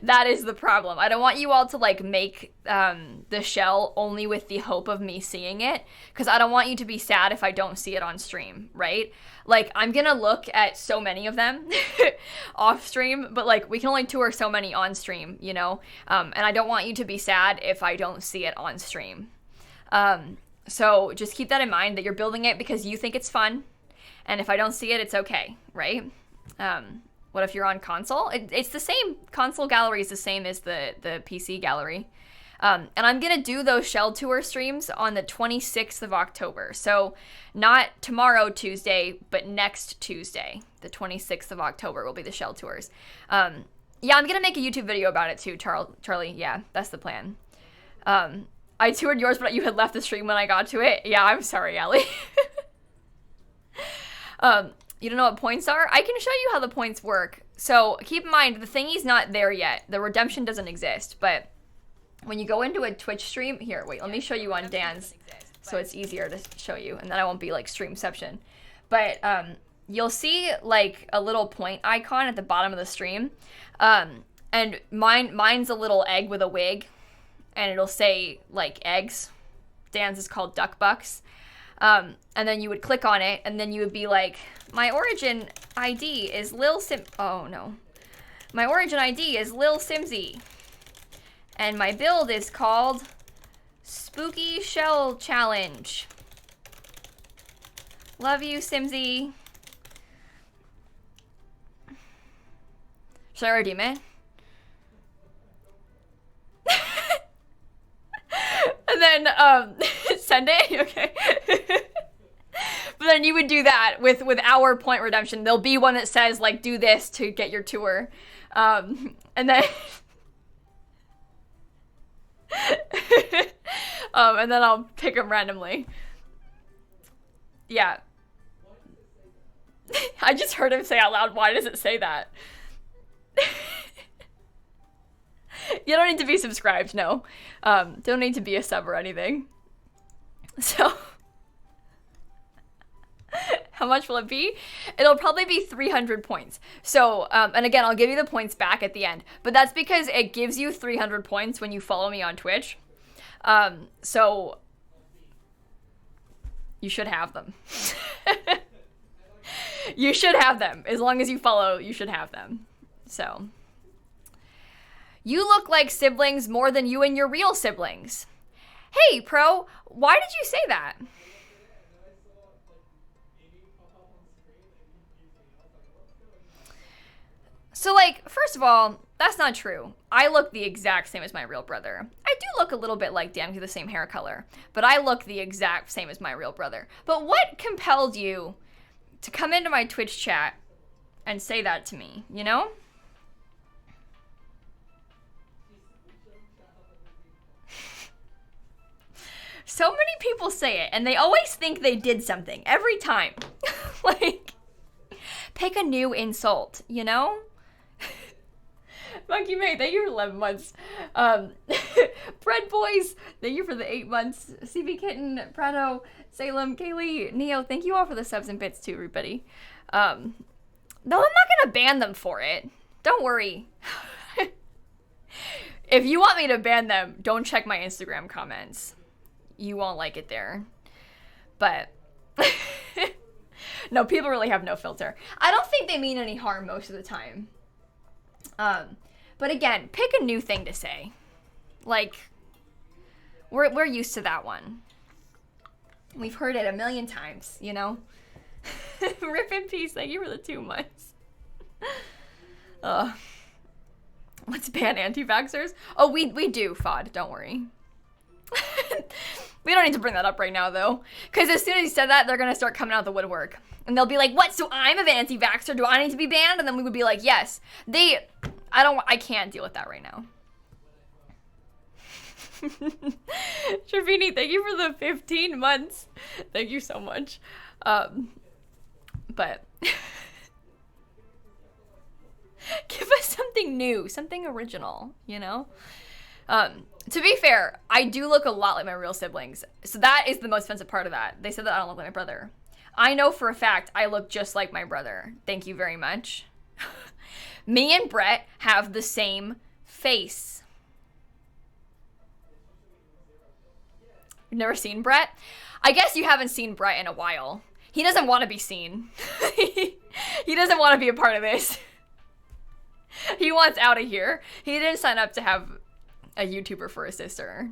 that is the problem. I don't want you all to, like, make the shell only with the hope of me seeing it, because I don't want you to be sad if I don't see it on stream, right? Like, I'm gonna look at so many of them off stream, but, like, we can only tour so many on stream, you know? And I don't want you to be sad if I don't see it on stream. So just keep that in mind, that you're building it because you think it's fun, and if I don't see it, it's okay, right? What if you're on console? It's the same. Console gallery is the same as the PC gallery. And I'm going to do those shell tour streams on the 26th of October. So not tomorrow, Tuesday, but next Tuesday, the 26th of October will be the shell tours. Yeah, I'm going to make a YouTube video about it too, Charlie. Yeah, that's the plan. I toured yours, but you had left the stream when I got to it. Yeah, I'm sorry, Allie. You don't know what points are? I can show you how the points work. So keep in mind, the thingy's not there yet. The redemption doesn't exist, but when you go into a Twitch stream, here, wait, let me show you on Dan's, so it's easier to show you, and then I won't be like streamception. But you'll see like a little point icon at the bottom of the stream, and mine's a little egg with a wig, and it'll say like eggs. Dan's is called duck bucks. And then you would click on it, and then you would be like, my origin ID is my origin ID is lilsimsie, and my build is called Spooky Shell Challenge. Love you, Simsie. Should I redeem it? And then send it? Okay. But then you would do that with our point redemption. There'll be one that says, like, do this to get your tour. And then... and then I'll pick them randomly. Yeah. I just heard him say out loud, why does it say that? You don't need to be subscribed, no. Don't need to be a sub or anything. So... How much will it be? It'll probably be 300 points. So, and again, I'll give you the points back at the end. But that's because it gives you 300 points when you follow me on Twitch. So, you should have them. You should have them. As long as you follow, you should have them. So. You look like siblings more than you and your real siblings. Hey, Pro, why did you say that? So, like, first of all, that's not true. I look the exact same as my real brother. I do look a little bit like Dan, the same hair color, but I look the exact same as my real brother. But what compelled you to come into my Twitch chat and say that to me, you know? So many people say it, and they always think they did something, every time. Like, pick a new insult, you know? Monkey May, thank you for 11 months. Bread Boys, thank you for the 8 months. CB Kitten, Prado, Salem, Kaylee, Neo, thank you all for the subs and bits too, everybody. No, I'm not gonna ban them for it. Don't worry. If you want me to ban them, don't check my Instagram comments. You won't like it there. But, no, people really have no filter. I don't think they mean any harm most of the time. But again, pick a new thing to say. Like, we're used to that one. We've heard it a million times, you know? Rip in peace, thank you for the 2 months. Let's ban anti-vaxxers. Oh, we do, FOD, don't worry. We don't need to bring that up right now, though. Because as soon as you said that, they're going to start coming out the woodwork. And they'll be like, what, so I'm an anti-vaxxer? Do I need to be banned? And then we would be like, yes. I can't deal with that right now. Trevini, thank you for the 15 months. Thank you so much. But give us something new, something original, you know? To be fair, I do look a lot like my real siblings. So that is the most offensive part of that. They said that I don't look like my brother. I know for a fact I look just like my brother. Thank you very much. Me and Brett have the same face. You've never seen Brett? I guess you haven't seen Brett in a while. He doesn't want to be seen. He doesn't want to be a part of this. He wants out of here. He didn't sign up to have a YouTuber for a sister.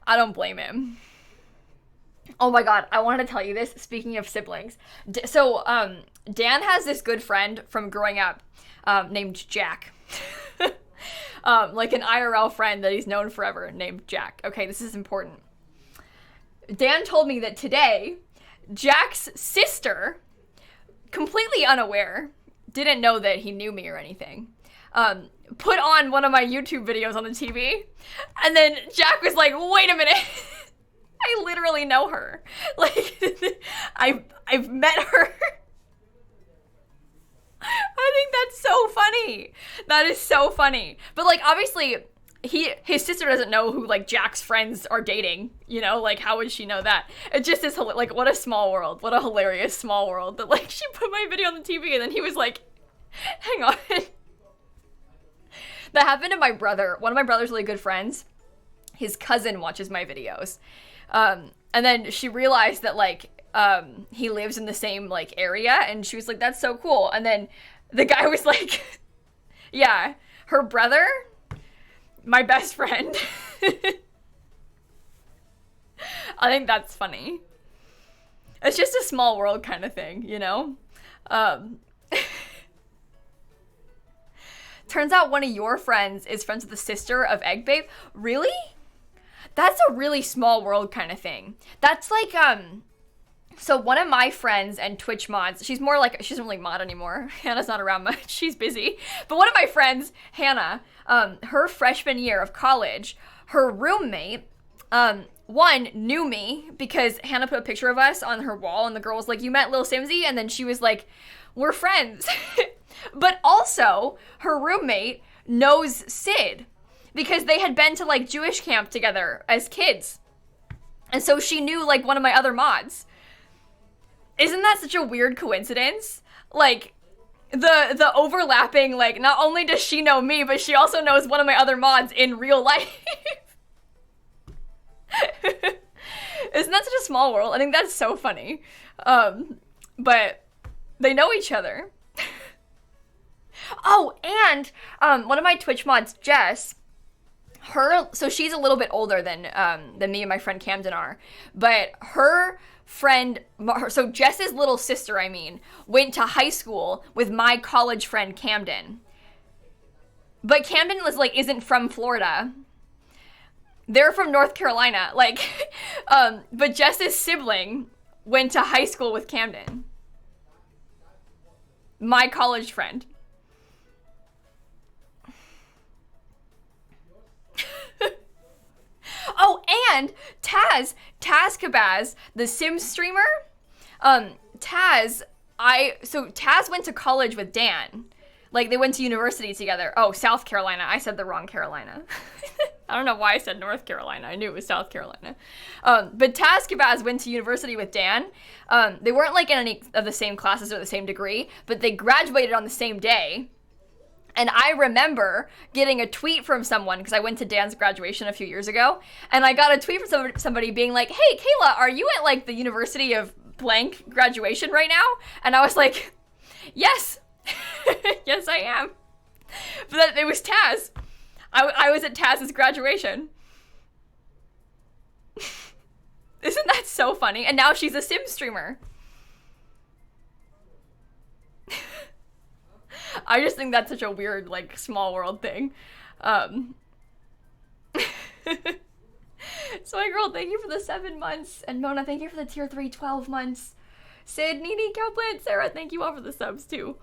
I don't blame him. Oh my god, I wanted to tell you this, speaking of siblings. So, Dan has this good friend from growing up named Jack. Like an IRL friend that he's known forever named Jack. Okay, this is important. Dan told me that today, Jack's sister, completely unaware, didn't know that he knew me or anything, put on one of my YouTube videos on the TV, and then Jack was like, wait a minute. I literally know her. Like, I've met her. I think that's so funny. That is so funny. But, like, obviously, his sister doesn't know who, like, Jack's friends are dating. You know? Like, how would she know that? It just is, like, what a small world. What a hilarious small world. That, like, she put my video on the TV and then he was like, hang on. That happened to my brother. One of my brother's really good friends. His cousin watches my videos. And then she realized that, like, he lives in the same, like, area, and she was like, that's so cool. And then the guy was like, yeah, her brother, my best friend. I think that's funny. It's just a small world kind of thing, you know? Um, turns out one of your friends is friends with the sister of Egg Babe. Really? That's a really small world kind of thing. That's like, so one of my friends and Twitch mods, she's more like, she doesn't really mod anymore. Hannah's not around much. She's busy. But one of my friends, Hannah, her freshman year of college, her roommate, one, knew me because Hannah put a picture of us on her wall and the girl was like, you met lilsimsie? And then she was like, we're friends. But also, her roommate knows Sid because they had been to like Jewish camp together as kids. And so she knew like one of my other mods. Isn't that such a weird coincidence? Like, the overlapping, like, not only does she know me, but she also knows one of my other mods in real life. Isn't that such a small world? I think that's so funny. But they know each other. Oh, and one of my Twitch mods, Jess, so she's a little bit older than me and my friend Camden are, but her friend, so Jess's little sister, went to high school with my college friend Camden. But Camden was like, isn't from Florida. They're from North Carolina. Like, but Jess's sibling went to high school with Camden. My college friend. Oh, and Taz Kabaz, the Sims streamer, Taz went to college with Dan. Like, they went to university together. Oh, South Carolina. I said the wrong Carolina. I don't know why I said North Carolina. I knew it was South Carolina. But Taz Kabaz went to university with Dan. They weren't, like, in any of the same classes or the same degree, but they graduated on the same day. And I remember getting a tweet from someone, because I went to Dan's graduation a few years ago, and I got a tweet from somebody being like, hey, Kayla, are you at, like, the University of blank graduation right now? And I was like, yes. Yes, I am. But it was Taz. I was at Taz's graduation. Isn't that so funny? And now she's a Sim streamer. I just think that's such a weird, like, small world thing. Soy Girl, thank you for the 7 months. And Mona, thank you for the tier 3 12 months. Sid, Nini, Cowplant, Sarah, thank you all for the subs, too.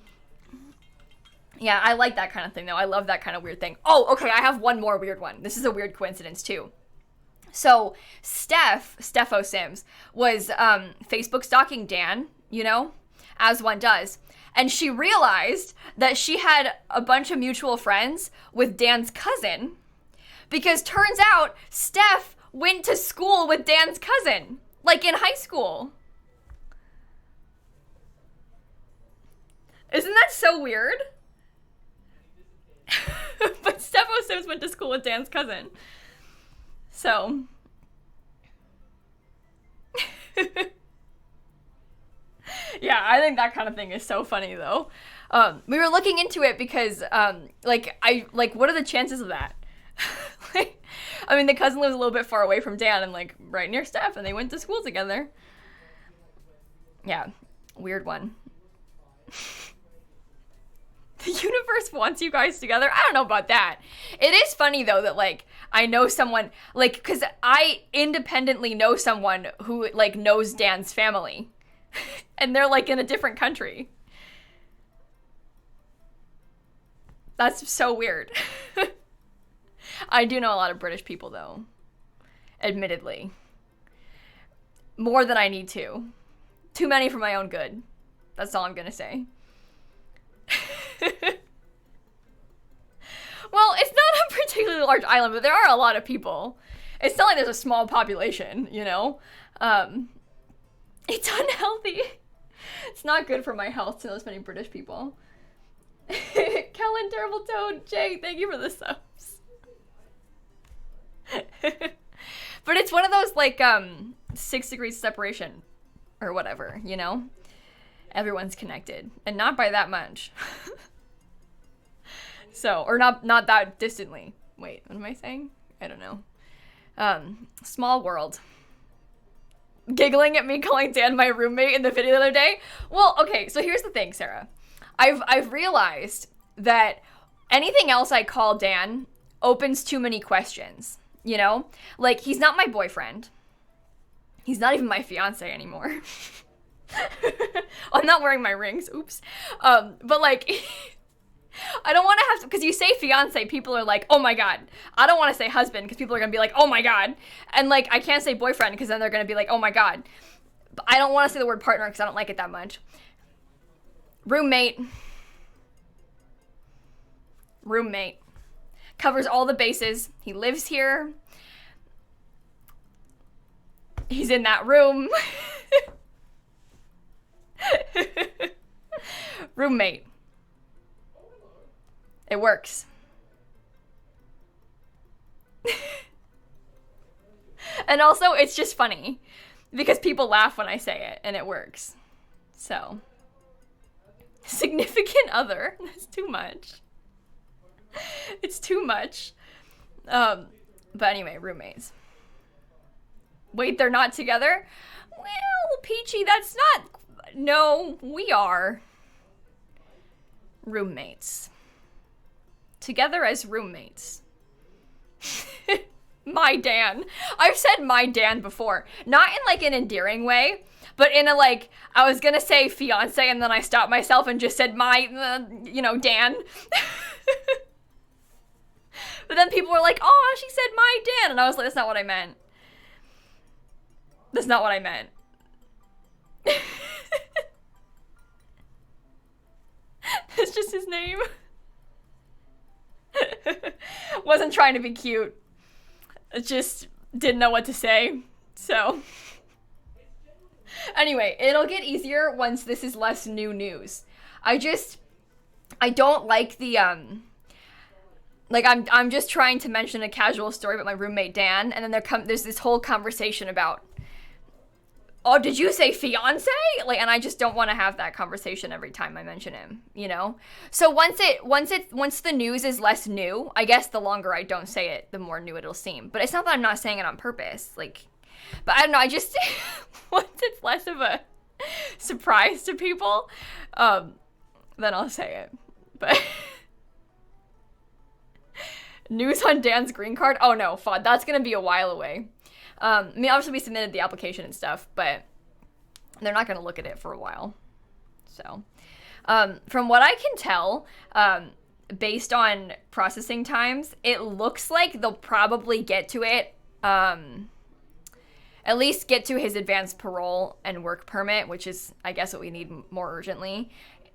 Yeah, I like that kind of thing, though. I love that kind of weird thing. Oh, okay, I have one more weird one. This is a weird coincidence, too. So, Steffo Sims, was Facebook stalking Dan, you know, as one does. And she realized that she had a bunch of mutual friends with Dan's cousin, because turns out Steph went to school with Dan's cousin, like in high school. Isn't that so weird? But Steffo Sims went to school with Dan's cousin. So. Yeah, I think that kind of thing is so funny, though. We were looking into it because, what are the chances of that? I mean, the cousin lives a little bit far away from Dan and, like, right near Steph, and they went to school together. Yeah, weird one. The universe wants you guys together? I don't know about that. It is funny, though, that, like, I know someone, like, because I independently know someone who, like, knows Dan's family. And they're, like, in a different country. That's so weird. I do know a lot of British people, though. Admittedly. More than I need to. Too many for my own good. That's all I'm gonna say. Well, it's not a particularly large island, but there are a lot of people. It's not like there's a small population, you know? It's unhealthy. It's not good for my health to know this many British people. Kellen, Terrible Toad, Jay, thank you for the subs. But it's one of those, like, 6 degrees separation or whatever, you know? Everyone's connected, and not by that much. So, or not that distantly. Wait, what am I saying? I don't know. Small world. giggling at me calling Dan my roommate in the video the other day. Well, okay, so here's the thing, Sarah. I've realized that anything else I call Dan opens too many questions, you know? Like, he's not my boyfriend. He's not even my fiance anymore. I'm not wearing my rings, oops. But like, I don't want to have to, because you say fiance, people are like, oh my god. I don't want to say husband, because people are going to be like, oh my god. And like, I can't say boyfriend, because then they're going to be like, oh my god. But I don't want to say the word partner, because I don't like it that much. Roommate. Covers all the bases. He lives here. He's in that room. Roommate. It works. And also, it's just funny because people laugh when I say it, and it works. So, significant other. That's too much. It's too much. But anyway, roommates. Wait, they're not together? Well, Peachy, that's not... No, we are roommates. Together as roommates. My Dan. I've said my Dan before. Not in like an endearing way, but in a like, I was gonna say fiance and then I stopped myself and just said my, Dan. But then people were like, oh, she said my Dan. And I was like, that's not what I meant. That's not what I meant. It's just his name. Wasn't trying to be cute. Just didn't know what to say. So. Anyway, it'll get easier once this is less new news. I don't like the, like I'm just trying to mention a casual story about my roommate Dan, and then there's this whole conversation about, oh, did you say fiance? Like, and I just don't want to have that conversation every time I mention him, you know? So once the news is less new, I guess the longer I don't say it, the more new it'll seem. But it's not that I'm not saying it on purpose, like, but I don't know, I just, once it's less of a surprise to people, then I'll say it. But news on Dan's green card? Oh no, FOD, that's gonna be a while away. I mean, obviously we submitted the application and stuff, but they're not going to look at it for a while. So, from what I can tell, based on processing times, it looks like they'll probably get to it, at least get to his advanced parole and work permit, which is, I guess, what we need more urgently,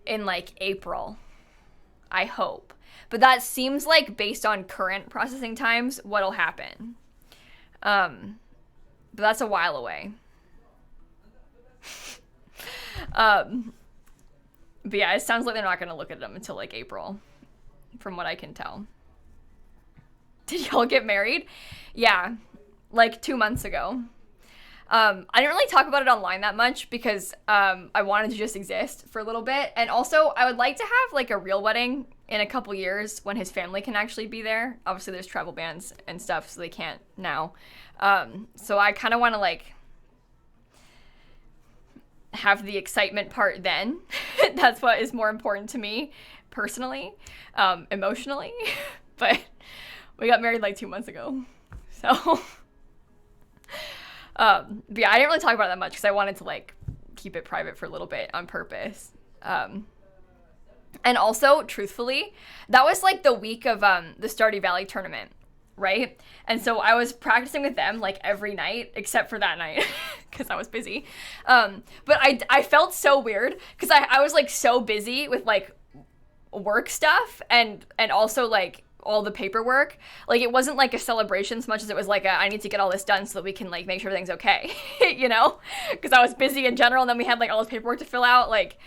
in like April. I hope. But that seems like, based on current processing times, what'll happen. But that's a while away. But yeah, it sounds like they're not going to look at them until like April, from what I can tell. Did y'all get married? Yeah, like 2 months ago. I didn't really talk about it online that much because I wanted to just exist for a little bit. And also, I would like to have like a real wedding in a couple years when his family can actually be there. Obviously, there's travel bans and stuff, so they can't now. So I kind of want to like have the excitement part then. That's what is more important to me personally, emotionally. But we got married like 2 months ago. So, but yeah, I didn't really talk about it that much because I wanted to like keep it private for a little bit on purpose. And also, truthfully, that was like the week of the Stardew Valley tournament, right? And so I was practicing with them like every night except for that night because I was busy. But I felt so weird because I was like so busy with like work stuff and also like all the paperwork. Like it wasn't like a celebration so much as it was like I need to get all this done so that we can like make sure everything's okay, you know? Because I was busy in general and then we had like all this paperwork to fill out. Like,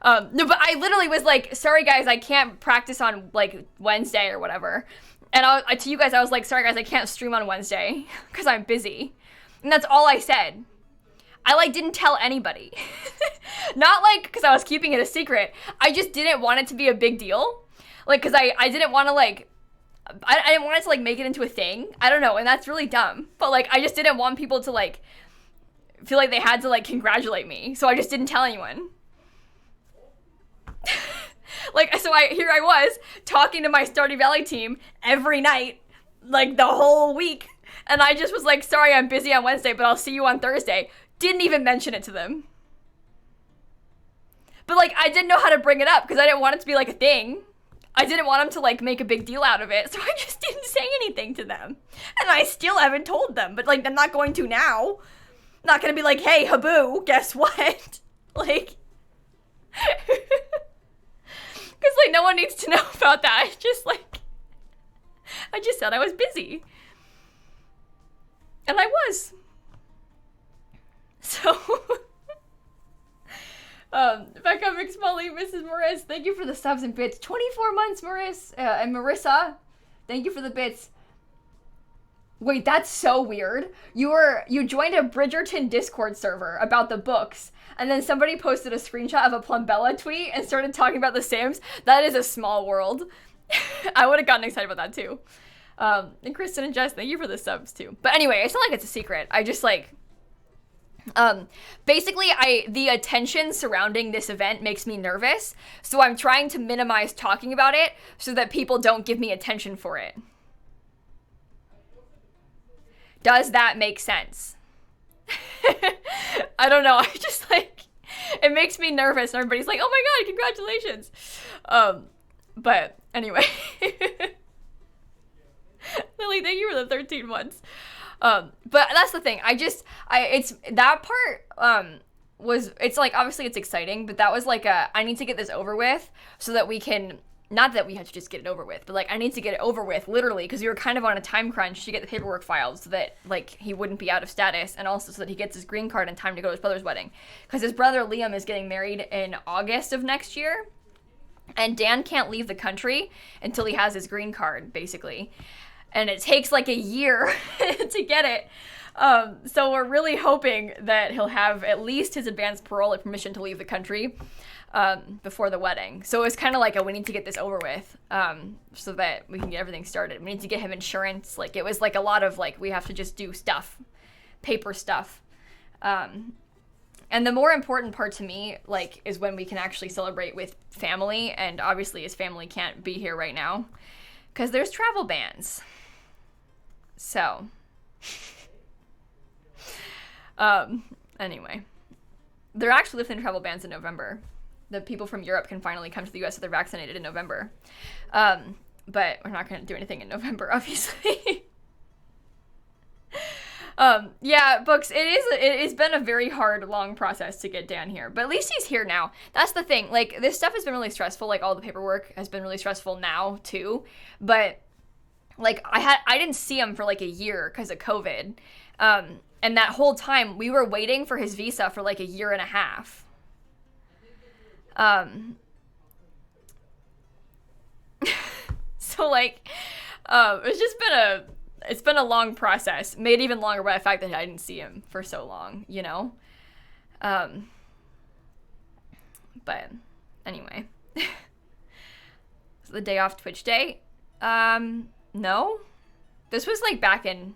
no, but I literally was like, sorry guys, I can't practice on like Wednesday or whatever. And to you guys, I was like, sorry guys, I can't stream on Wednesday because I'm busy. And that's all I said. I like didn't tell anybody. Not like because I was keeping it a secret. I just didn't want it to be a big deal. Like, because I didn't want to like, I didn't want it to like make it into a thing. I don't know. And that's really dumb. But like, I just didn't want people to like feel like they had to like congratulate me. So I just didn't tell anyone. Like, so here I was talking to my Stardew Valley team every night, like the whole week. And I just was like, sorry, I'm busy on Wednesday, but I'll see you on Thursday. Didn't even mention it to them. But like, I didn't know how to bring it up because I didn't want it to be like a thing. I didn't want them to like make a big deal out of it. So I just didn't say anything to them. And I still haven't told them, but like, I'm not going to now. I'm not going to be like, hey, Haboo, guess what? Like, because like no one needs to know about that. It's just like, I just said I was busy. And I was. So, Becca McSmully, Mrs. Morris, thank you for the subs and bits. 24 months, Morris, and Marissa, thank you for the bits. Wait, that's so weird. You joined a Bridgerton Discord server about the books, and then somebody posted a screenshot of a Plumbella tweet and started talking about The Sims. That is a small world. I would have gotten excited about that too. And Kristen and Jess, thank you for the subs too. But anyway, it's not like it's a secret. I just like, basically the attention surrounding this event makes me nervous. So I'm trying to minimize talking about it so that people don't give me attention for it. Does that make sense? I don't know. I just like, it makes me nervous. And everybody's like, oh my God, congratulations. But anyway, Lily, thank you for the 13 months. But that's the thing. It's that part, it's like, obviously it's exciting, but that was like I need to get this over with so that we can, not that we have to just get it over with, but like I need to get it over with literally because we were kind of on a time crunch to get the paperwork filed so that like he wouldn't be out of status, and also so that he gets his green card in time to go to his brother's wedding, because his brother Liam is getting married in August of next year, and Dan can't leave the country until he has his green card, basically, and it takes like a year to get it. So we're really hoping that he'll have at least his advance parole and permission to leave the country before the wedding. So it's kind of like we need to get this over with so that we can get everything started. We need to get him insurance. Like, it was like a lot of like, we have to just do stuff, paper stuff. And the more important part to me, like, is when we can actually celebrate with family. And obviously his family can't be here right now because there's travel bans. So, anyway, they're actually lifting travel bans in November. The people from Europe can finally come to the US if they're vaccinated in November. But we're not going to do anything in November, obviously. Yeah, books, it's been a very hard, long process to get Dan here, but at least he's here now. That's the thing. Like, this stuff has been really stressful. Like, all the paperwork has been really stressful now too. But like, I didn't see him for like a year because of COVID. And that whole time we were waiting for his visa for like a year and a half. So like, it's been a long process, made even longer by the fact that I didn't see him for so long, you know? But anyway, so the day off Twitch day, no, this was like back in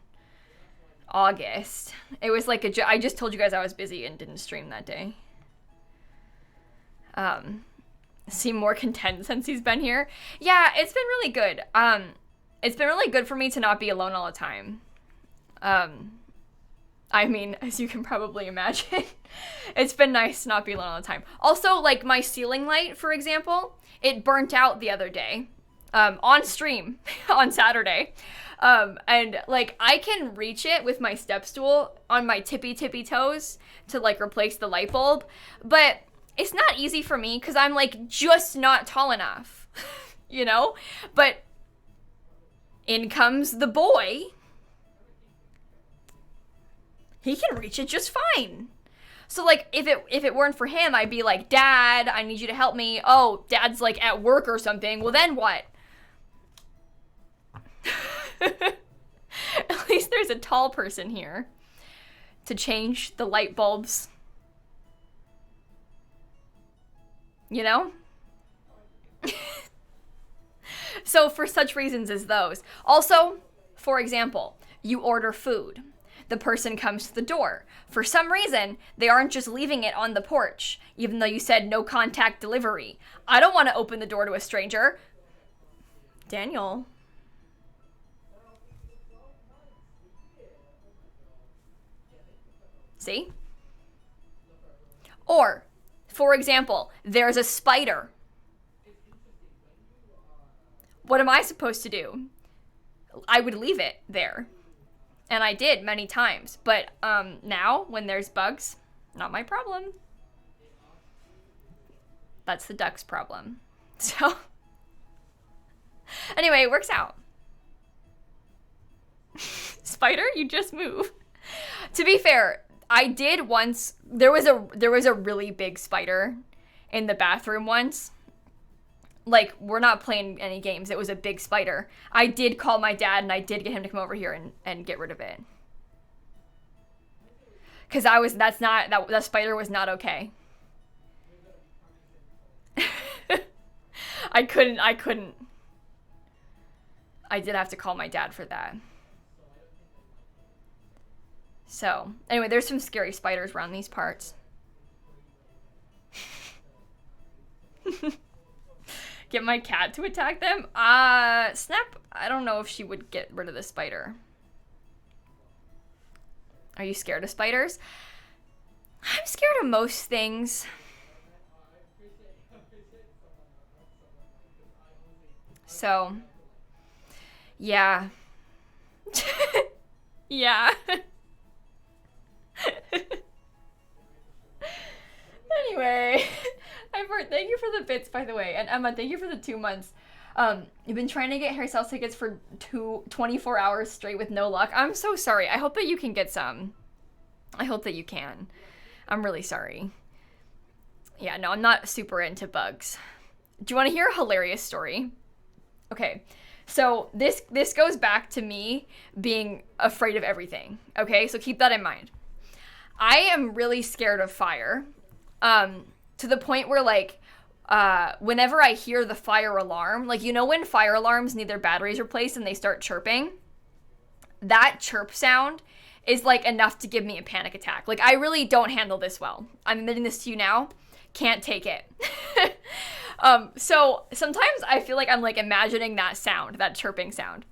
August. It was like I just told you guys I was busy and didn't stream that day. Seem more content since he's been here. Yeah, it's been really good. It's been really good for me to not be alone all the time. I mean, as you can probably imagine, it's been nice to not be alone all the time. Also, like, my ceiling light, for example, it burnt out the other day, on stream on Saturday. And like, I can reach it with my step stool on my tippy toes to like replace the light bulb, but it's not easy for me because I'm like just not tall enough, you know? But in comes the boy. He can reach it just fine. So like, if it weren't for him, I'd be like, Dad, I need you to help me. Oh, Dad's like at work or something. Well, then what? At least there's a tall person here to change the light bulbs. You know? So for such reasons as those. Also, for example, you order food. the person comes to the door. For some reason, they aren't just leaving it on the porch, even though you said no contact delivery. I don't want to open the door to a stranger. Daniel. See? Or, for example, there's a spider. What am I supposed to do? I would leave it there. And I did many times. But now, when there's bugs, not my problem. That's the duck's problem. So, anyway, it works out. Spider, you just move. To be fair, I did once, there was a really big spider in the bathroom once. Like, we're not playing any games. It was a big spider. I did call my dad, and I did get him to come over here and get rid of it. Because that spider was not okay. I couldn't. I did have to call my dad for that. So, anyway, there's some scary spiders around these parts. Get my cat to attack them? Snap, I don't know if she would get rid of the spider. Are you scared of spiders? I'm scared of most things. So, yeah. Yeah. Anyway, thank you for the bits, by the way. And Emma, thank you for the 2 months. You've been trying to get Harry Styles tickets for 24 hours straight with no luck. I'm so sorry. I hope that you can get some. I hope that you can. I'm really sorry. Yeah, no, I'm not super into bugs. Do you want to hear a hilarious story? Okay, so this goes back to me being afraid of everything. Okay, so keep that in mind. I am really scared of fire, to the point where, like, whenever I hear the fire alarm, like, you know when fire alarms need their batteries replaced and they start chirping? That chirp sound is, like, enough to give me a panic attack. Like, I really don't handle this well. I'm admitting this to you now. Can't take it. So sometimes I feel like I'm, like, imagining that sound, that chirping sound.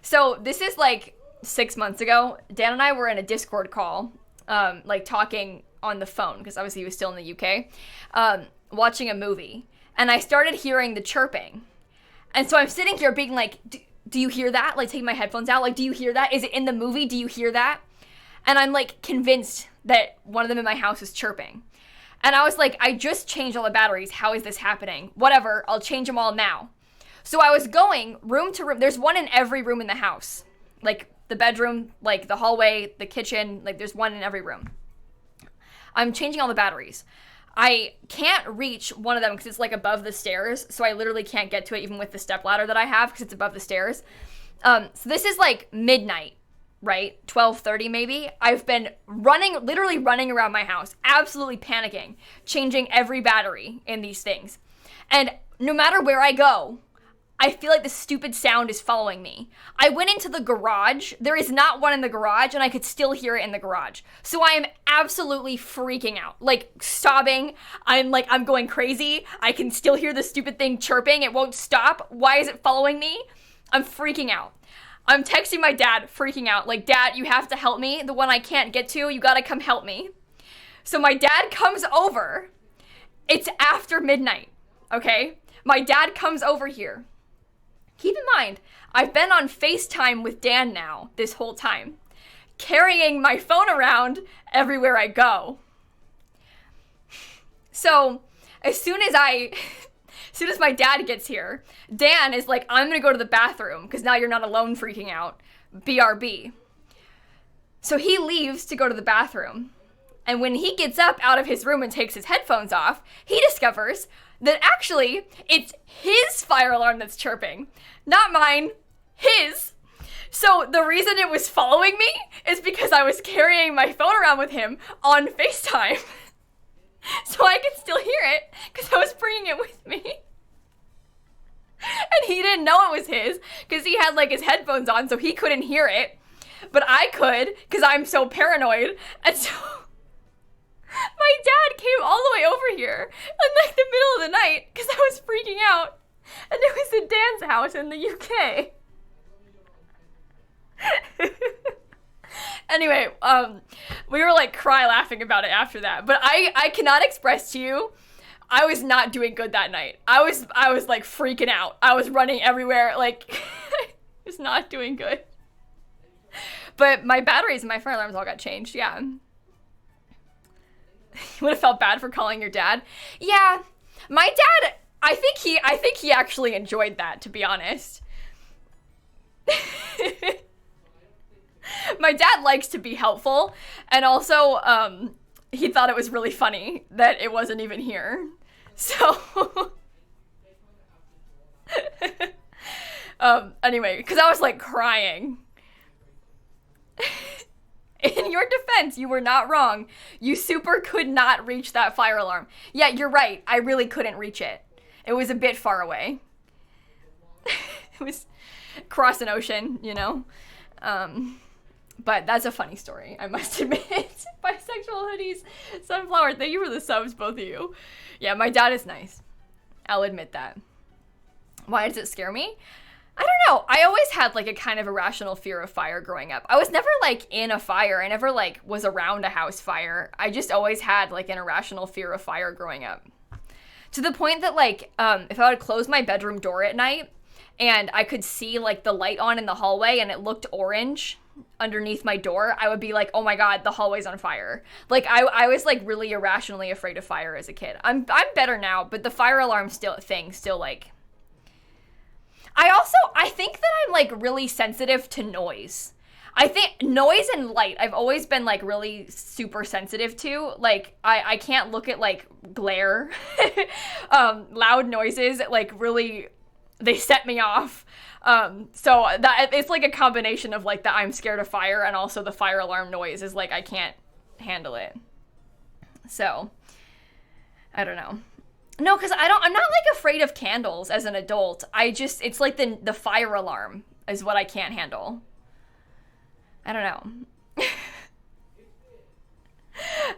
So this is, like, 6 months ago. Dan and I were in a Discord call, like, talking on the phone, because obviously he was still in the UK, watching a movie. And I started hearing the chirping. And so I'm sitting here being like, do you hear that? Like, taking my headphones out. Like, do you hear that? Is it in the movie? Do you hear that? And I'm, like, convinced that one of them in my house is chirping. And I was like, I just changed all the batteries. How is this happening? Whatever. I'll change them all now. So I was going room to room. There's one in every room in the house. Like, the bedroom, like, the hallway, the kitchen. Like, there's one in every room. I'm changing all the batteries. I can't reach one of them because it's, like, above the stairs. So I literally can't get to it even with the stepladder that I have because it's above the stairs. So this is, like, midnight. Right? 12:30 maybe. I've been literally running around my house, absolutely panicking, changing every battery in these things. And no matter where I go, I feel like the stupid sound is following me. I went into the garage. There is not one in the garage, and I could still hear it in the garage. So I am absolutely freaking out, like sobbing. I'm going crazy. I can still hear the stupid thing chirping. It won't stop. Why is it following me? I'm freaking out. I'm texting my dad, freaking out, like, Dad, you have to help me. The one I can't get to, you gotta come help me. So my dad comes over. It's after midnight, okay? My dad comes over here. Keep in mind, I've been on FaceTime with Dan now this whole time, carrying my phone around everywhere I go. So as soon as my dad gets here, Dan is like, I'm gonna go to the bathroom because now you're not alone freaking out. BRB. So he leaves to go to the bathroom. And when he gets up out of his room and takes his headphones off, he discovers that actually it's his fire alarm that's chirping. Not mine, his. So the reason it was following me is because I was carrying my phone around with him on FaceTime. So I could still hear it because I was bringing it with me. And he didn't know it was his because he had, like, his headphones on, so he couldn't hear it. but I could because I'm so paranoid. And so my dad came all the way over here in like the middle of the night because I was freaking out. And it was at Dan's house in the UK. Anyway, we were like cry laughing about it after that. But I cannot express to you, I was not doing good that night. I was like freaking out. I was running everywhere, like I was not doing good. But my batteries and my fire alarms all got changed, yeah. You would have felt bad for calling your dad? Yeah. My dad, I think he actually enjoyed that, to be honest. My dad likes to be helpful, and also he thought it was really funny that it wasn't even here. So anyway, because I was like crying. In your defense, you were not wrong. You super could not reach that fire alarm. Yeah, you're right. I really couldn't reach it. It was a bit far away. It was across an ocean, you know? But that's a funny story, I must admit. Bisexual hoodies, Sunflower, thank you for the subs, both of you. Yeah, my dad is nice. I'll admit that. Why does it scare me? I don't know. I always had like a kind of irrational fear of fire growing up. I was never like in a fire. I never like was around a house fire. I just always had like an irrational fear of fire growing up. To the point that like, if I would close my bedroom door at night and I could see like the light on in the hallway and it looked orange underneath my door, I would be like, oh my God, the hallway's on fire. Like I was like really irrationally afraid of fire as a kid. I'm better now, but the fire alarm still like, I think that I'm like really sensitive to noise. I think noise and light, I've always been like really super sensitive to. Like I can't look at like glare. Loud noises like really, they set me off. So that it's like a combination of like that I'm scared of fire and also the fire alarm noise is like I can't handle it. So I don't know. No, because I'm not like afraid of candles as an adult. It's like the fire alarm is what I can't handle. I don't know.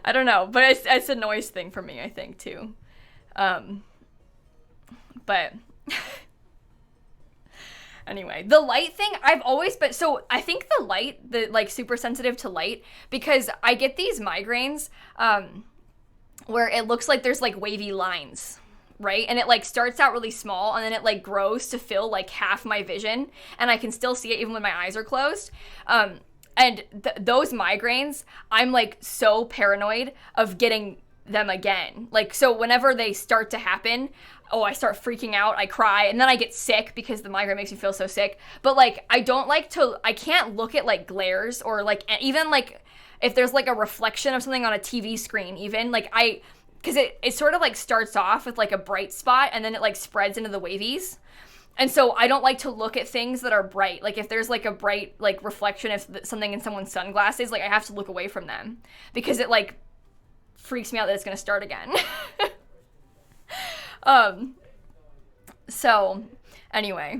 I don't know, but it's a noise thing for me, I think, too. But anyway, the light thing, I've always been, so I think the like super sensitive to light, because I get these migraines, where it looks like there's like wavy lines, right? And it like starts out really small and then it like grows to fill like half my vision and I can still see it even when my eyes are closed. And those migraines, I'm like so paranoid of getting them again. Like, so whenever they start to happen, I start freaking out, I cry, and then I get sick because the migraine makes me feel so sick. But like, I can't look at like glares or like even like if there's like a reflection of something on a TV screen, even like because it sort of like starts off with like a bright spot and then it like spreads into the wavies. And so I don't like to look at things that are bright. Like if there's like a bright like reflection of something in someone's sunglasses, like I have to look away from them because it like freaks me out that it's going to start again. So anyway,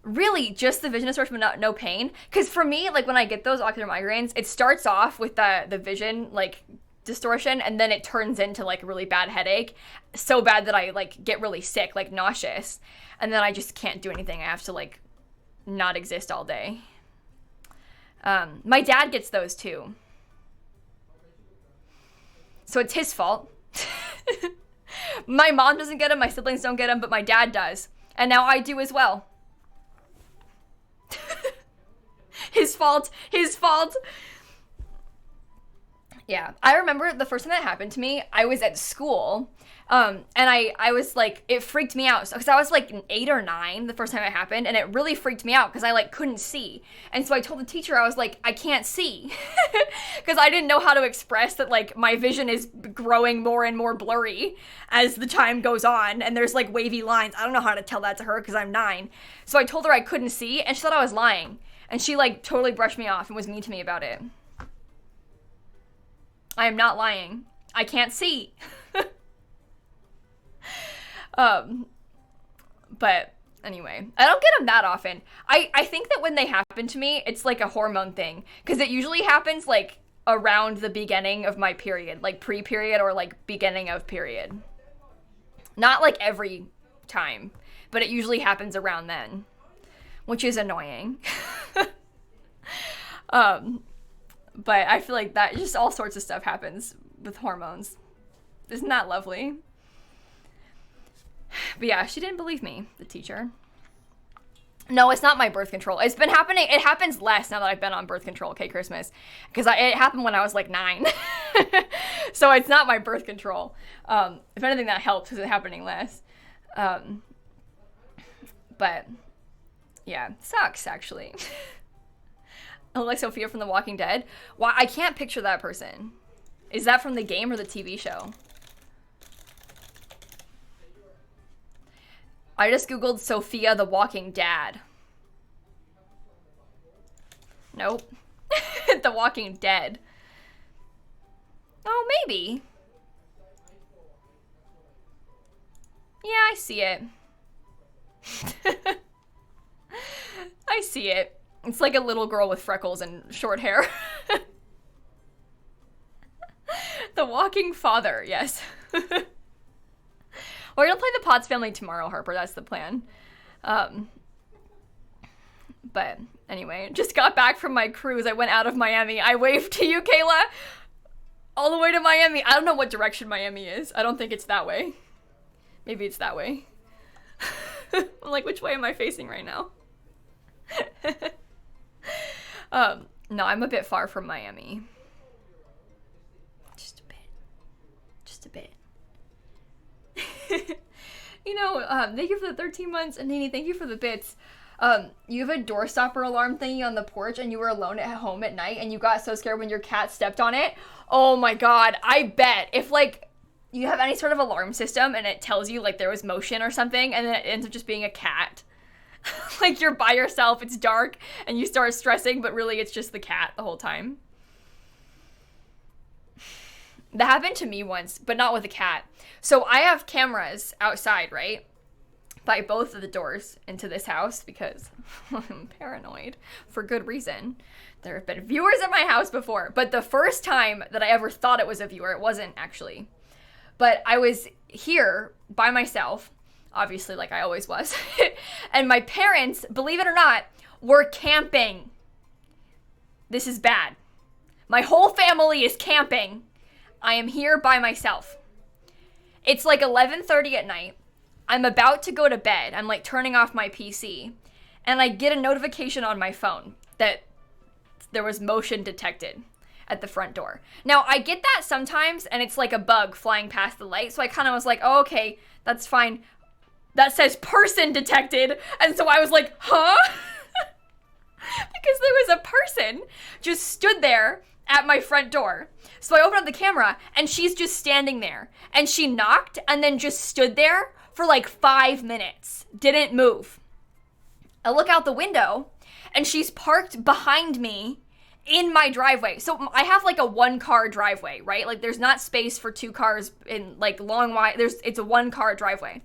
really just the vision distortion, but no pain. Because for me, like when I get those ocular migraines, it starts off with the vision like distortion and then it turns into like a really bad headache, so bad that I like get really sick, like nauseous, and then I just can't do anything. I have to like not exist all day. My dad gets those too, so it's his fault. My mom doesn't get them, my siblings don't get them, but my dad does, and now I do as well. His fault. Yeah, I remember the first time that happened to me, I was at school, and I was like, it freaked me out, because I was like 8 or 9 the first time it happened, and it really freaked me out, because I like couldn't see, and so I told the teacher, I was like, I can't see, because I didn't know how to express that like my vision is growing more and more blurry as the time goes on, and there's like wavy lines. I don't know how to tell that to her, because I'm 9, so I told her I couldn't see, and she thought I was lying, and she like totally brushed me off and was mean to me about it. I am not lying. I can't see. But Anyway, I don't get them that often. I think that when they happen to me, it's like a hormone thing. Because it usually happens like around the beginning of my period. Like pre-period or like beginning of period. Not like every time. But it usually happens around then. Which is annoying. But I feel like that just all sorts of stuff happens with hormones. Isn't that lovely? But yeah, she didn't believe me, the teacher. No, it's not my birth control. It's been happening. It happens less now that I've been on birth control. Okay, Christmas. Because it happened when I was like 9. So it's not my birth control. If anything, that helps because it's happening less. But yeah, sucks actually. I look like Sophia from The Walking Dead. Why? I can't picture that person. Is that from the game or the TV show? I just googled Sophia the Walking Dad. Nope. The Walking Dead. Oh, maybe. Yeah, I see it. I see it. It's like a little girl with freckles and short hair. The Walking Father, yes. We're gonna play the Potts Family tomorrow, Harper. That's the plan. But anyway, just got back from my cruise. I went out of Miami. I waved to you, Kayla, all the way to Miami. I don't know what direction Miami is. I don't think it's that way. Maybe it's that way. I'm like, which way am I facing right now? No, I'm a bit far from Miami. Just a bit. Just a bit. You know, thank you for the 13 months, and Nini, thank you for the bits. You have a door stopper alarm thingy on the porch, and you were alone at home at night, and you got so scared when your cat stepped on it. Oh my god, I bet if, like, you have any sort of alarm system, and it tells you, like, there was motion or something, and then it ends up just being a cat. Like, you're by yourself, it's dark, and you start stressing, but really it's just the cat the whole time. That happened to me once, but not with a cat. So I have cameras outside, right? By both of the doors into this house because I'm paranoid for good reason. There have been viewers at my house before, but the first time that I ever thought it was a viewer, it wasn't actually. But I was here by myself, obviously like I always was, and my parents, believe it or not, were camping. This is bad. My whole family is camping. I am here by myself. It's like 11:30 at night. I'm about to go to bed. I'm like turning off my PC. And I get a notification on my phone that there was motion detected at the front door. Now, I get that sometimes, and it's like a bug flying past the light. So I kind of was like, oh, okay, that's fine. That says person detected. And so I was like, huh? Because there was a person just stood there at my front door. So I opened up the camera, and she's just standing there. And she knocked, and then just stood there for like 5 minutes. Didn't move. I look out the window, and she's parked behind me in my driveway. So I have like a 1-car driveway, right? Like there's not space for 2 cars in like long wide. It's a 1-car driveway.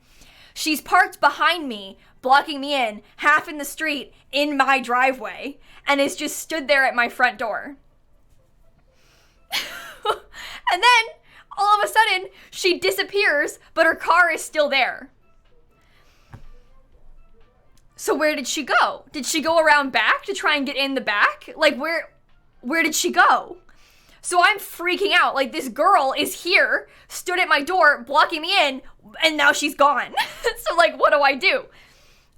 She's parked behind me, blocking me in, half in the street, in my driveway, and is just stood there at my front door. And then, all of a sudden, she disappears, but her car is still there. So where did she go? Did she go around back to try and get in the back? Like, where did she go? So I'm freaking out. Like, this girl is here, stood at my door, blocking me in, and now she's gone. So, like, what do I do?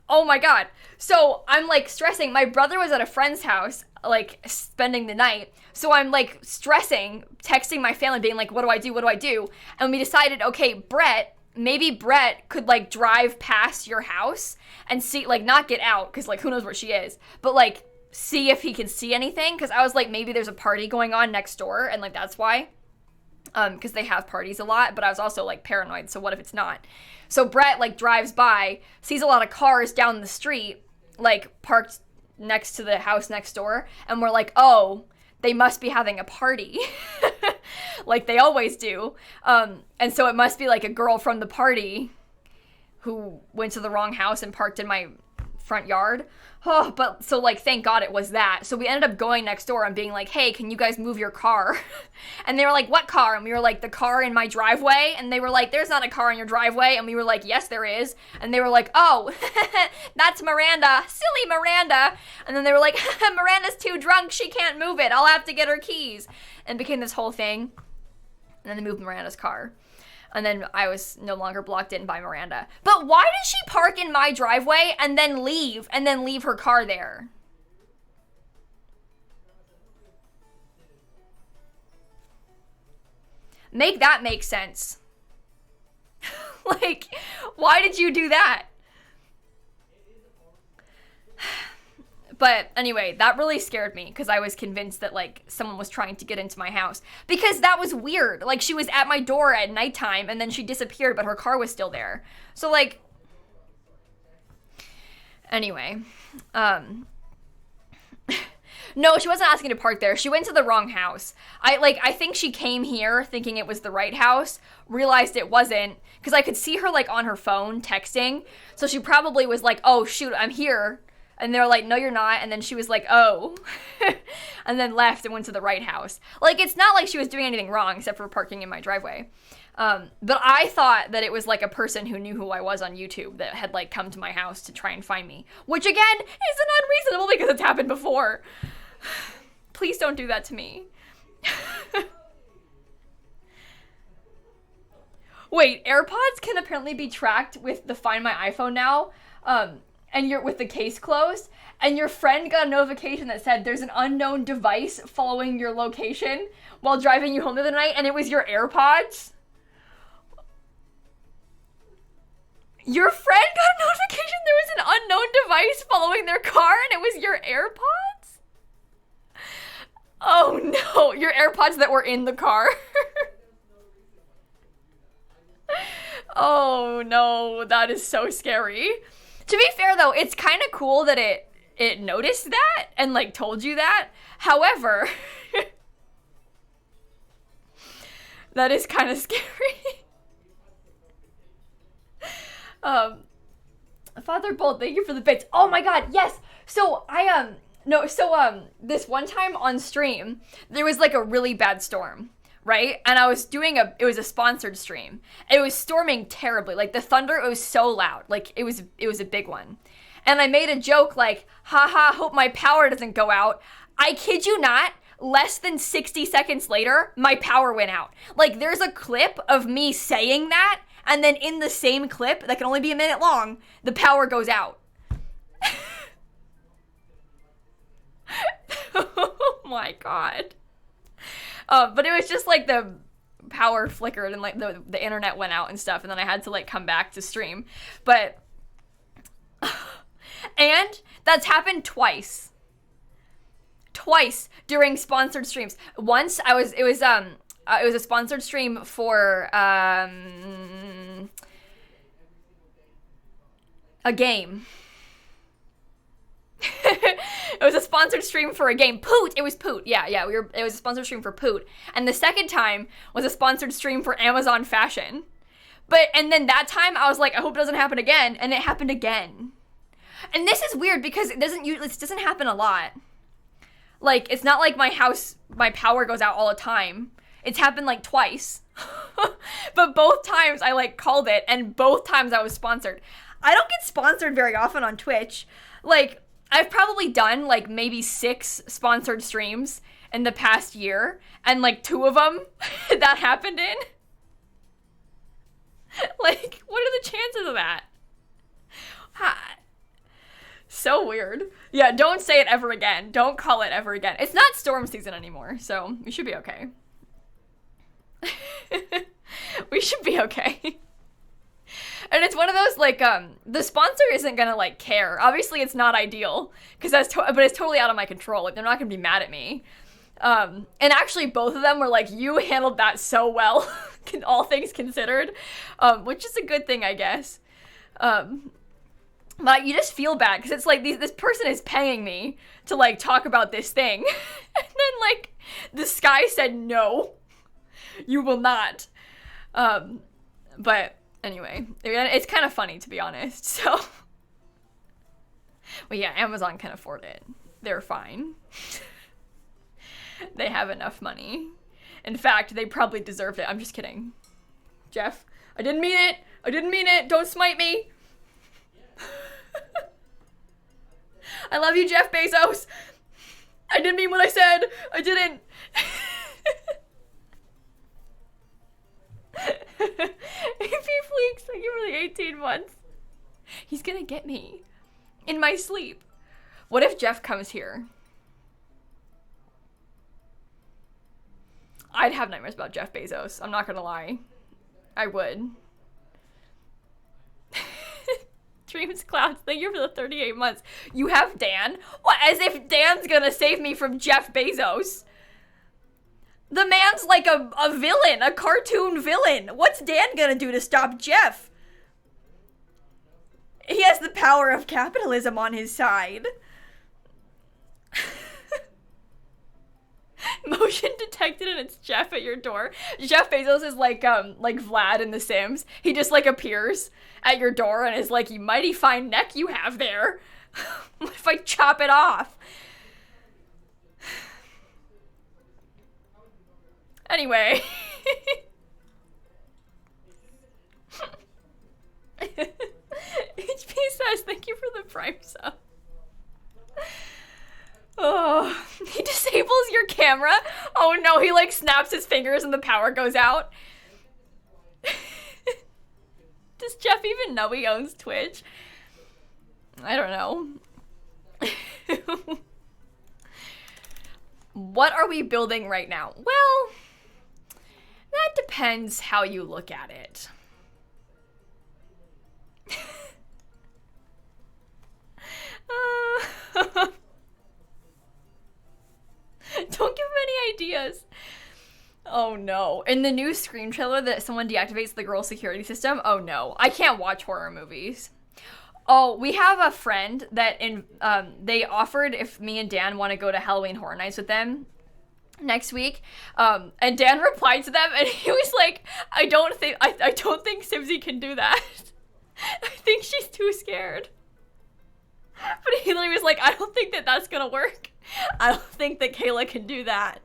Oh my god. So I'm, like, stressing. My brother was at a friend's house, like, spending the night. So I'm, like, stressing, texting my family, being like, what do I do? What do I do? And we decided, okay, maybe Brett could, like, drive past your house and see, like, not get out, because, like, who knows where she is, but, like, see if he can see anything, because I was like, maybe there's a party going on next door, and, like, that's why, because they have parties a lot, but I was also, like, paranoid, so what if it's not? So Brett, like, drives by, sees a lot of cars down the street, like, parked next to the house next door, and we're like, oh, they must be having a party, like they always do, and so it must be, like, a girl from the party who went to the wrong house and parked in my front yard. Oh, but so like, thank God it was that. So we ended up going next door and being like, hey, can you guys move your car? And they were like, what car? And we were like, the car in my driveway. And they were like, there's not a car in your driveway. And we were like, yes, there is. And they were like, oh, that's Miranda. Silly Miranda. And then they were like, Miranda's too drunk. She can't move it. I'll have to get her keys. And it became this whole thing. And then they moved Miranda's car. And then I was no longer blocked in by Miranda. But why did she park in my driveway and then leave her car there? Make that make sense. Like, why did you do that? But anyway, that really scared me because I was convinced that like someone was trying to get into my house, because that was weird. Like, she was at my door at nighttime and then she disappeared, but her car was still there. So like, anyway, no, she wasn't asking to park there. She went to the wrong house. I think she came here thinking it was the right house, realized it wasn't, because I could see her like on her phone texting. So she probably was like, oh shoot, I'm here. And they're like, no, you're not. And then she was like, oh, and then left and went to the right house. Like, it's not like she was doing anything wrong except for parking in my driveway. But I thought that it was like a person who knew who I was on YouTube that had like come to my house to try and find me, which again isn't unreasonable because it's happened before. Please don't do that to me. Wait, AirPods can apparently be tracked with the Find My iPhone now. And you're with the case closed, and your friend got a notification that said there's an unknown device following your location while driving you home the other night, and it was your AirPods. Your friend got a notification there was an unknown device following their car, and it was your AirPods? Oh no, your AirPods that were in the car. Oh no, that is so scary. To be fair, though, it's kind of cool that it noticed that and, like, told you that. However, that is kind of scary. Father Bolt, thank you for the bits. Oh my god, yes! So, this one time on stream, there was, like, a really bad storm. Right? And I was it was a sponsored stream. It was storming terribly. Like, the thunder, it was so loud. Like, it was a big one. And I made a joke like, haha, hope my power doesn't go out. I kid you not, less than 60 seconds later, my power went out. Like, there's a clip of me saying that, and then in the same clip, that can only be a minute long, the power goes out. Oh my god. But it was just like the power flickered and like the internet went out and stuff, and then I had to like come back to stream. But and that's happened twice during sponsored streams. Once it was a sponsored stream for a game. It was a sponsored stream for a game. Poot! It was Poot. Yeah. It was a sponsored stream for Poot. And the second time was a sponsored stream for Amazon Fashion. And then that time I was like, I hope it doesn't happen again. And it happened again. And this is weird because it doesn't happen a lot. Like, it's not like my power goes out all the time. It's happened like twice. But both times I like called it, and both times I was sponsored. I don't get sponsored very often on Twitch. Like, I've probably done like maybe 6 sponsored streams in the past year, and like 2 of them that happened in. Like, what are the chances of that? So weird. Yeah, don't say it ever again. Don't call it ever again. It's not storm season anymore, so we should be okay. We should be okay. And it's one of those, like, the sponsor isn't gonna, like, care. Obviously, it's not ideal, because but it's totally out of my control. Like, they're not gonna be mad at me. And actually, both of them were like, you handled that so well, all things considered, which is a good thing, I guess. But you just feel bad, because it's like, this person is paying me to, like, talk about this thing. And then, like, the sky said, no, you will not. But Anyway, it's kind of funny, to be honest, so. Well, yeah, Amazon can afford it. They're fine. They have enough money. In fact, they probably deserved it. I'm just kidding. Jeff, I didn't mean it. I didn't mean it. Don't smite me. I love you, Jeff Bezos. I didn't mean what I said. I didn't. AP Fleeks, thank you for the 18 months. He's gonna get me in my sleep. What if Jeff comes here? I'd have nightmares about Jeff Bezos. I'm not gonna lie. I would. Dreams Clouds, thank you for the 38 months. You have Dan? What, as if Dan's gonna save me from Jeff Bezos? The man's like a villain, a cartoon villain. What's Dan gonna do to stop Jeff? He has the power of capitalism on his side. Motion detected and it's Jeff at your door. Jeff Bezos is like Vlad in The Sims. He just like appears at your door and is like, "You mighty fine neck you have there. What if I chop it off?" Anyway. HP says, thank you for the Prime sub. Oh, he disables your camera? Oh no, he like snaps his fingers and the power goes out. Does Jeff even know he owns Twitch? I don't know. What are we building right now? Well, that depends how you look at it. Don't give him any ideas. Oh no. In the new screen trailer that someone deactivates the girl security system, oh no. I can't watch horror movies. Oh, we have a friend that they offered if me and Dan want to go to Halloween Horror Nights with them next week. And Dan replied to them and he was like, I don't think Simsie can do that. I think she's too scared. But he literally was like, I don't think that that's gonna work. I don't think that Kayla can do that.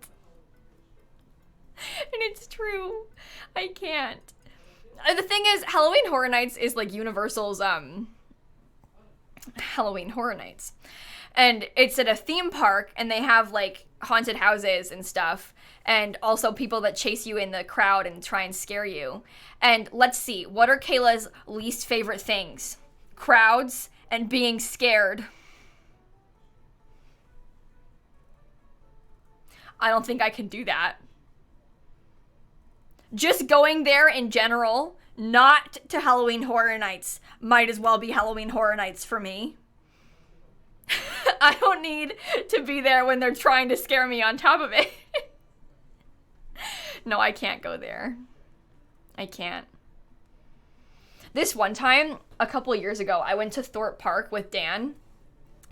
And it's true. I can't. The thing is, Halloween Horror Nights is like Universal's Halloween Horror Nights. And it's at a theme park and they have like haunted houses and stuff. And also people that chase you in the crowd and try and scare you. And let's see, what are Kayla's least favorite things? Crowds and being scared. I don't think I can do that. Just going there in general, not to Halloween Horror Nights, might as well be Halloween Horror Nights for me. I don't need to be there when they're trying to scare me on top of it. No, I can't go there. I can't. This one time, a couple of years ago, I went to Thorpe Park with Dan.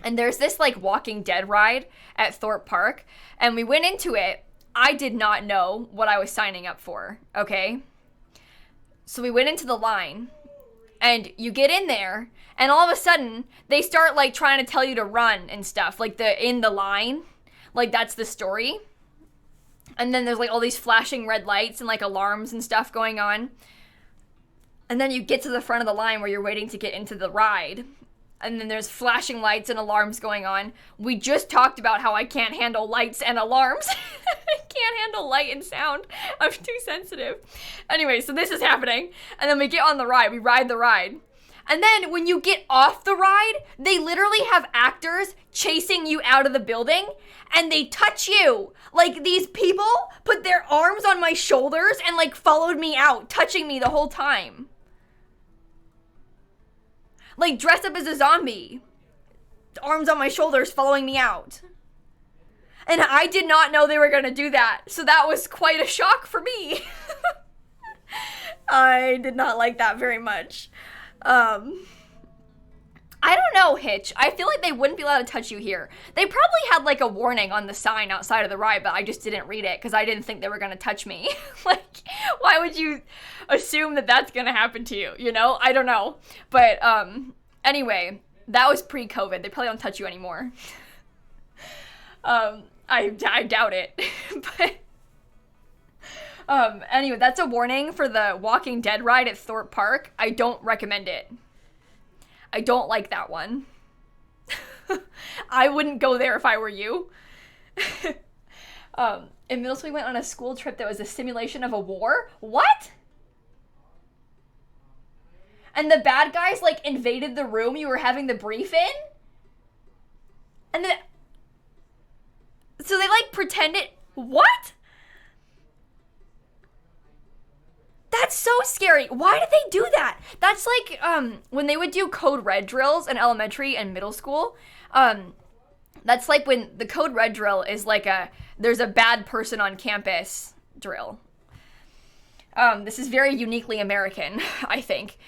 And there's this like Walking Dead ride at Thorpe Park. And we went into it. I did not know what I was signing up for, okay? So we went into the line. And you get in there. And all of a sudden, they start like trying to tell you to run and stuff. Like in the line. Like that's the story. And then there's like all these flashing red lights and like alarms and stuff going on. And then you get to the front of the line where you're waiting to get into the ride. And then there's flashing lights and alarms going on. We just talked about how I can't handle lights and alarms. I can't handle light and sound. I'm too sensitive. Anyway, so this is happening. And then we get on the ride. We ride the ride. And then when you get off the ride, they literally have actors chasing you out of the building. And they touch you. Like these people put their arms on my shoulders and like followed me out, touching me the whole time. Like, dressed up as a zombie. Arms on my shoulders, following me out. And I did not know they were going to do that. So that was quite a shock for me. I did not like that very much. I I don't know, Hitch. I feel like they wouldn't be allowed to touch you here. They probably had like a warning on the sign outside of the ride, but I just didn't read it because I didn't think they were going to touch me. Like, why would you assume that that's going to happen to you? You know? I don't know. But anyway, that was pre-COVID. They probably don't touch you anymore. I doubt it. But anyway, that's a warning for the Walking Dead ride at Thorpe Park. I don't recommend it. I don't like that one. I wouldn't go there if I were you. In middle school, we went on a school trip that was a simulation of a war. What? And the bad guys, like, invaded the room you were having the brief in? And then... So they, like, pretended... What? That's so scary. Why did they do that? That's like when they would do code red drills in elementary and middle school. That's like when the code red drill is like there's a bad person on campus drill. This is very uniquely American, I think.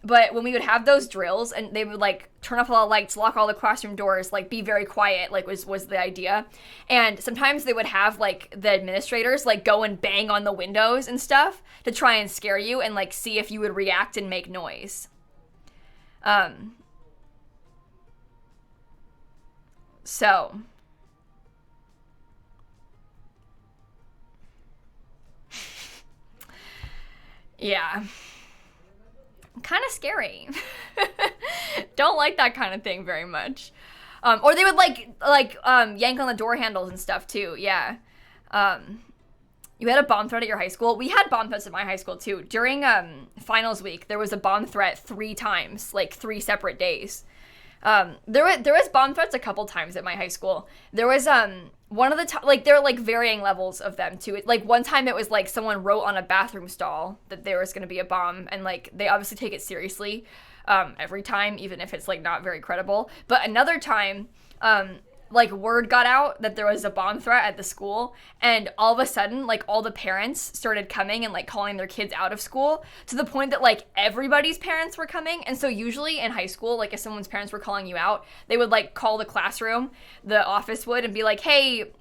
But when we would have those drills and they would like turn off all the lights, lock all the classroom doors, like be very quiet, like was the idea. And sometimes they would have like the administrators like go and bang on the windows and stuff to try and scare you and like see if you would react and make noise. So yeah. Kind of scary. Don't like that kind of thing very much. Or they would like yank on the door handles and stuff too. Yeah. You had a bomb threat at your high school? We had bomb threats at my high school too. During finals week, there was a bomb threat 3 times, like 3 separate days. There was bomb threats a couple times at my high school. There was one of the like there were like varying levels of them too. Like one time it was like someone wrote on a bathroom stall that there was going to be a bomb, and like they obviously take it seriously every time, even if it's like not very credible. But another time like word got out that there was a bomb threat at the school, and all of a sudden like all the parents started coming and like calling their kids out of school, to the point that like everybody's parents were coming. And so usually in high school, like if someone's parents were calling you out, they would like call the classroom, the office would, and be like, hey,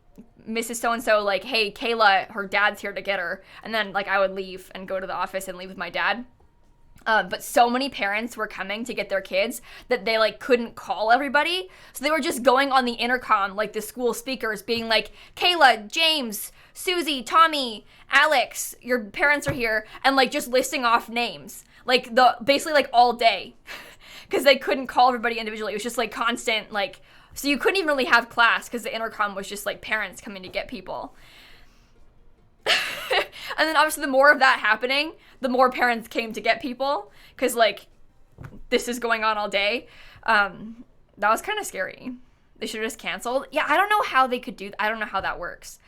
Mrs. So-and-so, like, hey, Kayla, her dad's here to get her. And then like I would leave and go to the office and leave with my dad. But so many parents were coming to get their kids that they like couldn't call everybody. So they were just going on the intercom, like the school speakers, being like, Kayla, James, Susie, Tommy, Alex, your parents are here. And like just listing off names, like basically like all day, because they couldn't call everybody individually. It was just like constant, like, so you couldn't even really have class because the intercom was just like parents coming to get people. And then obviously the more of that happening, the more parents came to get people, because like this is going on all day. That was kind of scary. They should have just canceled. Yeah, I don't know how they could do. I don't know how that works,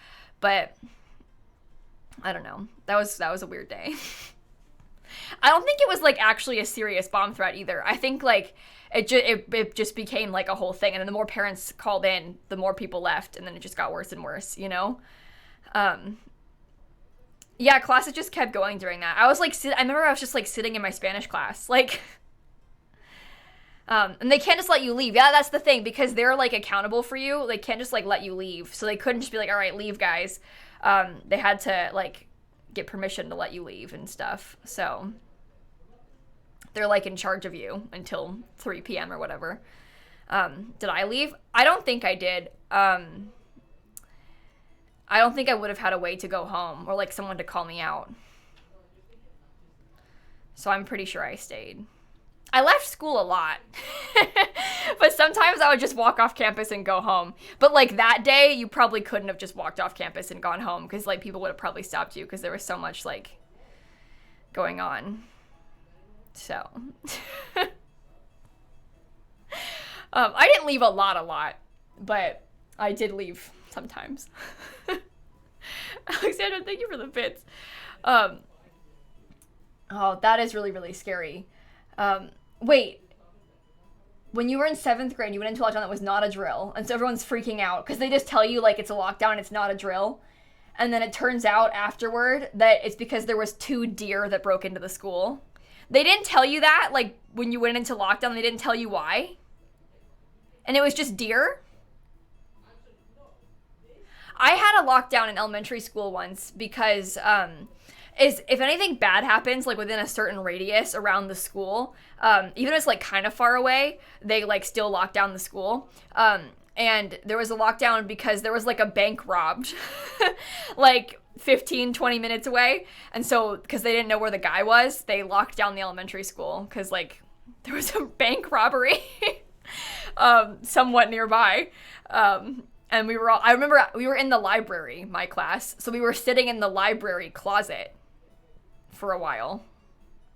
but I don't know. That was a weird day. I don't think it was like actually a serious bomb threat either. I think like it just became like a whole thing, and then the more parents called in, the more people left, and then it just got worse and worse, you know? Yeah, classes just kept going during that. I was like, I remember I was just like sitting in my Spanish class, like, and they can't just let you leave. Yeah, that's the thing, because they're like accountable for you. They can't just like let you leave. So they couldn't just be like, all right, leave, guys. They had to like get permission to let you leave and stuff. So they're like in charge of you until 3 p.m. or whatever. Did I leave? I don't think I did. I don't think I would have had a way to go home or like someone to call me out. So I'm pretty sure I stayed. I left school a lot. But sometimes I would just walk off campus and go home. But like that day, you probably couldn't have just walked off campus and gone home, because like people would have probably stopped you because there was so much like going on. So I didn't leave a lot, but I did leave sometimes. Alexandra, thank you for the bits. Oh, that is really, really scary. Wait, when you were in 7th grade, you went into a lockdown that was not a drill, and so everyone's freaking out because they just tell you like it's a lockdown, it's not a drill, and then it turns out afterward that it's because there was 2 deer that broke into the school. They didn't tell you that, like, when you went into lockdown, they didn't tell you why? And it was just deer? I had a lockdown in elementary school once because if anything bad happens, like, within a certain radius around the school, even if it's, like, kind of far away, they, like, still lock down the school. And there was a lockdown because there was, like, a bank robbed, like, 15, 20 minutes away. And so, because they didn't know where the guy was, they locked down the elementary school because, like, there was a bank robbery somewhat nearby. And I remember we were in the library, my class, so we were sitting in the library closet for a while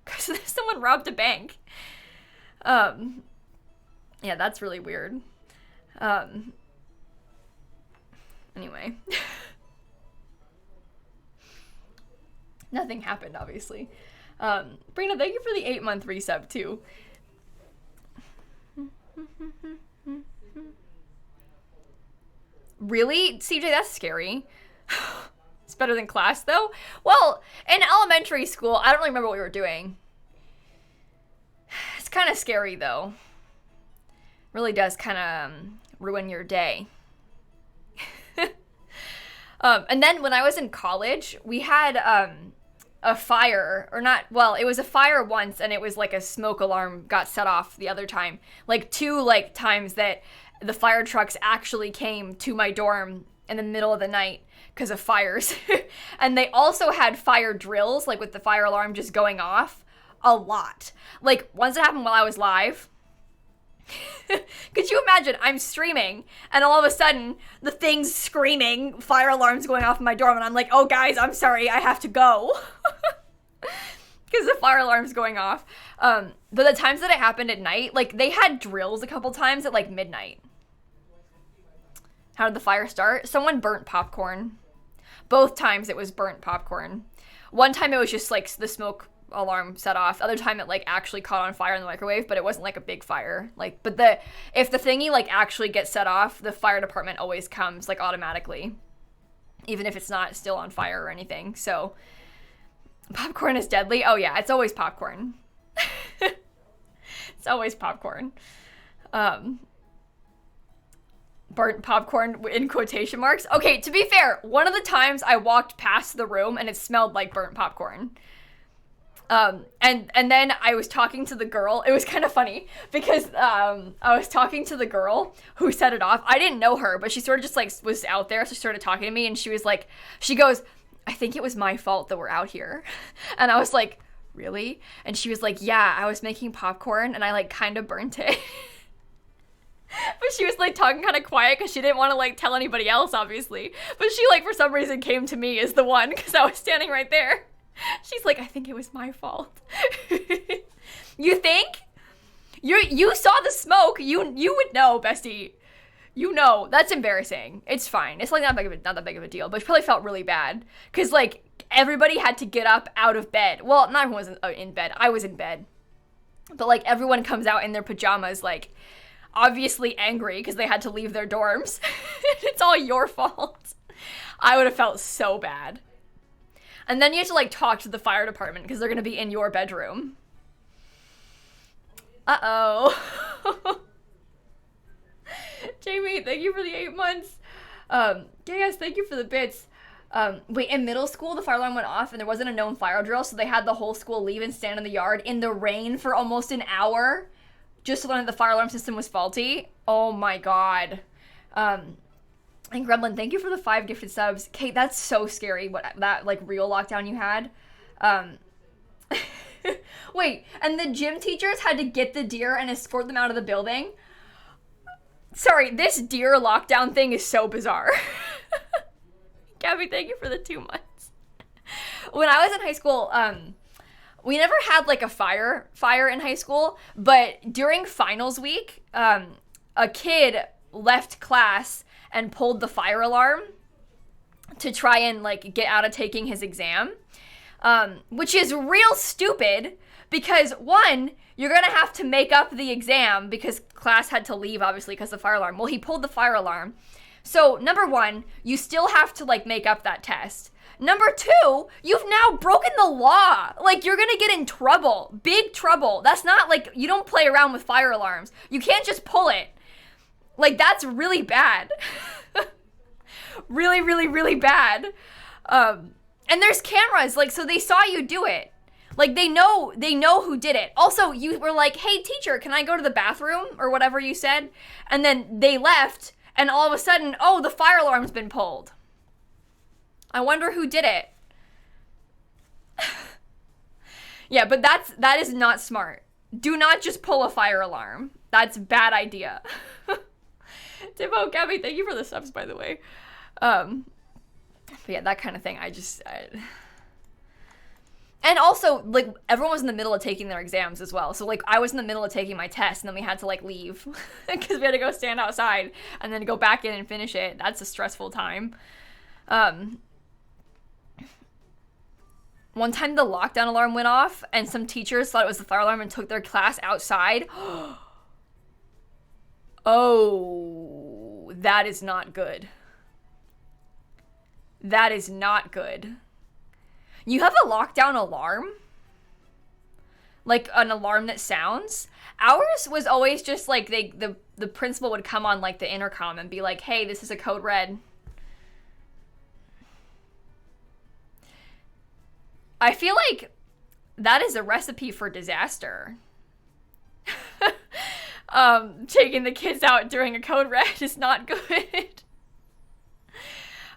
because someone robbed a bank. Yeah, that's really weird. Anyway. Nothing happened, obviously. Brina, thank you for the 8-month resub, too. Really? CJ, that's scary. It's better than class, though. Well, in elementary school, I don't really remember what we were doing. It's kind of scary, though. Really does kind of ruin your day. And then when I was in college, we had a fire, or not, well, it was a fire once, and it was like a smoke alarm got set off the other time. Like 2 like times that the fire trucks actually came to my dorm in the middle of the night because of fires. And they also had fire drills, like with the fire alarm just going off a lot. Like once it happened while I was live. Could you imagine? I'm streaming, and all of a sudden, the thing's screaming, fire alarms going off in my dorm, and I'm like, oh, guys, I'm sorry, I have to go. Because the fire alarm's going off. But the times that it happened at night, like, they had drills a couple times at, like, midnight. How did the fire start? Someone burnt popcorn. Both times it was burnt popcorn. One time it was just, like, the smoke alarm set off. The other time it, like, actually caught on fire in the microwave, but it wasn't, like, a big fire. Like, but if the thingy, like, actually gets set off, the fire department always comes, like, automatically. Even if it's not still on fire or anything. So, popcorn is deadly? Oh, yeah, it's always popcorn. It's always popcorn. Burnt popcorn in quotation marks. Okay, to be fair, one of the times I walked past the room and it smelled like burnt popcorn. And then I was talking to the girl. It was kind of funny because I was talking to the girl who set it off. I didn't know her, but she sort of just like was out there. So she started talking to me, and she was like, she goes, I think it was my fault that we're out here. And I was like, really? And she was like, yeah, I was making popcorn and I like kind of burnt it. But she was like talking kind of quiet because she didn't want to like tell anybody else, obviously. But she like for some reason came to me as the one because I was standing right there. She's like, I think it was my fault. You think? You saw the smoke. You would know, bestie. You know. That's embarrassing. It's fine. It's like not that big of a deal. But she probably felt really bad because like everybody had to get up out of bed. Well, not everyone was in bed. I was in bed. But like everyone comes out in their pajamas, like obviously angry because they had to leave their dorms. It's all your fault. I would have felt so bad. And then you have to, like, talk to the fire department because they're going to be in your bedroom. Uh-oh. Jamie, thank you for the 8 months. Yes, thank you for the bits. Wait, in middle school, the fire alarm went off and there wasn't a known fire drill, so they had the whole school leave and stand in the yard in the rain for almost an hour just to learn that the fire alarm system was faulty. Oh, my God. And Gremlin, thank you for the 5 gifted subs. Kate, that's so scary, what that, like, real lockdown you had. Wait, and the gym teachers had to get the deer and escort them out of the building? Sorry, this deer lockdown thing is so bizarre. Gabby, thank you for the 2 months. When I was in high school, we never had, like, a fire in high school, but during finals week, a kid left class and pulled the fire alarm to try and, like, get out of taking his exam, which is real stupid because, one, you're going to have to make up the exam because class had to leave, obviously, because of the fire alarm. Well, he pulled the fire alarm. So, number one, you still have to, like, make up that test. Number two, you've now broken the law. Like, you're gonna get in trouble. Big trouble. That's not like, you don't play around with fire alarms. You can't just pull it. Like, that's really bad. Really, really, really bad. And there's cameras, like, so they saw you do it. Like, they know who did it. Also, you were like, hey, teacher, can I go to the bathroom? Or whatever you said. And then they left, and all of a sudden, oh, the fire alarm's been pulled. I wonder who did it. Yeah, but that is not smart. Do not just pull a fire alarm. That's a bad idea. Timo, Gabby, thank you for the subs, by the way. But yeah, that kind of thing, And also, like, everyone was in the middle of taking their exams as well. So, like, I was in the middle of taking my test, and then we had to, like, leave. Because we had to go stand outside, and then go back in and finish it. That's a stressful time. One time the lockdown alarm went off, and some teachers thought it was the fire alarm and took their class outside. Oh, that is not good. That is not good. You have a lockdown alarm? Like, an alarm that sounds? Ours was always just, like, the principal would come on, like, the intercom and be like, hey, this is a code red. I feel like that is a recipe for disaster. Taking the kids out during a code red is not good.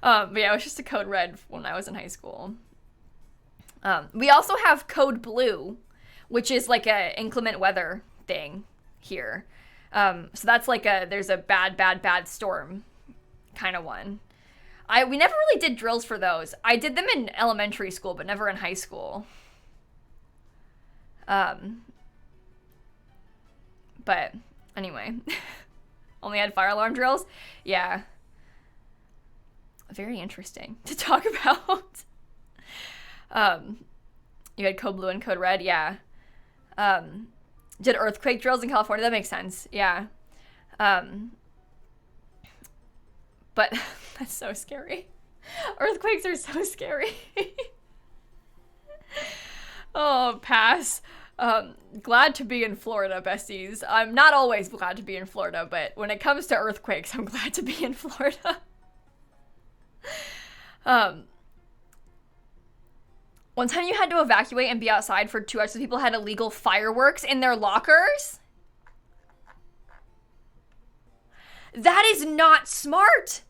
But yeah, it was just a code red when I was in high school. We also have code blue, which is like a inclement weather thing here. So that's like there's a bad storm kind of one. We never really did drills for those. I did them in elementary school, but never in high school. But anyway, only had fire alarm drills. Yeah. Very interesting to talk about. You had code blue and code red. Yeah. Did earthquake drills in California. That makes sense. Yeah. But that's so scary. Earthquakes are so scary. Oh, pass. Glad to be in Florida, besties. I'm not always glad to be in Florida, but when it comes to earthquakes, I'm glad to be in Florida. One time you had to evacuate and be outside for 2 hours, so people had illegal fireworks in their lockers. That is not smart.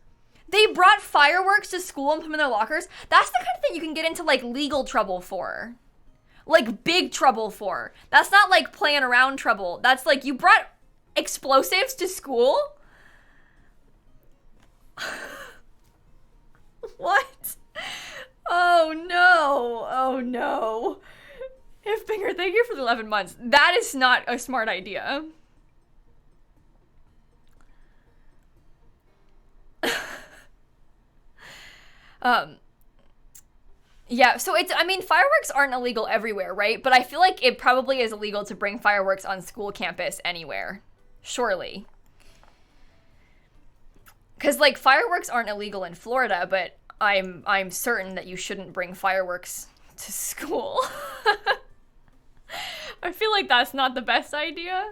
They brought fireworks to school and put them in their lockers. That's the kind of thing you can get into, like, legal trouble for. Like, big trouble for. That's not, like, playing around trouble. That's, like, you brought explosives to school? What? Oh, no. Oh, no. Ifbinger, thank you for the 11 months. That is not a smart idea. Yeah, so I mean, fireworks aren't illegal everywhere, right? But I feel like it probably is illegal to bring fireworks on school campus anywhere. Surely. Because, like, fireworks aren't illegal in Florida, but I'm certain that you shouldn't bring fireworks to school. I feel like that's not the best idea.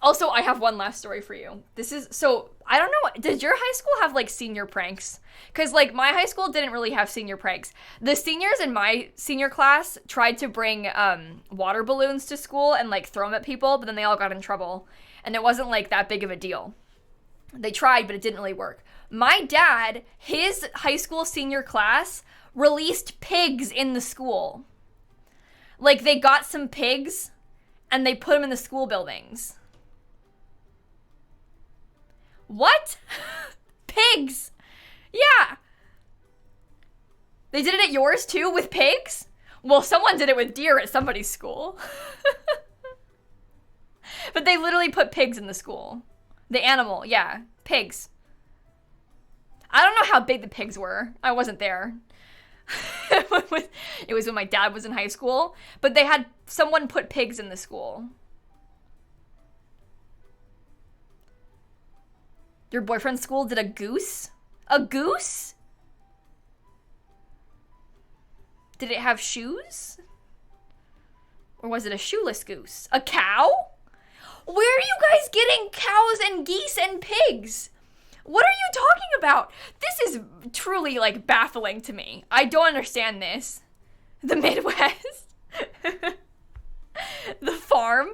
Also, I have one last story for you. So, I don't know, did your high school have, like, senior pranks? Because, like, my high school didn't really have senior pranks. The seniors in my senior class tried to bring, water balloons to school and, like, throw them at people, but then they all got in trouble. And it wasn't, like, that big of a deal. They tried, but it didn't really work. My dad, his high school senior class, released pigs in the school. Like, they got some pigs, and they put them in the school buildings. What? Pigs? Yeah. They did it at yours too, with pigs? Well, someone did it with deer at somebody's school. But they literally put pigs in the school. The animal, yeah. Pigs. I don't know how big the pigs were. I wasn't there. It was when my dad was in high school. But they had someone put pigs in the school. Your boyfriend's school did a goose? A goose? Did it have shoes? Or was it a shoeless goose? A cow? Where are you guys getting cows and geese and pigs? What are you talking about? This is truly, like, baffling to me. I don't understand this. The Midwest. The farm.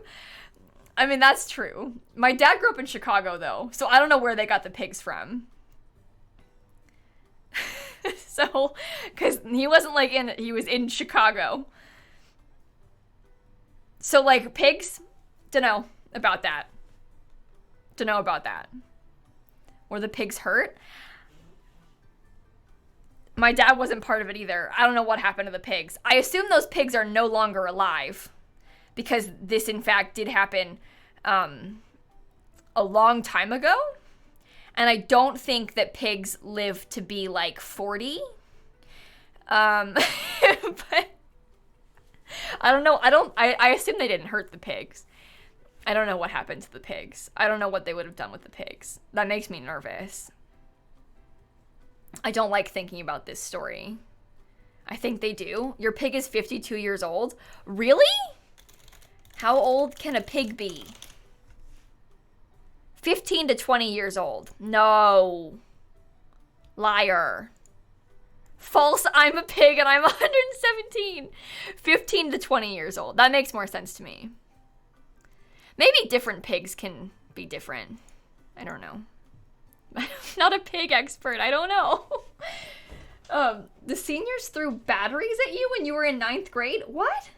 I mean, that's true. My dad grew up in Chicago, though, so I don't know where they got the pigs from. So, because he wasn't, like, he was in Chicago. So, like, pigs? Dunno about that. Dunno about that. Were the pigs hurt? My dad wasn't part of it either. I don't know what happened to the pigs. I assume those pigs are no longer alive. Because this, in fact, did happen a long time ago. And I don't think that pigs live to be, like, 40. But I don't know. I assume they didn't hurt the pigs. I don't know what happened to the pigs. I don't know what they would have done with the pigs. That makes me nervous. I don't like thinking about this story. I think they do. Your pig is 52 years old? Really? How old can a pig be? 15 to 20 years old. No. Liar. False, I'm a pig and I'm 117. 15 to 20 years old. That makes more sense to me. Maybe different pigs can be different. I don't know. I'm not a pig expert. I don't know. The seniors threw batteries at you when you were in 9th grade? What?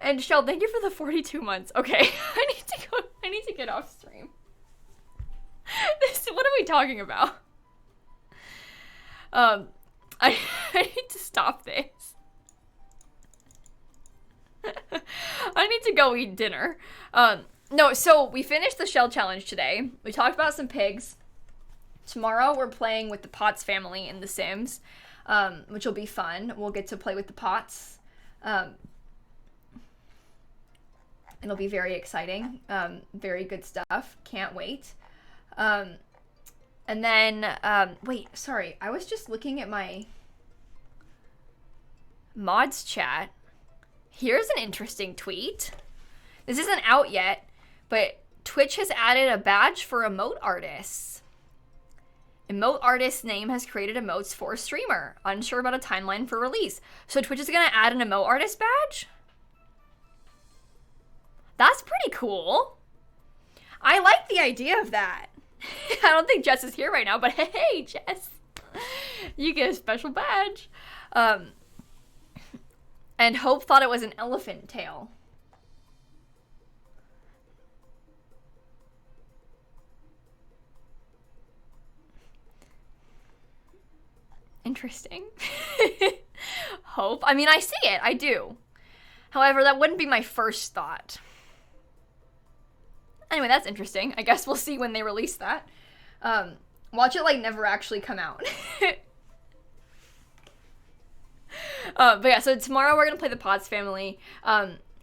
And Shell, thank you for the 42 months. Okay, I need to get off stream. What are we talking about? I need to stop this. I need to go eat dinner. No, so we finished the shell challenge today. We talked about some pigs. Tomorrow we're playing with the Potts family in The Sims, which will be fun. We'll get to play with the Potts. It'll be very exciting. Very good stuff. Can't wait. And then, wait, sorry. I was just looking at my mods chat. Here's an interesting tweet. This isn't out yet, but Twitch has added a badge for emote artists. Emote artist's name has created emotes for a streamer. Unsure about a timeline for release. So Twitch is going to add an emote artist badge? That's pretty cool. I like the idea of that. I don't think Jess is here right now, but hey, Jess. You get a special badge. And Hope thought it was an elephant tail. Interesting. Hope. I mean, I see it. I do. However, that wouldn't be my first thought. Anyway, that's interesting. I guess we'll see when they release that. Watch it, like, never actually come out. But yeah, so tomorrow we're going to play the Potts family.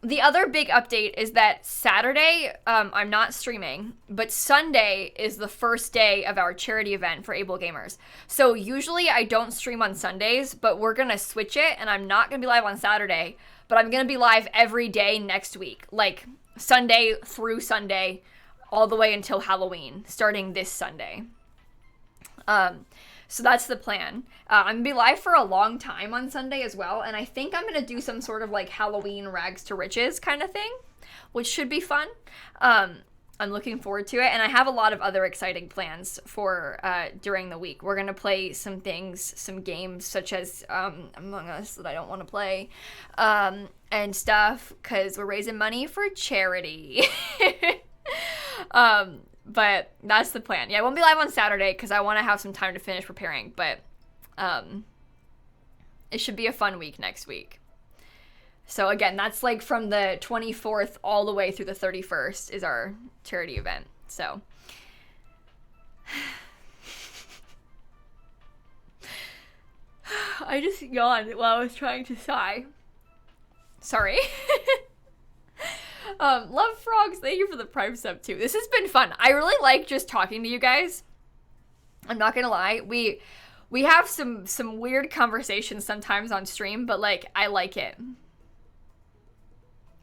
The other big update is that Saturday, I'm not streaming, but Sunday is the first day of our charity event for Able Gamers. So usually I don't stream on Sundays, but we're going to switch it, and I'm not going to be live on Saturday, but I'm going to be live every day next week. Like, Sunday through Sunday, all the way until Halloween, starting this Sunday. So that's the plan. I'm going to be live for a long time on Sunday as well, and I think I'm going to do some sort of, like, Halloween rags to riches kind of thing, which should be fun. I'm looking forward to it, and I have a lot of other exciting plans for during the week. We're going to play some things, some games, such as Among Us that I don't want to play, and stuff, because we're raising money for charity. But that's the plan. Yeah, I won't be live on Saturday because I want to have some time to finish preparing, but it should be a fun week next week. So again, that's like from the 24th all the way through the 31st is our charity event. So I just yawned while I was trying to sigh. Sorry. Love Frogs, thank you for the Prime sub too. This has been fun. I really like just talking to you guys. I'm not gonna lie. We have some weird conversations sometimes on stream, but like, I like it.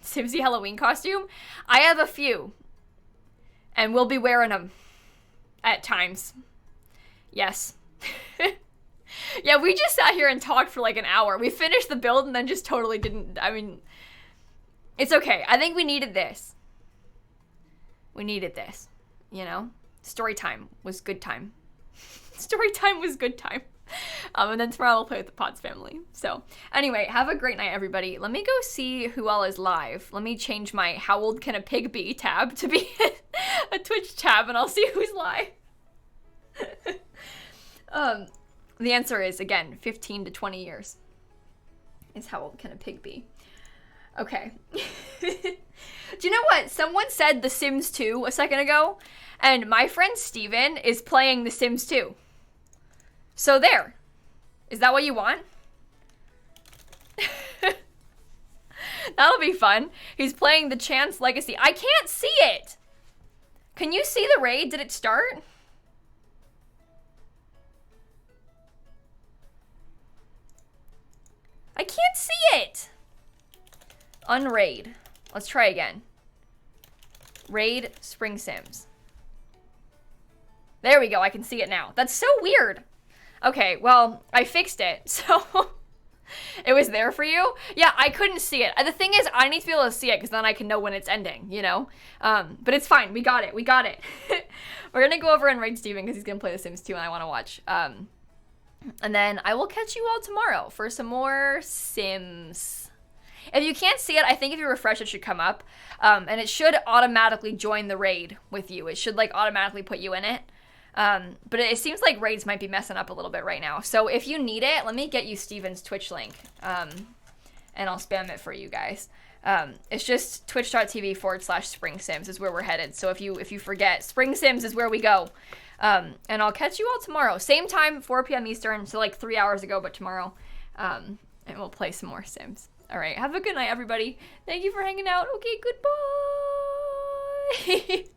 Simsie Halloween costume? I have a few. And we'll be wearing them. At times. Yes. Yeah, we just sat here and talked for like an hour. We finished the build and then just totally didn't, I mean, it's okay. I think we needed this. We needed this, you know? Story time was good time. Story time was good time. And then tomorrow we'll play with the Pods family. So anyway, have a great night, everybody. Let me go see who all is live. Let me change my How Old Can a Pig Be tab to be a Twitch tab, and I'll see who's live. The answer is, again, 15 to 20 years is how old can a pig be. Okay. Do you know what? Someone said The Sims 2 a second ago, and my friend Steven is playing The Sims 2. So there. Is that what you want? That'll be fun. He's playing the Chance Legacy. I can't see it! Can you see the raid? Did it start? I can't see it! Unraid. Let's try again. Raid Spring Sims. There we go, I can see it now. That's so weird. Okay, well, I fixed it, so it was there for you? Yeah, I couldn't see it. The thing is, I need to be able to see it because then I can know when it's ending, you know? But it's fine, we got it. We're gonna go over and raid Steven because he's gonna play The Sims 2 and I wanna watch. And then I will catch you all tomorrow for some more Sims. If you can't see it, I think if you refresh, it should come up. And it should automatically join the raid with you. It should like automatically put you in it. But it seems like raids might be messing up a little bit right now. So if you need it, let me get you Steven's Twitch link. And I'll spam it for you guys. It's just twitch.tv/Spring Sims is where we're headed. So if you forget, Spring Sims is where we go. And I'll catch you all tomorrow. Same time, 4 p.m. Eastern, so like 3 hours ago, but tomorrow. And we'll play some more Sims. All right, have a good night, everybody. Thank you for hanging out. Okay, goodbye.